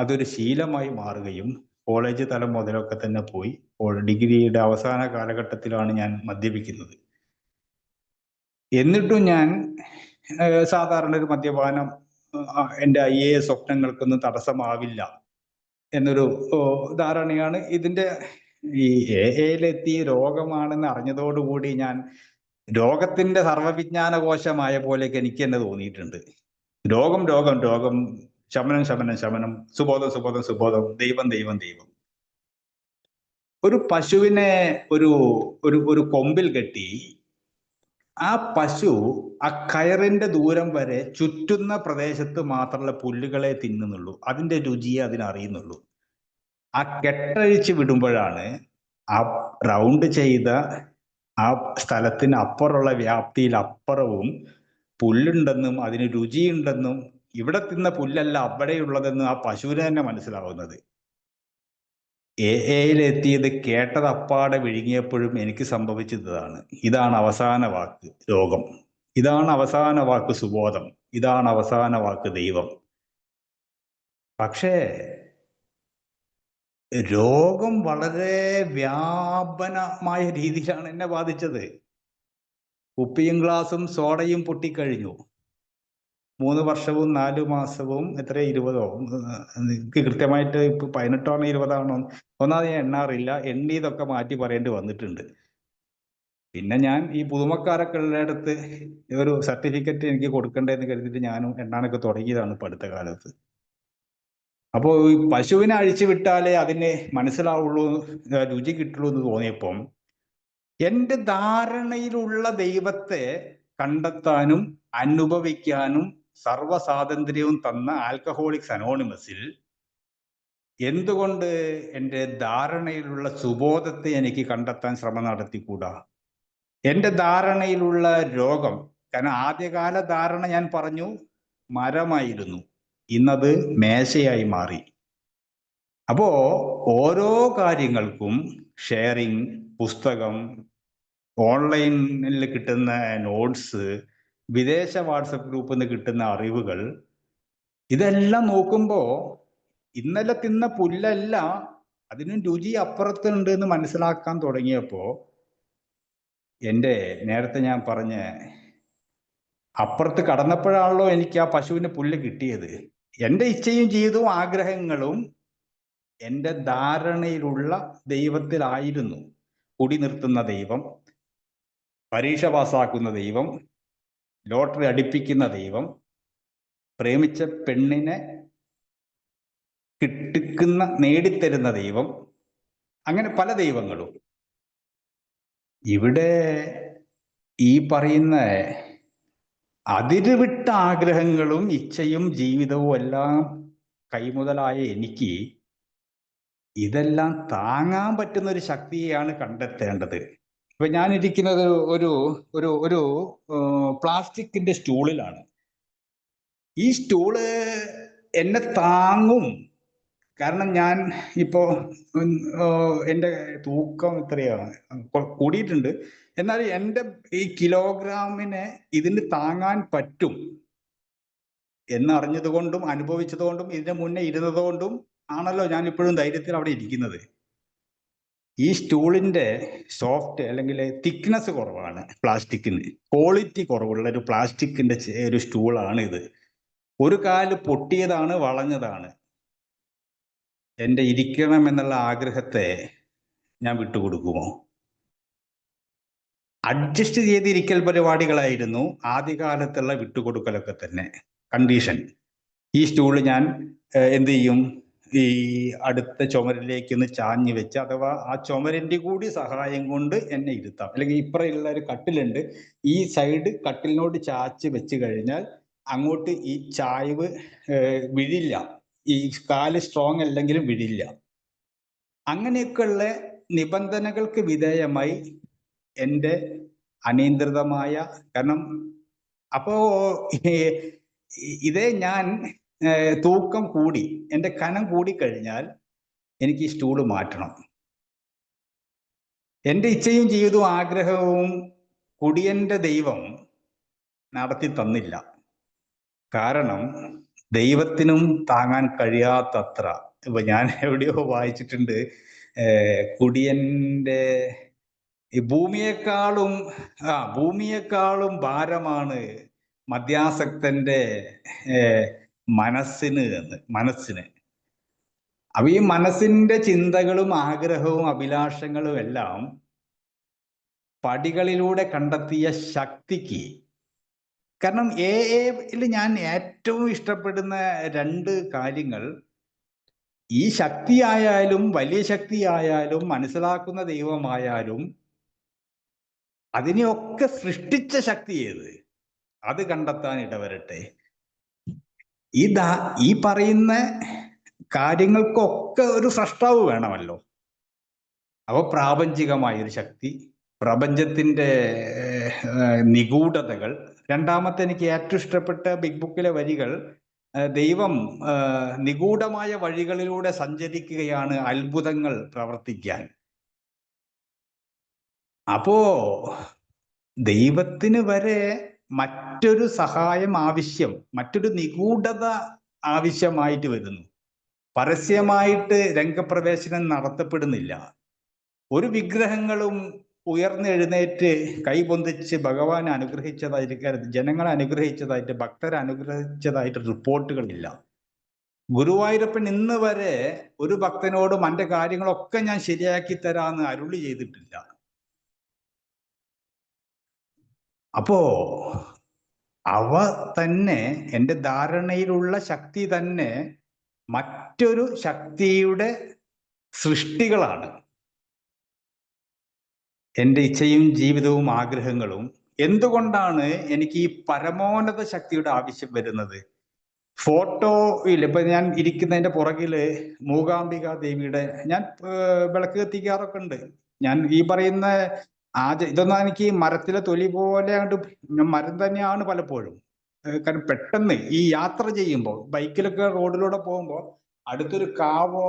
അതൊരു ശീലമായി മാറുകയും കോളേജ് തലം മുതലൊക്കെ തന്നെ പോയി ഡിഗ്രിയുടെ അവസാന കാലഘട്ടത്തിലാണ് ഞാൻ മദ്യപിക്കുന്നത്. എന്നിട്ടും ഞാൻ സാധാരണ ഒരു മദ്യപാനം എൻ്റെ IAS സ്വപ്നങ്ങൾക്കൊന്നും തടസ്സമാവില്ല എന്നൊരു ധാരണയാണ്. ഇതിൻ്റെ ഈ AA-യിലെത്തിയ രോഗമാണെന്ന് അറിഞ്ഞതോടുകൂടി ഞാൻ രോഗത്തിന്റെ സർവവിജ്ഞാന കോശമായ പോലെയൊക്കെ എനിക്ക് തന്നെ തോന്നിയിട്ടുണ്ട്. രോഗം രോഗം രോഗം, ശമനം ശമനം ശമനം, സുബോധം സുബോധം സുബോധം, ദൈവം ദൈവം ദൈവം. ഒരു പശുവിനെ ഒരു കൊമ്പിൽ കെട്ടി ആ പശു ആ കയറിന്റെ ദൂരം വരെ ചുറ്റുന്ന പ്രദേശത്ത് മാത്രമുള്ള പുല്ലുകളെ തിന്നുന്നുള്ളൂ, അതിന്റെ രുചിയെ അതിനറിയുന്നുള്ളൂ. ആ കെട്ടഴിച്ച് വിടുമ്പോഴാണ് ആ റൗണ്ട് ചെയ്ത ആ സ്ഥലത്തിന് അപ്പുറമുള്ള വ്യാപ്തിയിൽ അപ്പുറവും പുല്ലുണ്ടെന്നും അതിന് രുചിയുണ്ടെന്നും ഇവിടെ തിന്ന പുല്ലല്ല അവിടെയുള്ളതെന്നും ആ പശുവിന് തന്നെ മനസ്സിലാവുന്നത്. AA-യിലെത്തിയത് കേട്ടത് അപ്പാടെ വിഴുങ്ങിയപ്പോഴും എനിക്ക് സംഭവിച്ചതാണ്. ഇതാണ് അവസാന വാക്ക് രോഗം, ഇതാണ് അവസാന വാക്ക് സുബോധം, ഇതാണ് അവസാന വാക്ക് ദൈവം. പക്ഷേ രോഗം വളരെ വ്യാപനമായ രീതിയിലാണ് എന്നെ ബാധിച്ചത്. കുപ്പിയും ഗ്ലാസും സോഡയും പൊട്ടിക്കഴിഞ്ഞു. 3 വർഷവും 4 മാസവും 20 എനിക്ക് കൃത്യമായിട്ട് ഇപ്പൊ 18 20 ഒന്നാമത് ഞാൻ എണ്ണാറില്ല. എണ്ണിയതൊക്കെ മാറ്റി പറയേണ്ടി വന്നിട്ടുണ്ട്. പിന്നെ ഞാൻ ഈ പുതുമക്കാരൊക്കെ ഉള്ളിടത്ത് ഒരു സർട്ടിഫിക്കറ്റ് എനിക്ക് കൊടുക്കണ്ടേന്ന് കരുതിയിട്ട് ഞാനും എണ്ണാനൊക്കെ തുടങ്ങിയതാണ് ഇപ്പൊ അടുത്ത കാലത്ത്. അപ്പോൾ ഈ പശുവിനെ അഴിച്ചു വിട്ടാലേ അതിന് മനസ്സിലാവുള്ളൂ, രുചി കിട്ടുള്ളൂ എന്ന് തോന്നിയപ്പം എൻ്റെ ധാരണയിലുള്ള ദൈവത്തെ കണ്ടെത്താനും അനുഭവിക്കാനും സർവ്വസ്വാതന്ത്ര്യവും തന്ന ആൽക്കഹോളിക്സ് അനോണിമസിൽ എന്തുകൊണ്ട് എൻ്റെ ധാരണയിലുള്ള സുബോധത്തെ എനിക്ക് കണ്ടെത്താൻ ശ്രമം നടത്തിക്കൂടാ? എൻ്റെ ധാരണയിലുള്ള രോഗം, കാരണം ആദ്യകാല ധാരണ ഞാൻ പറഞ്ഞു മരമായിരുന്നു, ഇന്നത് മേശയായി മാറി. അപ്പോ ഓരോ കാര്യങ്ങൾക്കും ഷെയറിങ്, പുസ്തകം, ഓൺലൈനിൽ കിട്ടുന്ന നോട്ട്സ്, വിദേശ വാട്സപ്പ് ഗ്രൂപ്പിൽ നിന്ന് കിട്ടുന്ന അറിവുകൾ, ഇതെല്ലാം നോക്കുമ്പോ ഇന്നലെ തിന്ന പുല്ലല്ല, അതിനും രുചി അപ്പുറത്തുണ്ട് എന്ന് മനസ്സിലാക്കാൻ തുടങ്ങിയപ്പോ എൻ്റെ നേരത്തെ ഞാൻ പറഞ്ഞ അപ്പുറത്ത് കടന്നപ്പോഴാണല്ലോ എനിക്ക് ആ പശുവിന് പുല്ല് കിട്ടിയത്. എൻ്റെ ഇച്ഛയും ജീവിതവും ആഗ്രഹങ്ങളും എൻ്റെ ധാരണയിലുള്ള ദൈവത്തിലായിരുന്നു. കുടി നിർത്തുന്ന ദൈവം, പരീക്ഷ പാസ്സാക്കുന്ന ദൈവം, ലോട്ടറി അടിപ്പിക്കുന്ന ദൈവം, പ്രേമിച്ച പെണ്ണിനെ നേടിത്തരുന്ന ദൈവം, അങ്ങനെ പല ദൈവങ്ങളും. ഇവിടെ ഈ പറയുന്ന അതിരുവിട്ട ആഗ്രഹങ്ങളും ഇച്ഛയും ജീവിതവും എല്ലാം കൈമുതലായ എനിക്ക് ഇതെല്ലാം താങ്ങാൻ പറ്റുന്ന ഒരു ശക്തിയെയാണ് കണ്ടെത്തേണ്ടത്. ഇപ്പൊ ഞാനിരിക്കുന്നത് ഒരു ഒരു ഒരു പ്ലാസ്റ്റിക്കിന്റെ സ്റ്റൂളിലാണ്. ഈ സ്റ്റൂള് എന്നെ താങ്ങും, കാരണം ഞാൻ ഇപ്പോ എൻ്റെ തൂക്കം എത്രയാണ് കൂടിയിട്ടുണ്ട്. എന്നാൽ എൻ്റെ ഈ കിലോഗ്രാമിനെ ഇതിന് താങ്ങാൻ പറ്റും എന്നറിഞ്ഞതുകൊണ്ടും അനുഭവിച്ചതുകൊണ്ടും ഇതിന് മുന്നേ ഇരുന്നതുകൊണ്ടും ആണല്ലോ ഞാൻ ഇപ്പോഴും ധൈര്യത്തിൽ അവിടെ ഇരിക്കുന്നത്. ഈ സ്റ്റൂളിന്റെ സോഫ്റ്റ് അല്ലെങ്കിൽ തിക്നെസ് കുറവാണ്, പ്ലാസ്റ്റിക്കിന് ക്വാളിറ്റി കുറവുള്ള ഒരു പ്ലാസ്റ്റിക്കിന്റെ ഒരു സ്റ്റൂളാണ് ഇത്. ഒരു കാല് പൊട്ടിയതാണ്, വളഞ്ഞതാണ്. എൻ്റെ ഇരിക്കണം എന്നുള്ള ആഗ്രഹത്തെ ഞാൻ വിട്ടുകൊടുക്കുമോ? അഡ്ജസ്റ്റ് ചെയ്തിരിക്കൽ പരിപാടികളായിരുന്നു ആദ്യകാലത്തുള്ള വിട്ടുകൊടുക്കലൊക്കെ തന്നെ കണ്ടീഷൻ. ഈ സ്റ്റൂള് ഞാൻ എന്ത് ചെയ്യും, ഈ അടുത്ത ചുമരിലേക്ക് ഒന്ന് ചാഞ്ഞു വെച്ച്, അഥവാ ആ ചുമരിന്റെ കൂടി സഹായം കൊണ്ട് എന്നെ ഇരുത്താം. അല്ലെങ്കിൽ ഇപ്പറയുള്ള ഒരു കട്ടിലുണ്ട്, ഈ സൈഡ് കട്ടിലിനോട് ചാച്ച് വെച്ച് കഴിഞ്ഞാൽ അങ്ങോട്ട് ഈ ചായ്വ് വിഴില്ല, ഈ കാല് സ്ട്രോങ് അല്ലെങ്കിലും വിഴില്ല. അങ്ങനെയൊക്കെയുള്ള നിബന്ധനകൾക്ക് വിധേയമായി എൻ്റെ അനിയന്ത്രിതമായ, കാരണം അപ്പോ ഇതേ ഞാൻ തൂക്കം കൂടി, എൻ്റെ കനം കൂടിക്കഴിഞ്ഞാൽ എനിക്ക് ഈ സ്റ്റൂള് മാറ്റണം. എൻ്റെ ഇച്ഛയും ജീവിതവും ആഗ്രഹവും കുടിയന്റെ ദൈവം നടത്തി തന്നില്ല. കാരണം ദൈവത്തിനും താങ്ങാൻ കഴിയാത്തത്ര, ഇപ്പൊ ഞാൻ എവിടെയോ വായിച്ചിട്ടുണ്ട്, കുടിയന്റെ ഈ ഭൂമിയെക്കാളും ഭാരമാണ് മദ്യാസക്തന്റെ മനസ്സിന്. അപ്പൊ ഈ മനസ്സിന്റെ ചിന്തകളും ആഗ്രഹവും അഭിലാഷങ്ങളും എല്ലാം പടികളിലൂടെ കണ്ടെത്തിയ ശക്തിക്ക്, കാരണം യിൽ ഞാൻ ഏറ്റവും ഇഷ്ടപ്പെടുന്ന രണ്ട് കാര്യങ്ങൾ, ഈ ശക്തിയായാലും വലിയ ശക്തിയായാലും മനസ്സിലാക്കുന്ന ദൈവമായാലും അതിനെയൊക്കെ സൃഷ്ടിച്ച ശക്തി ഏത്, അത് കണ്ടെത്താൻ ഇടവരട്ടെ. ഈ പറയുന്ന കാര്യങ്ങൾക്കൊക്കെ ഒരു സൃഷ്ടാവ് വേണമല്ലോ. അപ്പൊ പ്രാപഞ്ചികമായൊരു ശക്തി, പ്രപഞ്ചത്തിന്റെ നിഗൂഢതകൾ. രണ്ടാമത്തെ എനിക്ക് ഏറ്റവും ഇഷ്ടപ്പെട്ട ബിഗ് ബുക്കിലെ വരികൾ, ദൈവം നിഗൂഢമായ വഴികളിലൂടെ സഞ്ചരിക്കുകയാണ് അത്ഭുതങ്ങൾ പ്രവർത്തിക്കാൻ. അപ്പോ ദൈവത്തിന് വരെ മറ്റൊരു സഹായം ആവശ്യം, മറ്റൊരു നിഗൂഢത ആവശ്യമായിട്ട് വരുന്നു. പരസ്യമായിട്ട് രംഗപ്രവേശനം നടത്തപ്പെടുന്നില്ല. ഒരു വിഗ്രഹങ്ങളും ഉയർന്നെഴുന്നേറ്റ് കൈപൊന്തിച്ച് ഭഗവാൻ അനുഗ്രഹിച്ചതായിട്ട്, ജനങ്ങളെ അനുഗ്രഹിച്ചതായിട്ട്, ഭക്തരെ അനുഗ്രഹിച്ചതായിട്ട് റിപ്പോർട്ടുകളില്ല. ഗുരുവായൂരപ്പൻ ഇന്ന് വരെ ഒരു ഭക്തനോടും എൻ്റെ കാര്യങ്ങളൊക്കെ ഞാൻ ശരിയാക്കി തരാമെന്ന് അരുളി ചെയ്തിട്ടില്ല. അപ്പോ അവ തന്നെ, എൻ്റെ ധാരണയിലുള്ള ശക്തി തന്നെ മറ്റൊരു ശക്തിയുടെ സൃഷ്ടികളാണ്. എൻ്റെ ഇച്ഛയും ജീവിതവും ആഗ്രഹങ്ങളും. എന്തുകൊണ്ടാണ് എനിക്ക് ഈ പരമോന്നത ശക്തിയുടെ ആവശ്യം വരുന്നത്? ഫോട്ടോ ഇല്ല. ഇപ്പൊ ഞാൻ ഇരിക്കുന്നതിന്റെ പുറകില് മൂകാംബിക ദേവിയുടെ ഞാൻ വിളക്ക് കത്തിക്കാറൊക്കെ ഉണ്ട്. ഞാൻ ഈ പറയുന്ന ഇതൊന്നും എനിക്ക് മരത്തിലെ തൊലി പോലെ മരം തന്നെയാണ് പലപ്പോഴും. കാരണം പെട്ടെന്ന് ഈ യാത്ര ചെയ്യുമ്പോൾ ബൈക്കിലൊക്കെ റോഡിലൂടെ പോകുമ്പോൾ അടുത്തൊരു കാവോ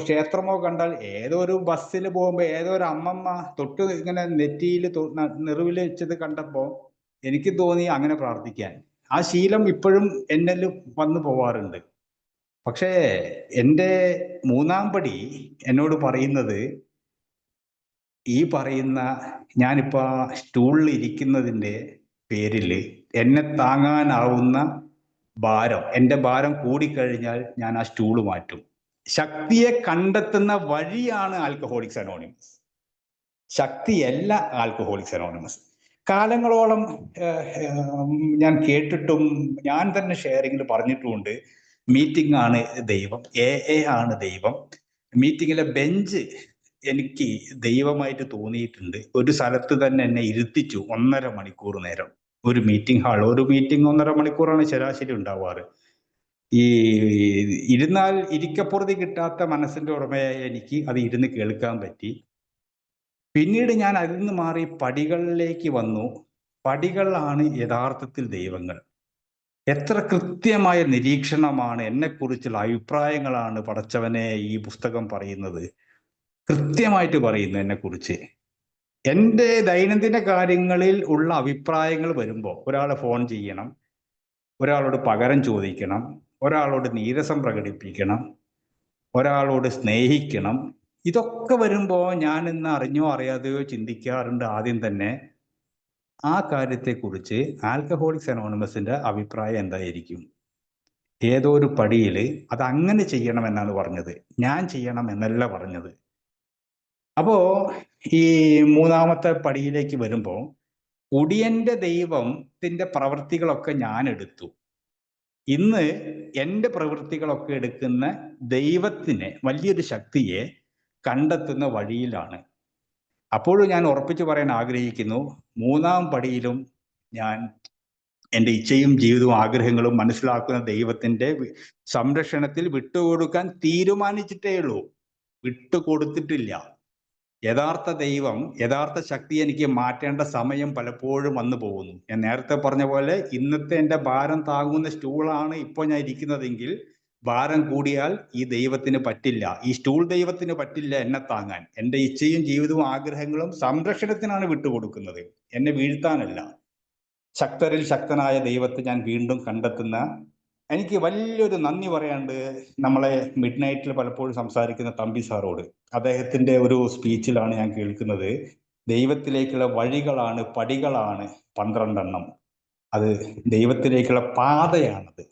ക്ഷേത്രമോ കണ്ടാൽ ഏതോ ഒരു ബസ്സിൽ പോകുമ്പോൾ ഏതോ ഒരു അമ്മമ്മ തൊട്ട് ഇങ്ങനെ നെറ്റിയിൽ നെറുവിൽ വെച്ചത് കണ്ടപ്പോൾ എനിക്ക് തോന്നി അങ്ങനെ പ്രാർത്ഥിക്കാൻ. ആ ശീലം ഇപ്പോഴും എന്നിൽ വന്നു പോവാറുണ്ട്. പക്ഷേ എൻ്റെ മൂന്നാം പടി എന്നോട് പറയുന്നത് ഈ പറയുന്ന ഞാനിപ്പോ സ്റ്റൂളിൽ ഇരിക്കുന്നതിൻ്റെ പേരിൽ എന്നെ താങ്ങാനാവുന്ന ഭാരം, എൻ്റെ ഭാരം കൂടിക്കഴിഞ്ഞാൽ ഞാൻ ആ സ്റ്റൂള് മാറ്റും. ശക്തിയെ കണ്ടെത്തുന്ന വഴിയാണ് ആൽക്കഹോളിക്സ് അനോണിമസ്, ശക്തിയല്ല ആൽക്കഹോളിക്സ് അനോണിമസ്. കാലങ്ങളോളം ഞാൻ കേട്ടിട്ടും ഞാൻ തന്നെ ഷെയറിങ്ങിൽ പറഞ്ഞിട്ടുമുണ്ട്, മീറ്റിംഗ് ആണ് ദൈവം, എ ആണ് ദൈവം. മീറ്റിങ്ങിലെ ബെഞ്ച് എനിക്ക് ദൈവമായിട്ട് തോന്നിയിട്ടുണ്ട്. ഒരു സ്ഥലത്ത് തന്നെ എന്നെ ഇരുത്തിച്ചു 1.5 മണിക്കൂർ നേരം. ഒരു മീറ്റിംഗ് ഹാൾ, ഒരു മീറ്റിംഗ് 1.5 മണിക്കൂറാണ് ശരാശരി ഉണ്ടാവാറ്. ഈ ഇരുന്നാൽ ഇരിക്കപ്പുറത്ത് കിട്ടാത്ത മനസ്സിന്റെ ഉടമയായ എനിക്ക് അത് ഇരുന്ന് കേൾക്കാൻ പറ്റി. പിന്നീട് ഞാൻ അതിൽ നിന്ന് മാറി പടികളിലേക്ക് വന്നു. പടികളാണ് യഥാർത്ഥത്തിൽ ദൈവങ്ങൾ. എത്ര കൃത്യമായ നിരീക്ഷണമാണ്, എന്നെക്കുറിച്ചുള്ള അഭിപ്രായങ്ങളാണ് പടച്ചവനെ ഈ പുസ്തകം പറയുന്നത്. കൃത്യമായിട്ട് പറയുന്നു എന്നെക്കുറിച്ച്. എൻ്റെ ദൈനംദിന കാര്യങ്ങളിൽ ഉള്ള അഭിപ്രായങ്ങൾ വരുമ്പോൾ ഒരാളെ ഫോൺ ചെയ്യണം, ഒരാളോട് പകരം ചോദിക്കണം, ഒരാളോട് നീരസം പ്രകടിപ്പിക്കണം, ഒരാളോട് സ്നേഹിക്കണം. ഇതൊക്കെ വരുമ്പോൾ ഞാൻ ഇന്ന് അറിഞ്ഞോ അറിയാതെയോ ചിന്തിക്കാറുണ്ട് ആദ്യം തന്നെ ആ കാര്യത്തെക്കുറിച്ച് ആൽക്കഹോളിക്സ് അനോണിമസിന്റെ അഭിപ്രായം എന്തായിരിക്കും. ഏതോ ഒരു പടിയിൽ അത് അങ്ങനെ ചെയ്യണമെന്നാണ് പറഞ്ഞത്, ഞാൻ ചെയ്യണം എന്നല്ല പറഞ്ഞത്. അപ്പോ ഈ മൂന്നാമത്തെ പടിയിലേക്ക് വരുമ്പോൾ കുടിയന്റെ ദൈവത്തിന്റെ പ്രവൃത്തികളൊക്കെ ഞാൻ എടുത്തു. ഇന്ന് എൻ്റെ പ്രവൃത്തികളൊക്കെ എടുക്കുന്ന ദൈവത്തിനെ, വലിയൊരു ശക്തിയെ കണ്ടെത്തുന്ന വഴിയിലാണ്. അപ്പോഴും ഞാൻ ഉറപ്പിച്ചു പറയാൻ ആഗ്രഹിക്കുന്നു, മൂന്നാം പടിയിലും ഞാൻ എൻ്റെ ഇച്ഛയും ജീവിതവും ആഗ്രഹങ്ങളും മനസ്സിലാക്കുന്ന ദൈവത്തിൻ്റെ സംരക്ഷണത്തിൽ വിട്ടുകൊടുക്കാൻ തീരുമാനിച്ചിട്ടേ ഉള്ളൂ, വിട്ടുകൊടുത്തിട്ടില്ല. യഥാർത്ഥ ദൈവം, യഥാർത്ഥ ശക്തി എനിക്ക് മാറ്റേണ്ട സമയം പലപ്പോഴും വന്നു പോകുന്നു. ഞാൻ നേരത്തെ പറഞ്ഞ പോലെ ഇന്നത്തെ എൻ്റെ ഭാരം താങ്ങുന്ന സ്റ്റൂളാണ് ഇപ്പോൾ ഞാൻ ഇരിക്കുന്നതെങ്കിൽ ഭാരം കൂടിയാൽ ഈ ദൈവത്തിന് പറ്റില്ല, ഈ സ്റ്റൂൾ ദൈവത്തിന് പറ്റില്ല എന്നെ താങ്ങാൻ. എൻ്റെ ഇച്ഛയും ജീവിതവും ആഗ്രഹങ്ങളും സംരക്ഷണത്തിനാണ് വിട്ടുകൊടുക്കുന്നത്, എന്നെ വീഴ്ത്താനല്ല. ശക്തരിൽ ശക്തനായ ദൈവത്തെ ഞാൻ വീണ്ടും കണ്ടെത്തുന്ന, എനിക്ക് വലിയൊരു നന്ദി പറയാണ്ട് നമ്മളെ മിഡ് നൈറ്റിൽ പലപ്പോഴും സംസാരിക്കുന്ന തമ്പി സാറോട്. അദ്ദേഹത്തിന്റെ ഒരു സ്പീച്ചിലാണ് ഞാൻ കേൾക്കുന്നത്, ദൈവത്തിലേക്കുള്ള വഴികളാണ്, പടികളാണ് 12 അത് ദൈവത്തിലേക്കുള്ള പാതയാണത്.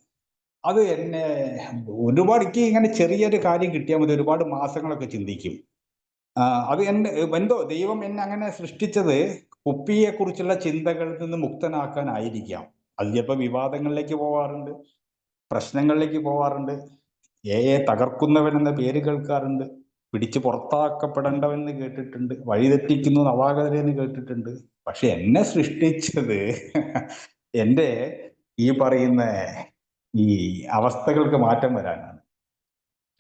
അത് എന്നെ ഒരുപാട്, എനിക്ക് ഇങ്ങനെ ചെറിയൊരു കാര്യം കിട്ടിയാൽ മതി ഒരുപാട് മാസങ്ങളൊക്കെ ചിന്തിക്കും. അത് എന്തോ ദൈവം എന്നെ അങ്ങനെ സൃഷ്ടിച്ചത് കുപ്പിയെ കുറിച്ചുള്ള ചിന്തകളിൽ നിന്ന് മുക്തനാക്കാനായിരിക്കാം. അത് ചിലപ്പോൾ വിവാദങ്ങളിലേക്ക് പോവാറുണ്ട്, പ്രശ്നങ്ങളിലേക്ക് പോവാറുണ്ട്, തകർക്കുന്നവൻ എന്ന പേര് കേൾക്കാറുണ്ട്, പിടിച്ച് പുറത്താക്കപ്പെടേണ്ടവെന്ന് കേട്ടിട്ടുണ്ട്, വഴിതെറ്റിക്കുന്നു നവാഗതരെന്ന് കേട്ടിട്ടുണ്ട്. പക്ഷെ എന്നെ സൃഷ്ടിച്ചത് എൻ്റെ ഈ പറയുന്ന ഈ അവസ്ഥകൾക്ക് മാറ്റം വരാനാണ്.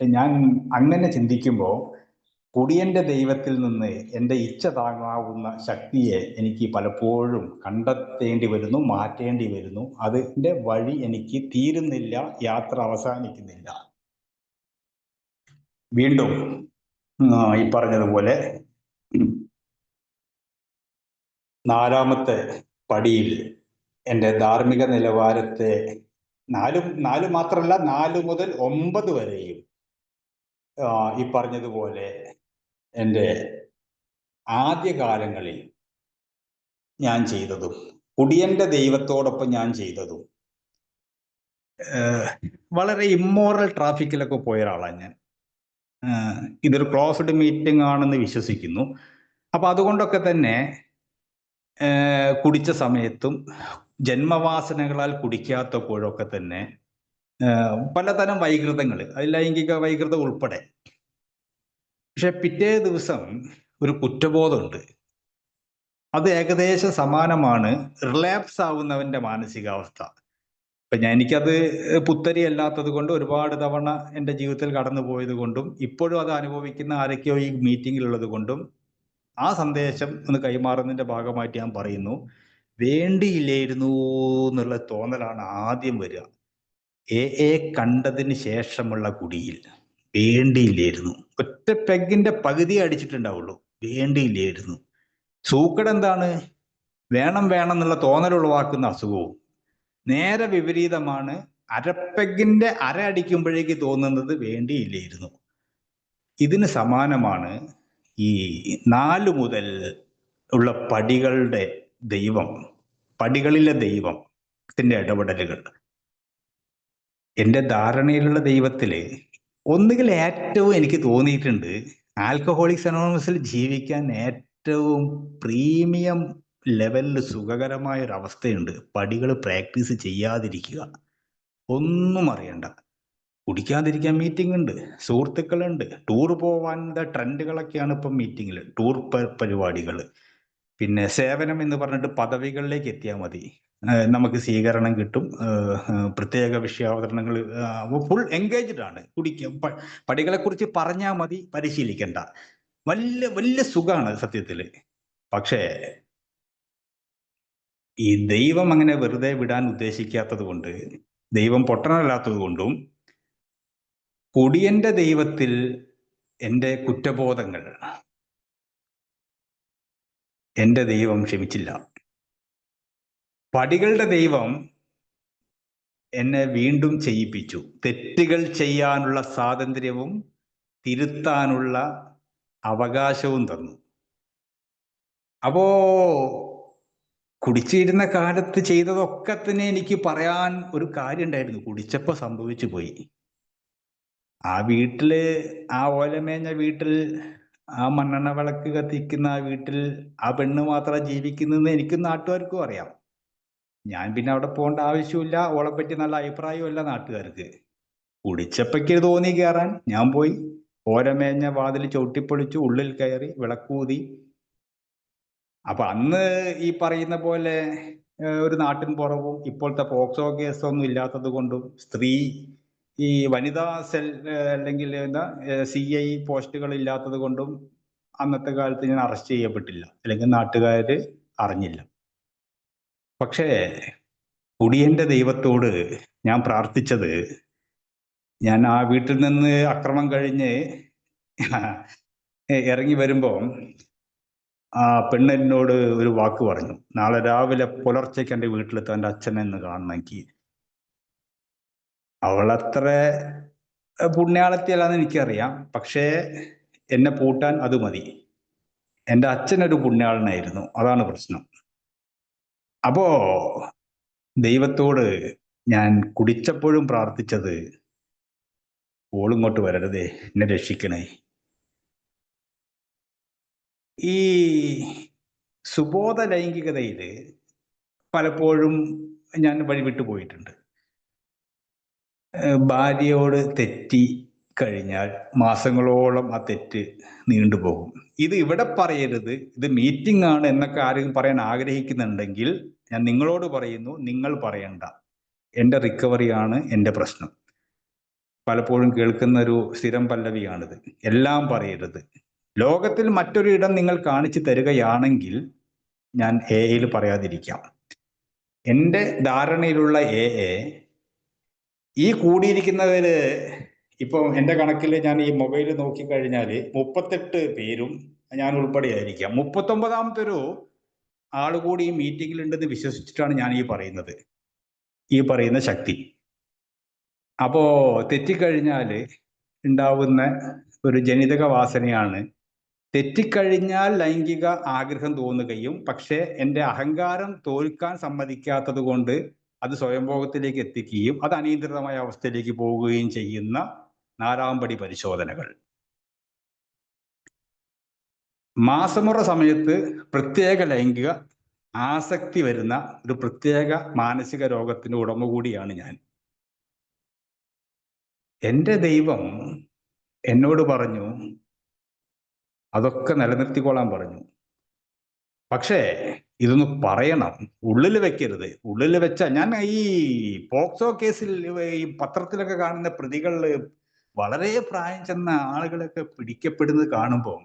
ഞാൻ അങ്ങനെ ചിന്തിക്കുമ്പോൾ കുടിയന്റെ ദൈവത്തിൽ നിന്ന് എൻ്റെ ഇച്ഛ താങ്ങാവുന്ന ശക്തിയെ എനിക്ക് പലപ്പോഴും കണ്ടെത്തേണ്ടി വരുന്നു, മാറ്റേണ്ടി വരുന്നു. അതിൻ്റെ വഴി എനിക്ക് തീരുന്നില്ല, യാത്ര അവസാനിക്കുന്നില്ല. വീണ്ടും ഈ പറഞ്ഞതുപോലെ 4ാമത്തെ പടിയിൽ എൻ്റെ ധാർമ്മിക നിലവാരത്തെ നാല് മാത്രമല്ല 4 മുതൽ 9 വരെയും ഈ പറഞ്ഞതുപോലെ എൻ്റെ ആദ്യകാലങ്ങളിൽ ഞാൻ ചെയ്തതും കുടിയന്റെ ദൈവത്തോടൊപ്പം ഞാൻ ചെയ്തതും, വളരെ ഇമ്മോറൽ ട്രാഫിക്കിലൊക്കെ പോയ ഒരാളാണ് ഞാൻ. ഇതൊരു ക്ലോസ്ഡ് മീറ്റിംഗ് ആണെന്ന് വിശ്വസിക്കുന്നു. അപ്പൊ അതുകൊണ്ടൊക്കെ തന്നെ കുടിച്ച സമയത്തും ജന്മവാസനകളാൽ കുടിക്കാത്തപ്പോഴൊക്കെ തന്നെ പലതരം വൈകൃതങ്ങൾ, ലൈംഗിക വൈകൃതം ഉൾപ്പെടെ. പക്ഷെ പിറ്റേ ദിവസം ഒരു കുറ്റബോധമുണ്ട്. അത് ഏകദേശം സമാനമാണ് റിലാപ്സ് ആവുന്നവന്റെ മാനസികാവസ്ഥ. എനിക്കത് പുത്തരി അല്ലാത്തത് കൊണ്ട് ഒരുപാട് തവണ എൻ്റെ ജീവിതത്തിൽ കടന്നു പോയത് കൊണ്ടും ഇപ്പോഴും അത് അനുഭവിക്കുന്ന ആരൊക്കെയോ ഈ മീറ്റിങ്ങിലുള്ളത് കൊണ്ടും ആ സന്ദേശം ഒന്ന് കൈമാറുന്നതിന്റെ ഭാഗമായിട്ട് ഞാൻ പറയുന്നു, വേണ്ടിയില്ലായിരുന്നു എന്നുള്ള തോന്നലാണ് ആദ്യം വരിക. എ കണ്ടതിന് ശേഷമുള്ള കുടിയിൽ വേണ്ടിയില്ലായിരുന്നു. ഒറ്റ പെഗിന്റെ പകുതി അടിച്ചിട്ടുണ്ടാവുള്ളൂ. വേണ്ടിയില്ലായിരുന്നു. സൂക്കട് എന്താണ്? വേണം വേണം എന്നുള്ള തോന്നൽ ഉളവാക്കുന്ന അസുഖവും. നേരെ വിപരീതമാണ്, അരപ്പെഗിന്റെ അര അടിക്കുമ്പോഴേക്ക് തോന്നുന്നത് വേണ്ടിയില്ലായിരുന്നു. ഇതിന് സമാനമാണ് ഈ 4 മുതൽ ഉള്ള പടികളുടെ ദൈവം, പടികളിലെ ദൈവത്തിന്റെ ഇടപെടലുകൾ. എൻ്റെ ധാരണയിലുള്ള ദൈവത്തില് ഒന്നുകിൽ ഏറ്റവും എനിക്ക് തോന്നിയിട്ടുണ്ട്, ആൽക്കഹോളിക്സ് അനോണിമസിൽ ജീവിക്കാൻ ഏറ്റവും പ്രീമിയം ലെവലിൽ സുഖകരമായ ഒരു അവസ്ഥയുണ്ട്. പടികൾ പ്രാക്ടീസ് ചെയ്യാതിരിക്കുക, ഒന്നും അറിയണ്ട, കുടിക്കാതിരിക്കാൻ മീറ്റിംഗ് ഉണ്ട്, സുഹൃത്തുക്കളുണ്ട്, ടൂർ പോവാനുള്ള ട്രെൻഡുകളൊക്കെയാണ് ഇപ്പം മീറ്റിങ്ങിൽ, ടൂർ പരിപാടികൾ. പിന്നെ സേവനം എന്ന് പറഞ്ഞിട്ട് പദവികളിലേക്ക് എത്തിയാൽ മതി, നമുക്ക് സ്വീകരണം കിട്ടും, പ്രത്യേക വിഷയാവതരണങ്ങൾ, ഫുൾ എൻഗേജ്ഡ് ആണ്. പടികളെ കുറിച്ച് പറഞ്ഞാൽ മതി, പരിശീലിക്കണ്ട. വലിയ വലിയ സുഖമാണ് സത്യത്തില്. പക്ഷേ ഈ ദൈവം അങ്ങനെ വെറുതെ വിടാൻ ഉദ്ദേശിക്കാത്തത് കൊണ്ട്, ദൈവം പൊട്ടനല്ലാത്തത് കൊണ്ടും, കുടിയന്റെ ദൈവത്തിൽ എൻ്റെ കുറ്റബോധങ്ങൾ എൻ്റെ ദൈവം ക്ഷമിച്ചില്ല. പടികളുടെ ദൈവം എന്നെ വീണ്ടും ചെയ്യിപ്പിച്ചു. തെറ്റുകൾ ചെയ്യാനുള്ള സ്വാതന്ത്ര്യവും തിരുത്താനുള്ള അവകാശവും തന്നു. അപ്പോ കുടിച്ചിരുന്ന കാലത്ത് ചെയ്തതൊക്കെ തന്നെ എനിക്ക് പറയാൻ ഒരു കാര്യം ഉണ്ടായിരുന്നു. കുടിച്ചപ്പോ സംഭവിച്ചു പോയി. ആ വീട്ടില്, ആ ഓലമേഞ്ഞ വീട്ടിൽ, ആ മണ്ണെണ്ണ വിളക്ക് കത്തിക്കുന്ന ആ വീട്ടിൽ ആ പെണ്ണ് മാത്രം ജീവിക്കുന്നതെന്ന് എനിക്കും നാട്ടുകാർക്കും അറിയാം. ഞാൻ പിന്നെ അവിടെ പോകേണ്ട ആവശ്യമില്ല. ഓളെപ്പറ്റി നല്ല അഭിപ്രായമല്ല നാട്ടുകാർക്ക്. കുടിച്ചപ്പയ്ക്ക് തോന്നി കയറാൻ. ഞാൻ പോയി ഓരമേഞ്ഞ വാതിൽ ചവിട്ടിപ്പൊളിച്ചു, ഉള്ളിൽ കയറി വിളക്കൂതി. അപ്പൊ അന്ന് ഈ പറയുന്ന പോലെ ഒരു നാട്ടിൻ പുറവും ഇപ്പോഴത്തെ പോക്സോ കേസൊന്നും ഇല്ലാത്തത് കൊണ്ടും, സ്ത്രീ ഈ വനിതാ സെൽ അല്ലെങ്കിൽ എന്താ CI പോസ്റ്റുകൾ ഇല്ലാത്തത് കൊണ്ടും അന്നത്തെ കാലത്ത് ഞാൻ അറസ്റ്റ് ചെയ്യപ്പെട്ടില്ല, അല്ലെങ്കിൽ നാട്ടുകാര് അറിഞ്ഞില്ല. പക്ഷേ കുടിയന്റെ ദൈവത്തോട് ഞാൻ പ്രാർത്ഥിച്ചത്, ഞാൻ ആ വീട്ടിൽ നിന്ന് അക്രമം കഴിഞ്ഞ് ഇറങ്ങി വരുമ്പോ ആ പെണ്ണെന്നോട് ഒരു വാക്ക് പറഞ്ഞു, നാളെ രാവിലെ പുലർച്ചയ്ക്ക് എൻ്റെ വീട്ടിലെത്താൻ എൻ്റെ അച്ഛനെ ഒന്ന് കാണണമെങ്കിൽ. അവളത്ര പുണ്യാളത്തിയല്ലാന്ന് എനിക്കറിയാം, പക്ഷേ എന്നെ പൂട്ടാൻ അത് മതി. എൻ്റെ അച്ഛനൊരു പുണ്യാളനായിരുന്നു, അതാണ് പ്രശ്നം. അപ്പോ ദൈവത്തോട് ഞാൻ കുടിച്ചപ്പോഴും പ്രാർത്ഥിച്ചത്, ഓളിങ്ങോട്ട് വരരുതേ, എന്നെ രക്ഷിക്കണേ. ഈ സുബോധ ലൈംഗികതയില് പലപ്പോഴും ഞാൻ വഴിവിട്ടു പോയിട്ടുണ്ട്. ഭാര്യയോട് തെറ്റി കഴിഞ്ഞാൽ മാസങ്ങളോളം ആ തെറ്റ് നീണ്ടുപോകും. ഇത് ഇവിടെ പറയരുത്, ഇത് മീറ്റിംഗ് ആണ് എന്നൊക്കെ ആരെങ്കിലും പറയാൻ ആഗ്രഹിക്കുന്നുണ്ടെങ്കിൽ ഞാൻ നിങ്ങളോട് പറയുന്നു, നിങ്ങൾ പറയണ്ട. എൻ്റെ റിക്കവറിയാണ് എൻ്റെ പ്രശ്നം. പലപ്പോഴും കേൾക്കുന്ന ഒരു സ്ഥിരം പല്ലവിയാണിത്, എല്ലാം പറയരുത്. ലോകത്തിൽ മറ്റൊരു ഇടം നിങ്ങൾ കാണിച്ചു തരികയാണെങ്കിൽ ഞാൻ AA പറയാതിരിക്കാം. എൻ്റെ ധാരണയിലുള്ള AA ഈ കൂടിയിരിക്കുന്നവര്, ഇപ്പം എൻ്റെ കണക്കിൽ ഞാൻ ഈ മൊബൈൽ നോക്കിക്കഴിഞ്ഞാൽ 38 പേരും ഞാൻ ഉൾപ്പെടെയായിരിക്കാം. 39ാമത്തെ ഒരു ആൾ കൂടി ഈ മീറ്റിംഗിൽ ഉണ്ടെന്ന് വിശ്വസിച്ചിട്ടാണ് ഞാൻ ഈ പറയുന്ന ശക്തി. അപ്പോ തെറ്റിക്കഴിഞ്ഞാൽ ഉണ്ടാവുന്ന ഒരു ജനിതക വാസനയാണ്, തെറ്റിക്കഴിഞ്ഞാൽ ലൈംഗിക ആഗ്രഹം തോന്നുകയും പക്ഷെ എൻ്റെ അഹങ്കാരം തോൽക്കാൻ സമ്മതിക്കാത്തത് കൊണ്ട് അത് സ്വയംഭോഗത്തിലേക്ക് എത്തിക്കുകയും അത് അനിയന്ത്രിതമായ അവസ്ഥയിലേക്ക് പോവുകയും ചെയ്യുന്ന 4ാം പടി പരിശോധനകൾ. മാസമുറ സമയത്ത് പ്രത്യേക ലൈംഗിക ആസക്തി വരുന്ന ഒരു പ്രത്യേക മാനസിക രോഗത്തിന് ഉടമ കൂടിയാണ് ഞാൻ. എൻ്റെ ദൈവം എന്നോട് പറഞ്ഞു, അതൊക്കെ നിലനിർത്തിക്കൊള്ളാൻ പറഞ്ഞു. പക്ഷേ ഇതൊന്ന് പറയണം, ഉള്ളിൽ വെക്കരുത്. ഉള്ളിൽ വെച്ച ഞാൻ ഈ പോക്സോ കേസിൽ ഈ പത്രത്തിലൊക്കെ കാണുന്ന പ്രതികളില് വളരെ പ്രായം ചെന്ന ആളുകളൊക്കെ പിടിക്കപ്പെടുന്നത് കാണുമ്പോൾ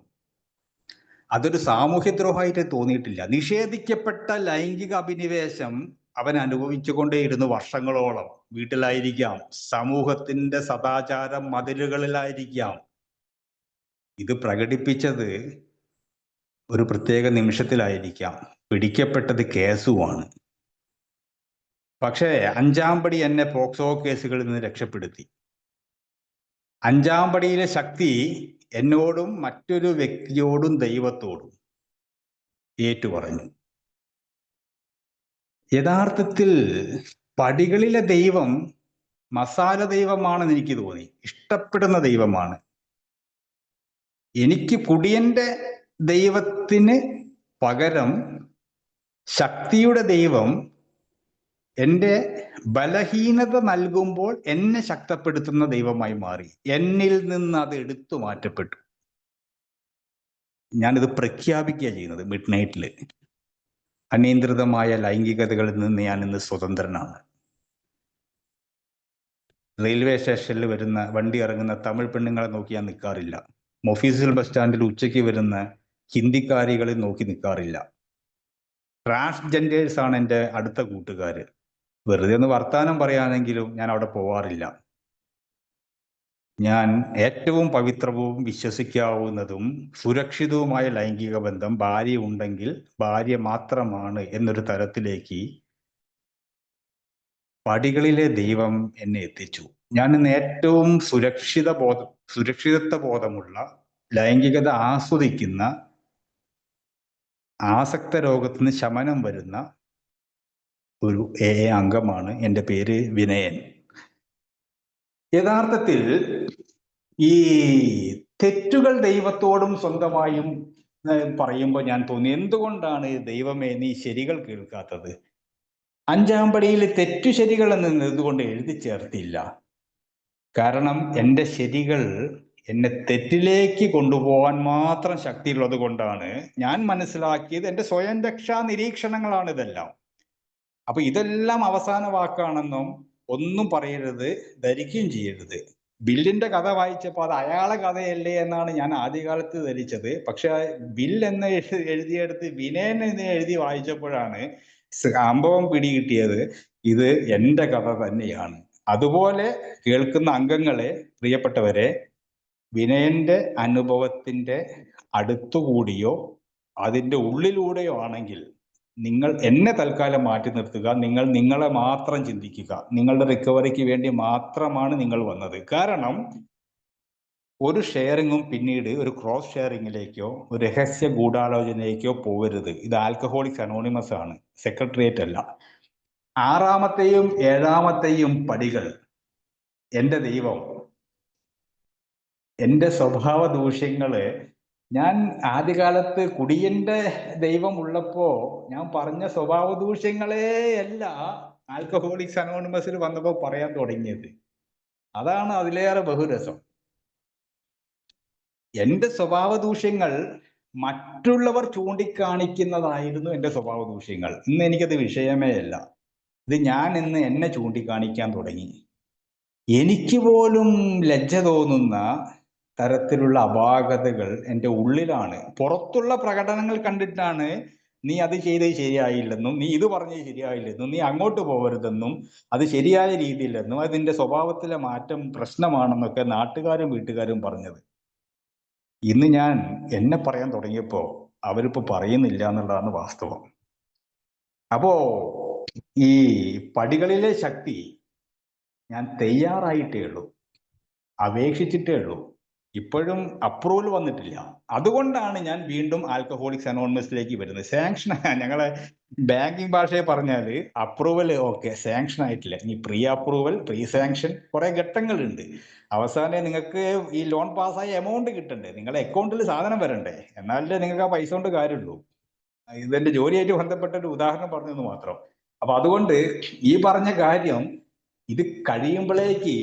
അതൊരു സാമൂഹ്യദ്രോഹമായിട്ട് തോന്നിയിട്ടില്ല. നിഷേധിക്കപ്പെട്ട ലൈംഗിക അഭിനിവേശം അവൻ അനുഭവിച്ചുകൊണ്ടേയിരുന്നു വർഷങ്ങളോളം. വീട്ടിലായിരിക്കാം, സമൂഹത്തിന്റെ സദാചാര മതിലുകളിലായിരിക്കാം. ഇത് പ്രകടിപ്പിച്ചത് ഒരു പ്രത്യേക നിമിഷത്തിലായിരിക്കാം. പിടിക്കപ്പെട്ടത് കേസുമാണ്. പക്ഷേ 5-ാം പടി എന്നെ പോക്സോ കേസുകളിൽ നിന്ന് രക്ഷപ്പെടുത്തി. 5-ാം പടിയിലെ ശക്തി എന്നോടും മറ്റൊരു വ്യക്തിയോടും ദൈവത്തോടും ഏറ്റുപറഞ്ഞു. യഥാർത്ഥത്തിൽ പടികളിലെ ദൈവം മസാല ദൈവമാണെന്ന് എനിക്ക് തോന്നി. ഇഷ്ടപ്പെടുന്ന ദൈവമാണ്. എനിക്ക് കുടിയന്റെ ദൈവത്തിന് പകരം ശക്തിയുടെ ദൈവം എൻ്റെ ബലഹീനത നൽകുമ്പോൾ എന്നെ ശക്തപ്പെടുത്തുന്ന ദൈവമായി മാറി. എന്നിൽ നിന്ന് അത് എടുത്തു മാറ്റപ്പെട്ടു. ഞാനിത് പ്രഖ്യാപിക്കുക ചെയ്യുന്നത് മിഡ് നൈറ്റില്. അനിയന്ത്രിതമായ ലൈംഗികതകളിൽ നിന്ന് ഞാൻ ഇന്ന് സ്വതന്ത്രനാണ്. റെയിൽവേ സ്റ്റേഷനിൽ വരുന്ന വണ്ടി ഇറങ്ങുന്ന തമിഴ് പെണ്ണുങ്ങളെ നോക്കി ഞാൻ നിൽക്കാറില്ല. മൊഫീസിൽ ബസ് സ്റ്റാൻഡിൽ ഉച്ചയ്ക്ക് വരുന്ന ഹിന്ദിക്കാരികളെ നോക്കി നിൽക്കാറില്ല. ട്രാൻസ്ജെൻഡേഴ്സ് ആണ് എൻ്റെ അടുത്ത കൂട്ടുകാര്. വെറുതെ ഒന്ന് വർത്താനം പറയാനെങ്കിലും ഞാൻ അവിടെ പോവാറില്ല. ഞാൻ ഏറ്റവും പവിത്രവും വിശ്വസിക്കാവുന്നതും സുരക്ഷിതവുമായ ലൈംഗിക ബന്ധം ഭാര്യ ഉണ്ടെങ്കിൽ ഭാര്യ മാത്രമാണ് എന്നൊരു തരത്തിലേക്ക് പടികളിലെ ദൈവം എന്നെ എത്തിച്ചു. ഞാൻ ഇന്ന് ഏറ്റവും സുരക്ഷിതത്വ ബോധമുള്ള, ലൈംഗികത ആസ്വദിക്കുന്ന, ആസക്ത രോഗത്തിന് ശമനം വരുന്ന ഒരു അംഗമാണ്. എൻ്റെ പേര് വിനയൻ. യഥാർത്ഥത്തിൽ ഈ തെറ്റുകൾ ദൈവത്തോടും സ്വന്തമായും പറയുമ്പോൾ ഞാൻ തോന്നി, എന്തുകൊണ്ടാണ് ദൈവമേ നീ ശരികൾ കേൾക്കാത്തത്? 5-ാം പടിയിൽ തെറ്റു ശരികൾ എന്ന് എന്തുകൊണ്ട് എഴുതി ചേർത്തില്ല? കാരണം എൻ്റെ ശരികൾ എന്നെ തെറ്റിലേക്ക് കൊണ്ടുപോകാൻ മാത്രം ശക്തിയുള്ളത് കൊണ്ടാണ്. ഞാൻ മനസ്സിലാക്കിയത് എൻ്റെ സ്വയം രക്ഷാ നിരീക്ഷണങ്ങളാണ് ഇതെല്ലാം. അപ്പൊ ഇതെല്ലാം അവസാന വാക്കാണെന്നും ഒന്നും പറയരുത്, ധരിക്കുകയും ചെയ്യരുത്. ബില്ലിന്റെ കഥ വായിച്ചപ്പോൾ അത് അയാളെ കഥയല്ലേ എന്നാണ് ഞാൻ ആദ്യകാലത്ത് ധരിച്ചത്. പക്ഷെ ബിൽ എന്ന് എഴുതിയെടുത്ത് വിനയൻ എന്ന് എഴുതി വായിച്ചപ്പോഴാണ് സംഭവം പിടികിട്ടിയത്. ഇത് എൻ്റെ കഥ തന്നെയാണ്. അതുപോലെ കേൾക്കുന്ന അംഗങ്ങളെ, പ്രിയപ്പെട്ടവരെ, വിനയന്റെ അനുഭവത്തിന്റെ അടുത്തുകൂടിയോ അതിൻ്റെ ഉള്ളിലൂടെയോ ആണെങ്കിൽ നിങ്ങൾ എന്നെ തൽക്കാലം മാറ്റി നിർത്തുക. നിങ്ങൾ നിങ്ങളെ മാത്രം ചിന്തിക്കുക. നിങ്ങളുടെ റിക്കവറിക്ക് വേണ്ടി മാത്രമാണ് നിങ്ങൾ വന്നത്. കാരണം ഒരു ഷെയറിങ്ങും പിന്നീട് ഒരു ക്രോസ് ഷെയറിങ്ങിലേക്കോ ഒരു രഹസ്യ ഗൂഢാലോചനയിലേക്കോ പോകരുത്. ഇത് ആൽക്കഹോളിക്സ് അനോണിമസ് ആണ്, സെക്രട്ടേറിയറ്റ് അല്ല. 6-ാമത്തെയും 7-ാമത്തെയും പടികൾ എൻ്റെ ദൈവം, എൻ്റെ സ്വഭാവ ദൂഷ്യങ്ങള്, ഞാൻ ആദ്യകാലത്ത് കുടിയന്റെ ദൈവം ഉള്ളപ്പോ ഞാൻ പറഞ്ഞ സ്വഭാവ ദൂഷ്യങ്ങളേ അല്ല ആൽക്കഹോളിക്സ് അനോണിമസിൽ വന്നപ്പോൾ പറയാൻ തുടങ്ങിയത്. അതാണ് അതിലേറെ ബഹുരസം. എൻ്റെ സ്വഭാവ ദൂഷ്യങ്ങൾ മറ്റുള്ളവർ ചൂണ്ടിക്കാണിക്കുന്നതായിരുന്നു എൻ്റെ സ്വഭാവ ദൂഷ്യങ്ങൾ. ഇന്ന് എനിക്കത് വിഷയമേ അല്ല. ഇത് ഞാൻ ഇന്ന് എന്നെ ചൂണ്ടിക്കാണിക്കാൻ തുടങ്ങി. എനിക്ക് പോലും ലജ്ജ തോന്നുന്ന തരത്തിലുള്ള അപാകതകൾ എൻ്റെ ഉള്ളിലാണ്. പുറത്തുള്ള പ്രകടനങ്ങൾ കണ്ടിട്ടാണ് നീ അത് ചെയ്തത് ശരിയായില്ലെന്നും നീ ഇത് പറഞ്ഞത് ശരിയായില്ലെന്നും നീ അങ്ങോട്ട് പോകരുതെന്നും അത് ശരിയായ രീതിയില്ലെന്നും അതിൻ്റെ സ്വഭാവത്തിലെ മാറ്റം പ്രശ്നമാണെന്നൊക്കെ നാട്ടുകാരും വീട്ടുകാരും പറഞ്ഞത്. ഇന്ന് ഞാൻ എന്നെ പറയാൻ തുടങ്ങിയപ്പോൾ അവരിപ്പോൾ പറയുന്നില്ല എന്നുള്ളതാണ് വാസ്തവം. അപ്പോ ഈ പടികളിലെ ശക്തി ഞാൻ തയ്യാറായിട്ടേ ഉള്ളൂ, അപേക്ഷിച്ചിട്ടേ ഉള്ളൂ. ഇപ്പോഴും അപ്രൂവൽ വന്നിട്ടില്ല. അതുകൊണ്ടാണ് ഞാൻ വീണ്ടും ആൽക്കഹോളിക്സ് അനോണിമസിലേക്ക് വരുന്നത്. സാങ്ഷൻ, ഞങ്ങളെ ബാങ്കിങ് ഭാഷയെ പറഞ്ഞാൽ അപ്രൂവൽ ഓക്കെ, സാങ്ഷൻ ആയിട്ടില്ല. ഇനി പ്രീ അപ്രൂവൽ, പ്രീ സാങ്ഷൻ, കുറെ ഘട്ടങ്ങളുണ്ട്. അവസാനം നിങ്ങൾക്ക് ഈ ലോൺ പാസ്സായ എമൗണ്ട് കിട്ടണ്ടേ, നിങ്ങളുടെ അക്കൗണ്ടിൽ സാധനം വരണ്ടേ, എന്നാലേ നിങ്ങൾക്ക് ആ പൈസ കൊണ്ട് കാര്യമുള്ളൂ. ഇതെന്റെ ജോലിയായിട്ട് ബന്ധപ്പെട്ട ഒരു ഉദാഹരണം പറഞ്ഞെന്ന് മാത്രം. അപ്പൊ അതുകൊണ്ട് ഈ പറഞ്ഞ കാര്യം ഇത് കഴിയുമ്പോഴേക്ക്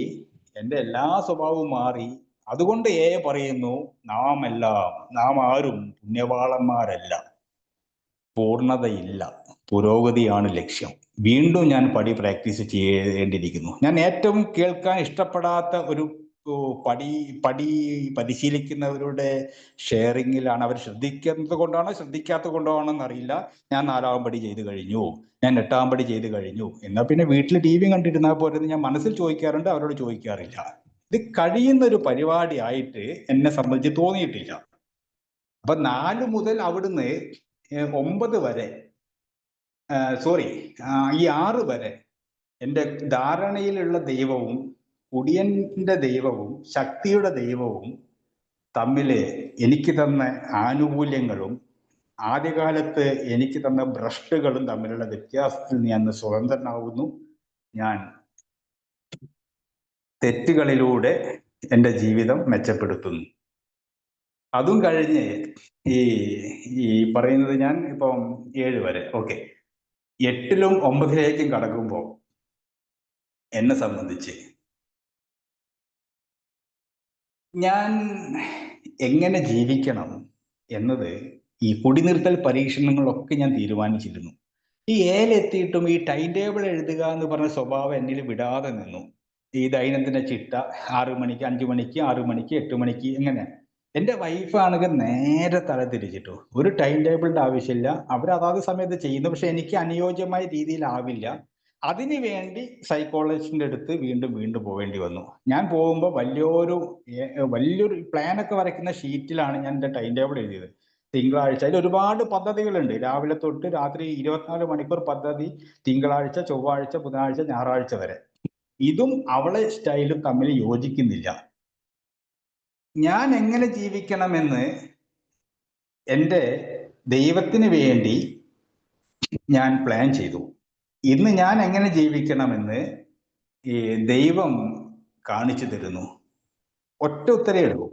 എൻ്റെ എല്ലാ സ്വഭാവവും മാറി. അതുകൊണ്ട് പറയുന്നു, നാം ആരും പുണ്യവാളന്മാരല്ല. പൂർണ്ണതയില്ല, പുരോഗതിയാണ് ലക്ഷ്യം. വീണ്ടും ഞാൻ പടി പ്രാക്ടീസ് ചെയ്യേണ്ടിയിരിക്കുന്നു. ഞാൻ ഏറ്റവും കേൾക്കാൻ ഇഷ്ടപ്പെടാത്ത ഒരു പടി പടി പരിശീലിക്കുന്നവരുടെ ഷെയറിങ്ങിലാണ്. അവർ ശ്രദ്ധിക്കുന്നത് കൊണ്ടാണോ ശ്രദ്ധിക്കാത്തത് കൊണ്ടാണോ എന്നറിയില്ല. ഞാൻ 4-ാം പടി ചെയ്ത് കഴിഞ്ഞു, ഞാൻ 8-ാം പടി ചെയ്ത് കഴിഞ്ഞു. എന്നാൽ പിന്നെ വീട്ടിൽ ടി വി കണ്ടിരുന്നാൽ പോലും ഞാൻ മനസ്സിൽ ചോദിക്കാറുണ്ട്, അവരോട് ചോദിക്കാറില്ല. ഇത് കഴിയുന്ന ഒരു പരിപാടി ആയിട്ട് എന്നെ സംബന്ധിച്ച് തോന്നിയിട്ടില്ല. അപ്പൊ 4 മുതൽ അവിടുന്ന് 9 വരെ, സോറി, ഈ 6 വരെ എൻ്റെ ധാരണയിലുള്ള ദൈവവും കുടിയന്റെ ദൈവവും ശക്തിയുടെ ദൈവവും തമ്മിൽ എനിക്ക് തന്ന ആനുകൂല്യങ്ങളും ആദ്യകാലത്ത് എനിക്ക് തന്ന ഭ്രഷ്ടുകളും തമ്മിലുള്ള വ്യത്യാസത്തിൽ ഞാൻ സ്വതന്ത്രനാവുന്നു. ഞാൻ തെറ്റുകളിലൂടെ എൻ്റെ ജീവിതം മെച്ചപ്പെടുത്തുന്നു. അതും കഴിഞ്ഞ് ഈ ഈ പറയുന്നത് ഞാൻ ഇപ്പം 7 വരെ, ഓക്കെ, 8-ലും 9-ലേക്കും കടക്കുമ്പോൾ എന്നെ സംബന്ധിച്ച് ഞാൻ എങ്ങനെ ജീവിക്കണം എന്നത് ഈ കുടിനിർത്തൽ പരീക്ഷണങ്ങളൊക്കെ ഞാൻ തീരുമാനിച്ചിരുന്നു. ഈ 7-ലെത്തിയിട്ടും ഈ ടൈം ടേബിൾ എഴുതുക എന്ന് പറഞ്ഞ സ്വഭാവം എന്നിൽ വിടാതെ നിന്നു. ഈ ദൈനംദിന ചിട്ട 6 മണിക്ക്, 5 മണിക്ക്, 6 മണിക്ക്, 8 മണിക്ക്, എങ്ങനെ. എൻ്റെ വൈഫാണെങ്കിൽ നേരെ തല തിരിച്ചിട്ടു. ഒരു ടൈം ടേബിളിന്റെ ആവശ്യമില്ല, അവർ അതാത് സമയത്ത് ചെയ്യുന്നു. പക്ഷെ എനിക്ക് അനുയോജ്യമായ രീതിയിലാവില്ല. അതിനു വേണ്ടി സൈക്കോളജിസ്റ്റിന്റെ അടുത്ത് വീണ്ടും വീണ്ടും പോവേണ്ടി വന്നു. ഞാൻ പോകുമ്പോൾ വലിയൊരു പ്ലാനൊക്കെ വരയ്ക്കുന്ന ഷീറ്റിലാണ് ഞാൻ എൻ്റെ ടൈം ടേബിൾ എഴുതിയത്. തിങ്കളാഴ്ച, അതിൽ ഒരുപാട് പദ്ധതികളുണ്ട്. രാവിലെ തൊട്ട് രാത്രി 24 മണിക്കൂർ പദ്ധതി, തിങ്കളാഴ്ച, ചൊവ്വാഴ്ച, ബുധനാഴ്ച, ഞായറാഴ്ച വരെ. ഇതും അവളെ സ്റ്റൈലും തമ്മിൽ യോജിക്കുന്നില്ല. ഞാൻ എങ്ങനെ ജീവിക്കണമെന്ന് എൻ്റെ ദൈവത്തിന് വേണ്ടി ഞാൻ പ്ലാൻ ചെയ്തു. ഇന്ന് ഞാൻ എങ്ങനെ ജീവിക്കണമെന്ന് ഈ ദൈവം കാണിച്ചു തരുന്നു. ഒറ്റ ഉത്തരേ ഉള്ളൂ: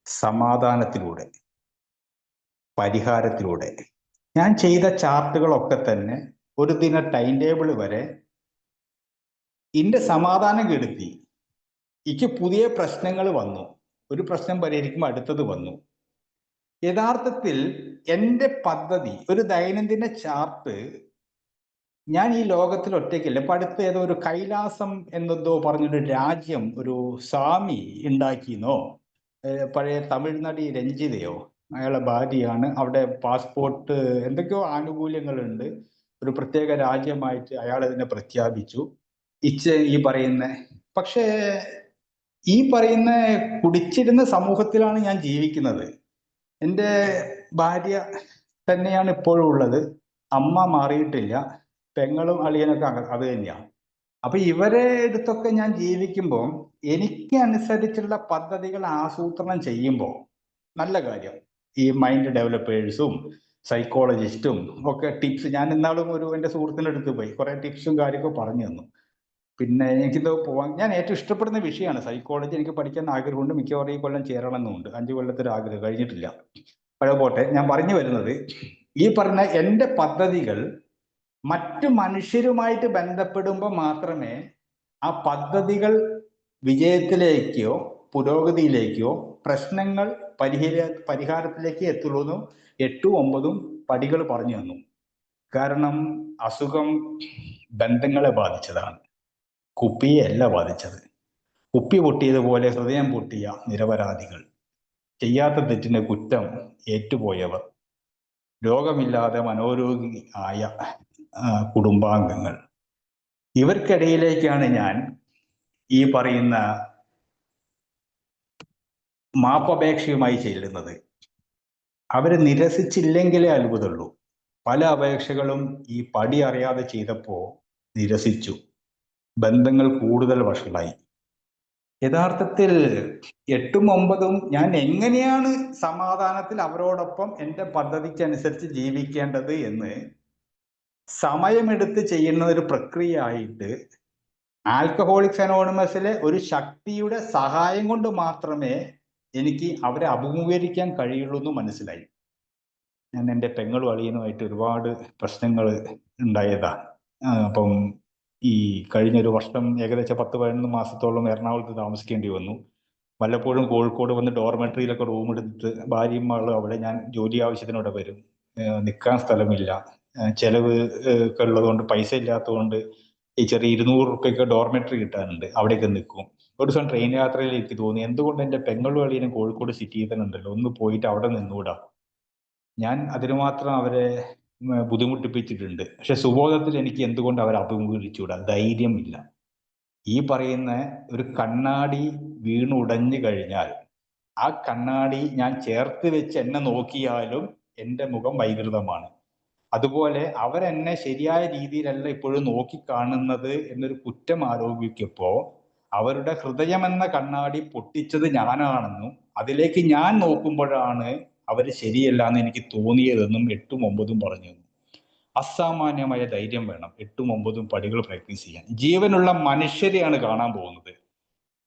സമാധാനത്തിലൂടെ, പരിഹാരത്തിലൂടെ. ഞാൻ ചെയ്ത ചാർട്ടുകളൊക്കെ തന്നെ ഒരു ദിന ടൈം ടേബിൾ വരെ എന്റെ സമാധാനം കെടുത്തി. എനിക്ക് പുതിയ പ്രശ്നങ്ങൾ വന്നു. ഒരു പ്രശ്നം പരിഹരിക്കുമ്പോൾ അടുത്തത് വന്നു. യഥാർത്ഥത്തിൽ എൻ്റെ പദ്ധതി, ഒരു ദൈനംദിന ചാർട്ട്, ഞാൻ ഈ ലോകത്തിൽ ഒറ്റയ്ക്കില്ല. ഇപ്പൊ അടുത്ത ഏതോ ഒരു കൈലാസം എന്നതോ പറഞ്ഞൊരു രാജ്യം ഒരു സ്വാമി ഉണ്ടാക്കിയെന്നോ, പഴയ തമിഴ് നടി രഞ്ജിതയോ, അയാളുടെ ഭാര്യയാണ്. അവിടെ പാസ്പോർട്ട് എന്തൊക്കെയോ ആനുകൂല്യങ്ങളുണ്ട്. ഒരു പ്രത്യേക രാജ്യമായിട്ട് അയാൾ അതിനെ പ്രഖ്യാപിച്ചു. ഈ പറയുന്ന, പക്ഷേ ഈ പറയുന്ന കുടിച്ചിരുന്ന സമൂഹത്തിലാണ് ഞാൻ ജീവിക്കുന്നത്. എൻ്റെ ഭാര്യ തന്നെയാണ് ഇപ്പോഴും ഉള്ളത്. അമ്മ മാറിയിട്ടില്ല. പെങ്ങളും അളിയനൊക്കെ അത് തന്നെയാണ്. അപ്പൊ ഇവരെ അടുത്തൊക്കെ ഞാൻ ജീവിക്കുമ്പോൾ എനിക്ക് അനുസരിച്ചുള്ള പദ്ധതികൾ ആസൂത്രണം ചെയ്യുമ്പോൾ നല്ല കാര്യം. ഈ മൈൻഡ് ഡെവലപ്പേഴ്സും സൈക്കോളജിസ്റ്റും ഒക്കെ ടിപ്സ്, ഞാൻ ഇന്നാളും എൻ്റെ സുഹൃത്തിൻ്റെ അടുത്ത് പോയി കുറെ ടിപ്സും കാര്യമൊക്കെ പറഞ്ഞു തന്നു. പിന്നെ എനിക്കിത് പോവാൻ ഞാൻ ഏറ്റവും ഇഷ്ടപ്പെടുന്ന വിഷയമാണ് സൈക്കോളജി. എനിക്ക് പഠിക്കാൻ ആഗ്രഹമുണ്ട്. മിക്കവാറും ഈ കൊല്ലം ചേരണമെന്നുണ്ട്. 5 കൊല്ലത്തെ ആഗ്രഹം കഴിഞ്ഞിട്ടില്ല. പഴയ പോട്ടെ. ഞാൻ പറഞ്ഞു വരുന്നത്, ഈ പറഞ്ഞ എൻ്റെ പദ്ധതികൾ മറ്റു മനുഷ്യരുമായിട്ട് ബന്ധപ്പെടുമ്പോൾ മാത്രമേ ആ പദ്ധതികൾ വിജയത്തിലേക്കോ പുരോഗതിയിലേക്കോ പ്രശ്നങ്ങൾ പരിഹാരത്തിലേക്ക് എത്തുള്ളൂ. 8ഉം 9ഉം പടികൾ പറഞ്ഞു തന്നു. കാരണം അസുഖം ബന്ധങ്ങളെ ബാധിച്ചതാണ്, കുപ്പിയല്ല ബാധിച്ചത്. കുപ്പി പൊട്ടിയതുപോലെ ഹൃദയം പൊട്ടിയ നിരപരാധികൾ, ചെയ്യാത്ത തെറ്റിന് കുറ്റം ഏറ്റുപോയവർ, രോഗമില്ലാതെ മനോരോഗി ആയ കുടുംബാംഗങ്ങൾ, ഇവർക്കിടയിലേക്കാണ് ഞാൻ ഈ പറയുന്ന മാപ്പപേക്ഷയുമായി ചെല്ലുന്നത്. അവരെ നിരസിച്ചില്ലെങ്കിലേ അത്ഭുതമുള്ളൂ. പല അപേക്ഷകളും ഈ പടി അറിയാതെ ചെയ്തപ്പോൾ നിരസിച്ചു. ബന്ധങ്ങൾ കൂടുതൽ വഷളായി. യഥാർത്ഥത്തിൽ 8ഉം 9ഉം ഞാൻ എങ്ങനെയാണ് സമാധാനത്തിൽ അവരോടൊപ്പം എൻ്റെ പദ്ധതിക്കനുസരിച്ച് ജീവിക്കേണ്ടത് എന്ന് സമയമെടുത്ത് ചെയ്യുന്ന ഒരു പ്രക്രിയ ആയിട്ട് ആൽക്കഹോളിക്സ് അനോണിമസിലെ ഒരു ശക്തിയുടെ സഹായം കൊണ്ട് മാത്രമേ എനിക്ക് അവരെ അഭിമുഖീകരിക്കാൻ കഴിയുള്ളൂ എന്ന് മനസ്സിലായി. ഞാൻ എൻ്റെ പെങ്ങളും അളിയനുമായിട്ട് ഒരുപാട് പ്രശ്നങ്ങൾ ഉണ്ടായതാണ്. അപ്പം ഈ കഴിഞ്ഞൊരു വർഷം ഏകദേശം 10-11 മാസത്തോളം എറണാകുളത്ത് താമസിക്കേണ്ടി വന്നു. വല്ലപ്പോഴും കോഴിക്കോട് വന്ന് ഡോർമെട്രിയിലൊക്കെ റൂം എടുത്തിട്ട് ഭാര്യയും മകളും അവിടെ, ഞാൻ ജോലി ആവശ്യത്തിനോടെ വരും. നിൽക്കാൻ സ്ഥലമില്ല, ചെലവ് ഒക്കെ ഉള്ളതുകൊണ്ട്, പൈസ ഇല്ലാത്തതുകൊണ്ട് ഈ ചെറിയ 200 റുപ്യക്ക് ഡോർമെട്രി കിട്ടാനുണ്ട്, അവിടെയൊക്കെ നിൽക്കും. ഒരു ദിവസം ട്രെയിൻ യാത്രയിൽ എനിക്ക് തോന്നി, എന്തുകൊണ്ട് എൻ്റെ പെങ്ങളും അളിയനും കോഴിക്കോട് സിറ്റിയിൽ തന്നെ ഉണ്ടല്ലോ, ഒന്ന് പോയിട്ട് അവിടെ നിന്നൂടാ. ഞാൻ അതിനു മാത്രം അവരെ ബുദ്ധിമുട്ടിപ്പിച്ചിട്ടുണ്ട്. പക്ഷെ സുബോധത്തിൽ എനിക്ക് എന്തുകൊണ്ട് അവരെ അഭിമുഖീകരിച്ചുകൂടാ? ധൈര്യമില്ല. ഈ പറയുന്ന ഒരു കണ്ണാടി വീണുടഞ്ഞു കഴിഞ്ഞാൽ ആ കണ്ണാടി ഞാൻ ചേർത്ത് വെച്ച് എന്നെ നോക്കിയാലും എൻ്റെ മുഖം വൈകൃതമാണ്. അതുപോലെ അവരെന്നെ ശരിയായ രീതിയിലല്ല ഇപ്പോഴും നോക്കിക്കാണുന്നത് എന്നൊരു കുറ്റം ആരോപിക്കപ്പോ അവരുടെ ഹൃദയമെന്ന കണ്ണാടി പൊട്ടിച്ചത് ഞാനാണെന്നും അതിലേക്ക് ഞാൻ നോക്കുമ്പോഴാണ് അവർ ശരിയല്ല എന്ന് എനിക്ക് തോന്നിയതെന്നും 8ഉം 9ഉം പറഞ്ഞു. അസാമാന്യമായ ധൈര്യം വേണം 8ഉം 9ഉം പടികൾ പ്രാക്ടീസ് ചെയ്യാൻ. ജീവനുള്ള മനുഷ്യരെയാണ് കാണാൻ പോകുന്നത്,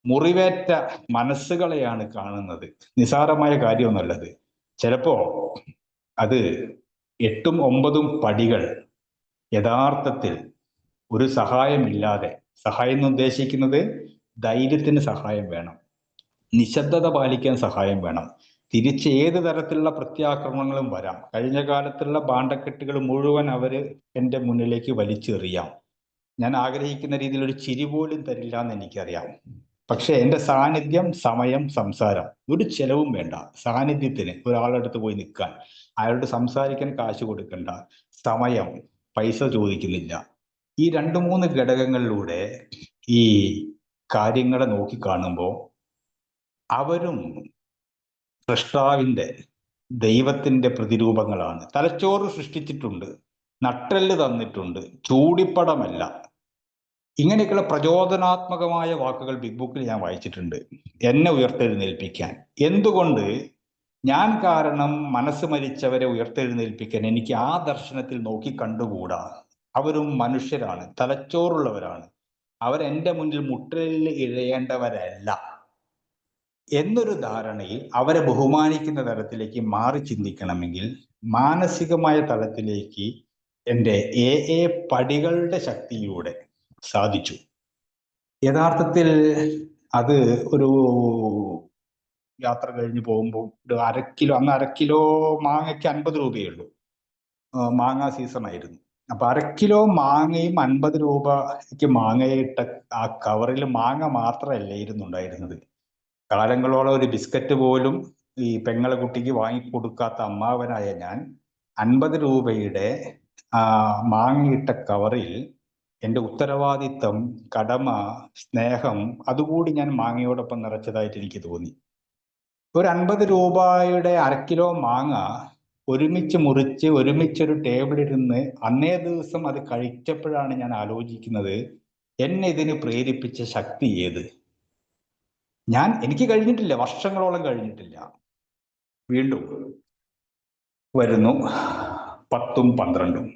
മുറിവേറ്റ മനസ്സുകളെയാണ് കാണുന്നത്. നിസാരമായ കാര്യമൊന്നുമല്ലത്. ചിലപ്പോ അത് 8ഉം 9ഉം പടികൾ യഥാർത്ഥത്തിൽ ഒരു സഹായമില്ലാതെ, സഹായം എന്ന് ഉദ്ദേശിക്കുന്നത് ധൈര്യത്തിന് സഹായം വേണം, നിശബ്ദത പാലിക്കാൻ സഹായം വേണം. തിരിച്ച് ഏത് തരത്തിലുള്ള പ്രത്യാക്രമണങ്ങളും വരാം. കഴിഞ്ഞ കാലത്തുള്ള ഭാണ്ഡക്കെട്ടുകൾ മുഴുവൻ അവര് എൻ്റെ മുന്നിലേക്ക് വലിച്ചെറിയാം. ഞാൻ ആഗ്രഹിക്കുന്ന രീതിയിൽ ഒരു ചിരി പോലും തരില്ല എന്ന് എനിക്കറിയാം. പക്ഷെ എൻ്റെ സാന്നിധ്യം, സമയം, സംസാരം, ഒരു ചെലവും വേണ്ട. സാന്നിധ്യത്തിന് ഒരാളടുത്ത് പോയി നിൽക്കാൻ, അയാളോട് സംസാരിക്കാൻ കാശ് കൊടുക്കണ്ട, സമയം, പൈസ ചോദിക്കുന്നില്ല. ഈ 2-3 ഘടകങ്ങളിലൂടെ ഈ കാര്യങ്ങളെ നോക്കിക്കാണുമ്പോൾ അവരും സൃഷ്ടാവിൻ്റെ, ദൈവത്തിൻ്റെ പ്രതിരൂപങ്ങളാണ്. തലച്ചോറ് സൃഷ്ടിച്ചിട്ടുണ്ട്, നട്ടെല്ല് തന്നിട്ടുണ്ട്, ചൂടിപ്പടമല്ല. ഇങ്ങനെയൊക്കെയുള്ള പ്രചോദനാത്മകമായ വാക്കുകൾ ബിഗ് ബുക്കിൽ ഞാൻ വായിച്ചിട്ടുണ്ട്, എന്നെ ഉയർത്തെഴുന്നേൽപ്പിക്കാൻ. എന്തുകൊണ്ട് ഞാൻ കാരണം മനസ്സ് മരിച്ചവരെ ഉയർത്തെഴുന്നേൽപ്പിക്കാൻ എനിക്ക് ആ ദർശനത്തിൽ നോക്കി കണ്ടുകൂടാ? അവരും മനുഷ്യരാണ്, തലച്ചോറുള്ളവരാണ്, അവരെൻ്റെ മുന്നിൽ മുട്ടലിൽ ഇഴയേണ്ടവരല്ല എന്നൊരു ധാരണയിൽ അവരെ ബഹുമാനിക്കുന്ന തരത്തിലേക്ക് മാറി ചിന്തിക്കണമെങ്കിൽ മാനസികമായ തലത്തിലേക്ക് എൻ്റെ പടികളുടെ ശക്തിയിലൂടെ സാധിച്ചു. യഥാർത്ഥത്തിൽ അത് ഒരു യാത്ര കഴിഞ്ഞ് പോകുമ്പോൾ ഒരു അന്ന് 1/2 കിലോ മാങ്ങയ്ക്ക് 50 രൂപയേ ഉള്ളൂ. മാങ്ങ സീസൺ ആയിരുന്നു. അപ്പൊ 1/2 കിലോ മാങ്ങയും 50 രൂപയ്ക്ക് മാങ്ങയിട്ട ആ കവറിൽ മാങ്ങ മാത്രമല്ല ഇരുന്നുണ്ടായിരുന്നത്. കാലങ്ങളോളം ഒരു ബിസ്ക്കറ്റ് പോലും ഈ പെങ്ങളെ കുട്ടിക്ക് വാങ്ങിക്കൊടുക്കാത്ത അമ്മാവനായ ഞാൻ 50 രൂപയുടെ മാങ്ങയിട്ട കവറിൽ എൻ്റെ ഉത്തരവാദിത്തം, കടമ, സ്നേഹം അതുകൂടി ഞാൻ മാങ്ങയോടൊപ്പം നിറച്ചതായിട്ട് എനിക്ക് തോന്നി. ഒരു 50 രൂപയുടെ 1/2 കിലോ മാങ്ങ ഒരുമിച്ച് മുറിച്ച് ഒരുമിച്ചൊരു ടേബിളിരുന്ന് അന്നേ ദിവസം അത് കഴിച്ചപ്പോഴാണ് ഞാൻ ആലോചിക്കുന്നത്, എന്നെ ഇതിന് പ്രേരിപ്പിച്ച ശക്തി ഏത്? എനിക്ക് കഴിഞ്ഞിട്ടില്ല, വർഷങ്ങളോളം കഴിഞ്ഞിട്ടില്ല. വീണ്ടും വരുന്നു 10ഉം 12ഉം.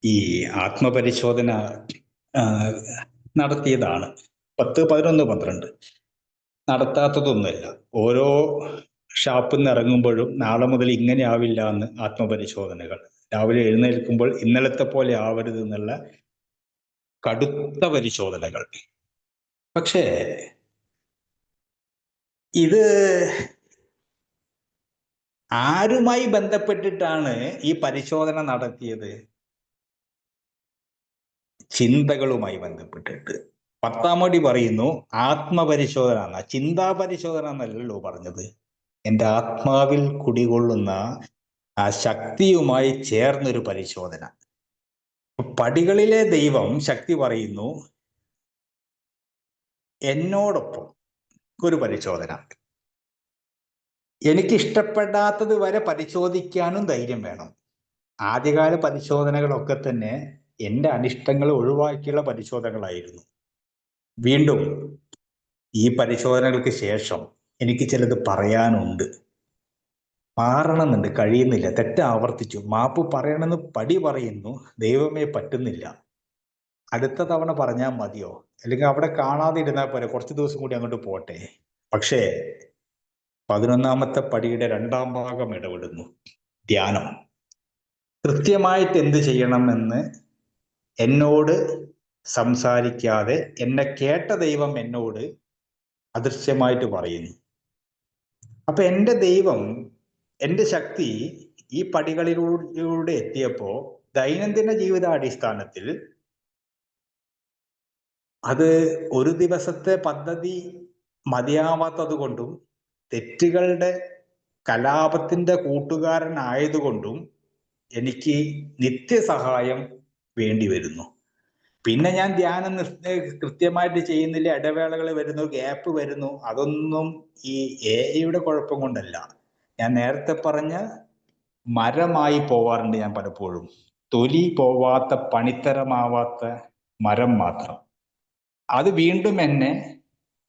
ഈ ആത്മപരിശോധന നടത്തിയതാണ്. 10, 11, 12 നടത്താത്തതൊന്നുമല്ല. ഓരോ ഷാപ്പിൽ നിന്ന് ഇറങ്ങുമ്പോഴും നാളെ മുതൽ ഇങ്ങനെ ആവില്ല എന്ന് ആത്മപരിശോധനകൾ. രാവിലെ എഴുന്നേൽക്കുമ്പോൾ ഇന്നലത്തെ പോലെ ആവരുത് എന്നുള്ള കടുത്ത പരിശോധനകൾ. പക്ഷേ ഇത് ആരുമായി ബന്ധപ്പെട്ടിട്ടാണ് ഈ പരിശോധന നടത്തിയത്? ചിന്തകളുമായി ബന്ധപ്പെട്ടിട്ട്. 10-ാം പടി പറയുന്നു ആത്മപരിശോധന, ചിന്താ പരിശോധന എന്നല്ലല്ലോ പറഞ്ഞത്. എൻ്റെ ആത്മാവിൽ കുടികൊള്ളുന്ന ആ ശക്തിയുമായി ചേർന്നൊരു പരിശോധന. പടികളിലെ ദൈവം ശക്തി പറയുന്നു എന്നോടൊപ്പം ഒരു പരിശോധന. എനിക്കിഷ്ടപ്പെടാത്തത് വരെ പരിശോധിക്കാനും ധൈര്യം വേണം. ആദ്യകാല പരിശോധനകളൊക്കെ തന്നെ എൻ്റെ അനിഷ്ടങ്ങൾ ഒഴിവാക്കിയുള്ള പരിശോധനകളായിരുന്നു. വീണ്ടും ഈ പരിശോധനകൾക്ക് ശേഷം എനിക്ക് ചിലത് പറയാനുണ്ട്. മാറണമെന്നുണ്ട്, കഴിയുന്നില്ല, തെറ്റ് ആവർത്തിച്ചു. മാപ്പ് പറയണമെന്ന് പടി പറയുന്നു, ദൈവമേ പറ്റുന്നില്ല. അടുത്ത തവണ പറഞ്ഞാൽ മതിയോ? അല്ലെങ്കിൽ അവിടെ കാണാതെ ഇരുന്നാൽ പോലെ കുറച്ച് ദിവസം കൂടി അങ്ങോട്ട് പോട്ടെ. പക്ഷേ 11ാമത്തെ പടിയുടെ 2ാം ഭാഗം ഇടപെടുന്നു, ധ്യാനം. കൃത്യമായിട്ട് എന്ത് ചെയ്യണമെന്ന് എന്നോട് സംസാരിക്കാതെ എന്നെ കേട്ട ദൈവം എന്നോട് അദൃശ്യമായിട്ട് പറയുന്നു. അപ്പൊ എൻ്റെ ദൈവം, എൻ്റെ ശക്തി ഈ പടികളിലൂടെ എത്തിയപ്പോ ദൈനംദിന ജീവിതാടിസ്ഥാനത്തിൽ അത് ഒരു ദിവസത്തെ പദ്ധതി മതിയാവാത്തത് കൊണ്ടും തെറ്റുകളുടെ കലാപത്തിന്റെ കൂട്ടുകാരനായതുകൊണ്ടും എനിക്ക് നിത്യസഹായം വേണ്ടി വരുന്നു. പിന്നെ ഞാൻ ധ്യാനം കൃത്യമായിട്ട് ചെയ്യുന്നില്ല, ഇടവേളകൾ വരുന്നു, ഗ്യാപ്പ് വരുന്നു. അതൊന്നും ഈ എഐയുടെ കുഴപ്പം കൊണ്ടല്ല. ഞാൻ നേരത്തെ പറഞ്ഞ മരമായി പോവാറുണ്ട് ഞാൻ പലപ്പോഴും. തൊലി പോവാത്ത, പണിത്തരമാവാത്ത മരം മാത്രം. അത് വീണ്ടും എന്നെ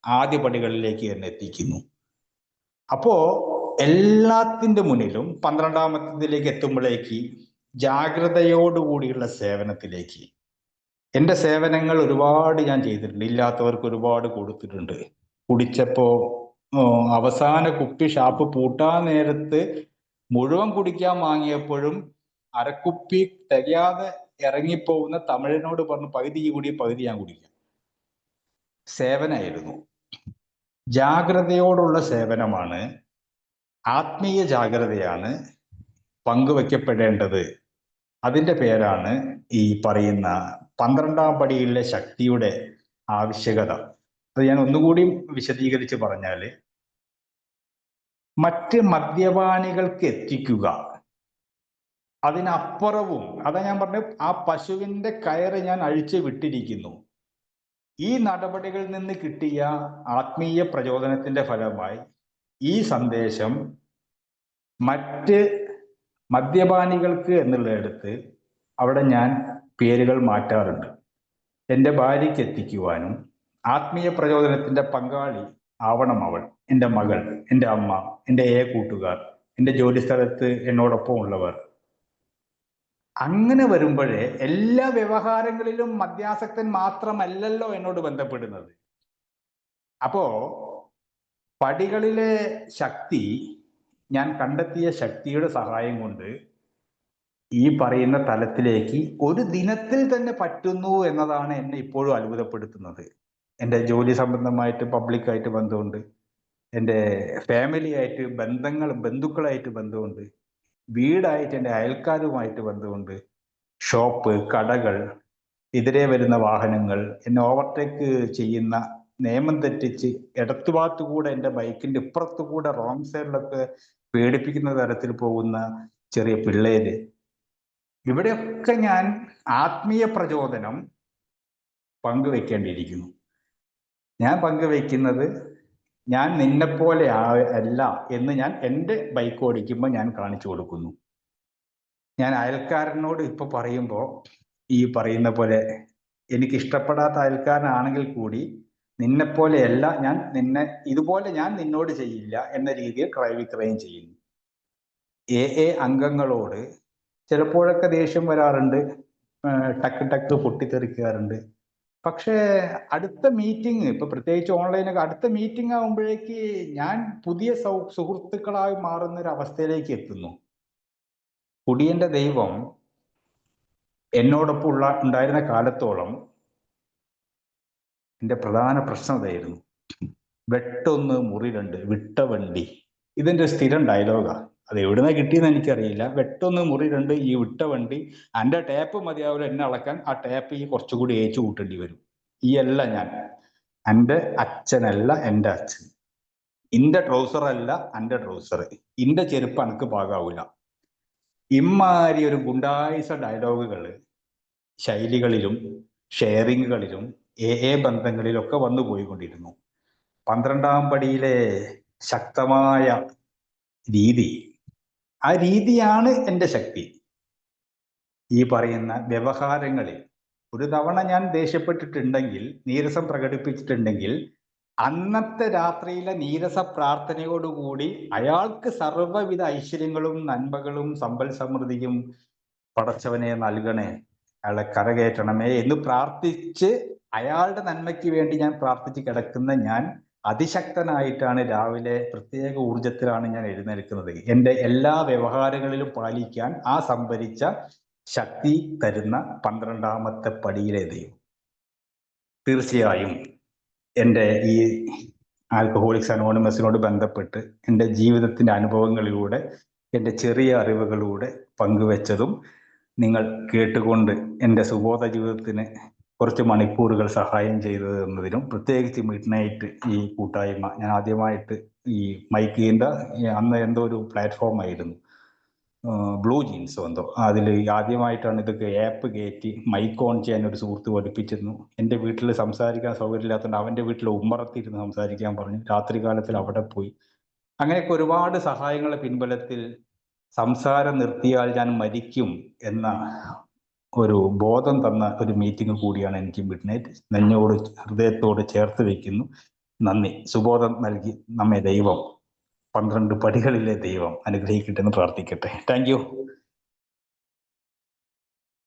ആദ്യ പടികളിലേക്ക് തന്നെ എത്തിക്കുന്നു. അപ്പോ എല്ലാത്തിന്റെ മുന്നിലും 12ാമത്തേതിലേക്ക് എത്തുമ്പോഴേക്ക് ജാഗ്രതയോടുകൂടിയുള്ള സേവനത്തിലേക്ക്. എൻ്റെ സേവനങ്ങൾ ഒരുപാട് ഞാൻ ചെയ്തിട്ടുണ്ട്, ഇല്ലാത്തവർക്ക് ഒരുപാട് കൊടുത്തിട്ടുണ്ട്. കുടിച്ചപ്പോ അവസാന കുപ്പി ഷാപ്പ് പൂട്ടാൻ നേരത്ത് മുഴുവൻ കുടിക്കാൻ വാങ്ങിയപ്പോഴും അരക്കുപ്പി തികയാതെ ഇറങ്ങിപ്പോകുന്ന തമിഴനോട് പറഞ്ഞു പകുതി കൂടി പകുതി ഞാൻ കുടിക്കാം. സേവനമായിരുന്നു. ജാഗ്രതയോടുള്ള സേവനമാണ്, ആത്മീയ ജാഗ്രതയാണ് പങ്കുവെക്കപ്പെടേണ്ടത്. അതിൻ്റെ പേരാണ് ഈ പറയുന്ന 12ാം പടിയിലെ ശക്തിയുടെ ആവശ്യകത. അത് ഞാൻ ഒന്നുകൂടി വിശദീകരിച്ച് പറഞ്ഞാൽ, മറ്റ് മദ്യപാനികൾക്ക് എത്തിക്കുക, അതിനപ്പുറവും, അതാ ഞാൻ പറഞ്ഞു, ആ പശുവിൻ്റെ കയറ് ഞാൻ അഴിച്ചു വിട്ടിരിക്കുന്നു. ഈ നടപടികളിൽ നിന്ന് കിട്ടിയ ആത്മീയ പ്രചോദനത്തിന്റെ ഫലമായി ഈ സന്ദേശം മറ്റ് മദ്യപാനികൾക്ക് എന്നുള്ളിടത്ത് അവിടെ ഞാൻ പേരുകൾ മാറ്റാറുണ്ട്. എൻ്റെ ഭാര്യയ്ക്ക് എത്തിക്കുവാനും ആത്മീയ പ്രചോദനത്തിന്റെ പങ്കാളി ആവണം അവൾ, എൻ്റെ മകൾ, എൻ്റെ അമ്മ, എൻ്റെ കൂട്ടുകാർ, എൻ്റെ ജോലി സ്ഥലത്ത് എന്നോടൊപ്പം ഉള്ളവർ. അങ്ങനെ വരുമ്പോഴേ എല്ലാ വ്യവഹാരങ്ങളിലും മദ്യാസക്തൻ മാത്രമല്ലല്ലോ എന്നോട് ബന്ധപ്പെടുന്നത്. അപ്പോ പടികളിലെ ശക്തി, ഞാൻ കണ്ടെത്തിയ ശക്തിയുടെ സഹായം കൊണ്ട് ഈ പറയുന്ന തലത്തിലേക്ക് ഒരു ദിനത്തിൽ തന്നെ പറ്റുന്നു എന്നതാണ് എന്നെ ഇപ്പോഴും അത്ഭുതപ്പെടുത്തുന്നത്. എൻ്റെ ജോലി സംബന്ധമായിട്ട് പബ്ലിക്കായിട്ട് ബന്ധമുണ്ട്, എൻ്റെ ഫാമിലി ആയിട്ട് ബന്ധുക്കളായിട്ട് ബന്ധമുണ്ട്, വീടായിട്ട് എൻ്റെ അയൽക്കാരുമായിട്ട് ബന്ധമുണ്ട്, ഷോപ്പ്, കടകൾ, എതിരെ വരുന്ന വാഹനങ്ങൾ, എന്നെ ഓവർടേക്ക് ചെയ്യുന്ന, നിയമം തെറ്റിച്ച് ഇടത്തുഭാഗത്തുകൂടെ എൻ്റെ ബൈക്കിന്റെ ഇപ്പുറത്തുകൂടെ റോങ് സൈഡിലൊക്കെ പേടിപ്പിക്കുന്ന തരത്തിൽ പോകുന്ന ചെറിയ പിള്ളേര്, ഇവിടെയൊക്കെ ഞാൻ ആത്മീയ പ്രചോദനം പങ്കുവെക്കേണ്ടിയിരിക്കുന്നു. ഞാൻ പങ്കുവെക്കുന്നത്, ഞാൻ നിന്നെപ്പോലെ അല്ല എന്ന് ഞാൻ എൻ്റെ ബൈക്ക് ഓടിക്കുമ്പോൾ ഞാൻ കാണിച്ചു കൊടുക്കുന്നു. ഞാൻ അയൽക്കാരനോട് ഇപ്പൊ പറയുമ്പോൾ ഈ പറയുന്ന പോലെ എനിക്ക് ഇഷ്ടപ്പെടാത്ത അയൽക്കാരനാണെങ്കിൽ കൂടി നിന്നെപ്പോലെയല്ല ഞാൻ, ഇതുപോലെ ഞാൻ നിന്നോട് ചെയ്യില്ല എന്ന രീതിയിൽ ക്രയം ചെയ്യുന്നു. അംഗങ്ങളോട് ചിലപ്പോഴൊക്കെ ദേഷ്യം വരാറുണ്ട്, ടക്ക് പൊട്ടിത്തെറിക്കാറുണ്ട്. പക്ഷേ അടുത്ത മീറ്റിംഗ്, ഇപ്പൊ പ്രത്യേകിച്ച് ഓൺലൈനൊക്കെ അടുത്ത മീറ്റിംഗ് ആകുമ്പോഴേക്ക് ഞാൻ പുതിയ സുഹൃത്തുക്കളായി മാറുന്ന ഒരു അവസ്ഥയിലേക്ക് എത്തുന്നു. കുടിയന്റെ ദൈവം എന്നോടൊപ്പം ഉണ്ടായിരുന്ന കാലത്തോളം എൻ്റെ പ്രധാന പ്രശ്നം അതായിരുന്നു. വെട്ടൊന്ന് മുറി രണ്ട് വിട്ട വണ്ടി, ഇതിൻ്റെ സ്ഥിരം ഡയലോഗാ. അത് എവിടുന്ന കിട്ടിയെന്ന് എനിക്കറിയില്ല. വെട്ടൊന്ന് മുറി രണ്ട് ഈ വിട്ട വണ്ടി, എൻ്റെ ടേപ്പ് മതിയാവില്ല എന്നെ അളക്കാൻ, ആ ടേപ്പ് ഈ കുറച്ചുകൂടി ഏച്ചു കൂട്ടേണ്ടി വരും. ഈ അല്ല ഞാൻ, എൻ്റെ അച്ഛനല്ല എൻ്റെ അച്ഛൻ, ഇന്റെ ട്രൗസർ അല്ല എൻ്റെ ട്രൗസർ, ഇന്റെ ചെരുപ്പ് എനിക്ക് പാകാവൂല. ഇമ്മാരി ഒരു ഗുണ്ടായിസ ഡയലോഗുകൾ ശൈലികളിലും ഷെയറിങ്ങുകളിലും ബന്ധങ്ങളിലൊക്കെ വന്നു പോയിക്കൊണ്ടിരുന്നു. 12ാം പടിയിലെ ശക്തമായ രീതി, ആ രീതിയാണ് എൻ്റെ ശക്തി. ഈ പറയുന്ന വ്യവഹാരങ്ങളിൽ ഒരു തവണ ഞാൻ ദേഷ്യപ്പെട്ടിട്ടുണ്ടെങ്കിൽ, നീരസം പ്രകടിപ്പിച്ചിട്ടുണ്ടെങ്കിൽ, അന്നത്തെ രാത്രിയിലെ നീരസ പ്രാർത്ഥനയോടുകൂടി അയാൾക്ക് സർവ്വവിധ ഐശ്വര്യങ്ങളും നന്മകളും സമ്പൽ സമൃദ്ധിയും പടച്ചവനെ നൽകണേ, അയാളെ കരകയറ്റണമേ എന്ന് പ്രാർത്ഥിച്ച് അയാളുടെ നന്മയ്ക്ക് വേണ്ടി ഞാൻ പ്രാർത്ഥിച്ച് കിടക്കുന്ന ഞാൻ അതിശക്തനായിട്ടാണ് രാവിലെ പ്രത്യേക ഊർജത്തിലാണ് ഞാൻ എഴുന്നേൽക്കുന്നത്. എൻ്റെ എല്ലാ വ്യവഹാരങ്ങളിലും പാലിക്കാൻ ആ സംഭരിച്ച ശക്തി തരുന്ന 12ാമത്തെ പടിയിലെ ദൈവം. തീർച്ചയായും എൻ്റെ ഈ ആൽക്കഹോളിക്സ് അനോണിമസിനോട് ബന്ധപ്പെട്ട് എൻ്റെ ജീവിതത്തിൻ്റെ അനുഭവങ്ങളിലൂടെ എൻ്റെ ചെറിയ അറിവുകളിലൂടെ പങ്കുവെച്ചതും നിങ്ങൾ കേട്ടുകൊണ്ട് എൻ്റെ സുബോധ ജീവിതത്തിന് കുറച്ച് മണിക്കൂറുകൾ സഹായം ചെയ്തു തന്നതിനും, പ്രത്യേകിച്ച് മിഡ് നൈറ്റ് ഈ കൂട്ടായ്മ ഞാൻ ആദ്യമായിട്ട് ഈ മൈക്കിൻ്റെ അന്ന് എന്തോ ഒരു പ്ലാറ്റ്ഫോം ആയിരുന്നു, ബ്ലൂ ജീൻസോ എന്തോ, അതിൽ ആദ്യമായിട്ടാണ് ഇതൊക്കെ ആപ്പ് കയറ്റി മൈക്ക് ഓൺ ചെയ്യാൻ ഒരു സുഹൃത്ത് പഠിപ്പിച്ചിരുന്നു. എൻ്റെ വീട്ടിൽ സംസാരിക്കാൻ സൗകര്യമില്ലാത്തതുകൊണ്ട് അവൻ്റെ വീട്ടിൽ ഉമ്മറത്തിരുന്ന് സംസാരിക്കാൻ പറഞ്ഞു. രാത്രി കാലത്തിൽ അവിടെ പോയി. അങ്ങനെയൊക്കെ ഒരുപാട് സഹായങ്ങളുടെ പിൻബലത്തിൽ സംസാരം നിർത്തിയാൽ ഞാൻ മരിക്കും എന്ന ഒരു ബോധം തന്ന ഒരു മീറ്റിംഗ് കൂടിയാണ് എനിക്ക് മിഡ് നൈറ്റ്. നെഞ്ഞോട് ഹൃദയത്തോട് ചേർത്ത് വയ്ക്കുന്നു. നന്ദി. സുബോധം നൽകി നമ്മെ ദൈവം, 12 പടികളിലെ ദൈവം അനുഗ്രഹിക്കട്ടെ എന്ന് പ്രാർത്ഥിക്കട്ടെ. Thank you.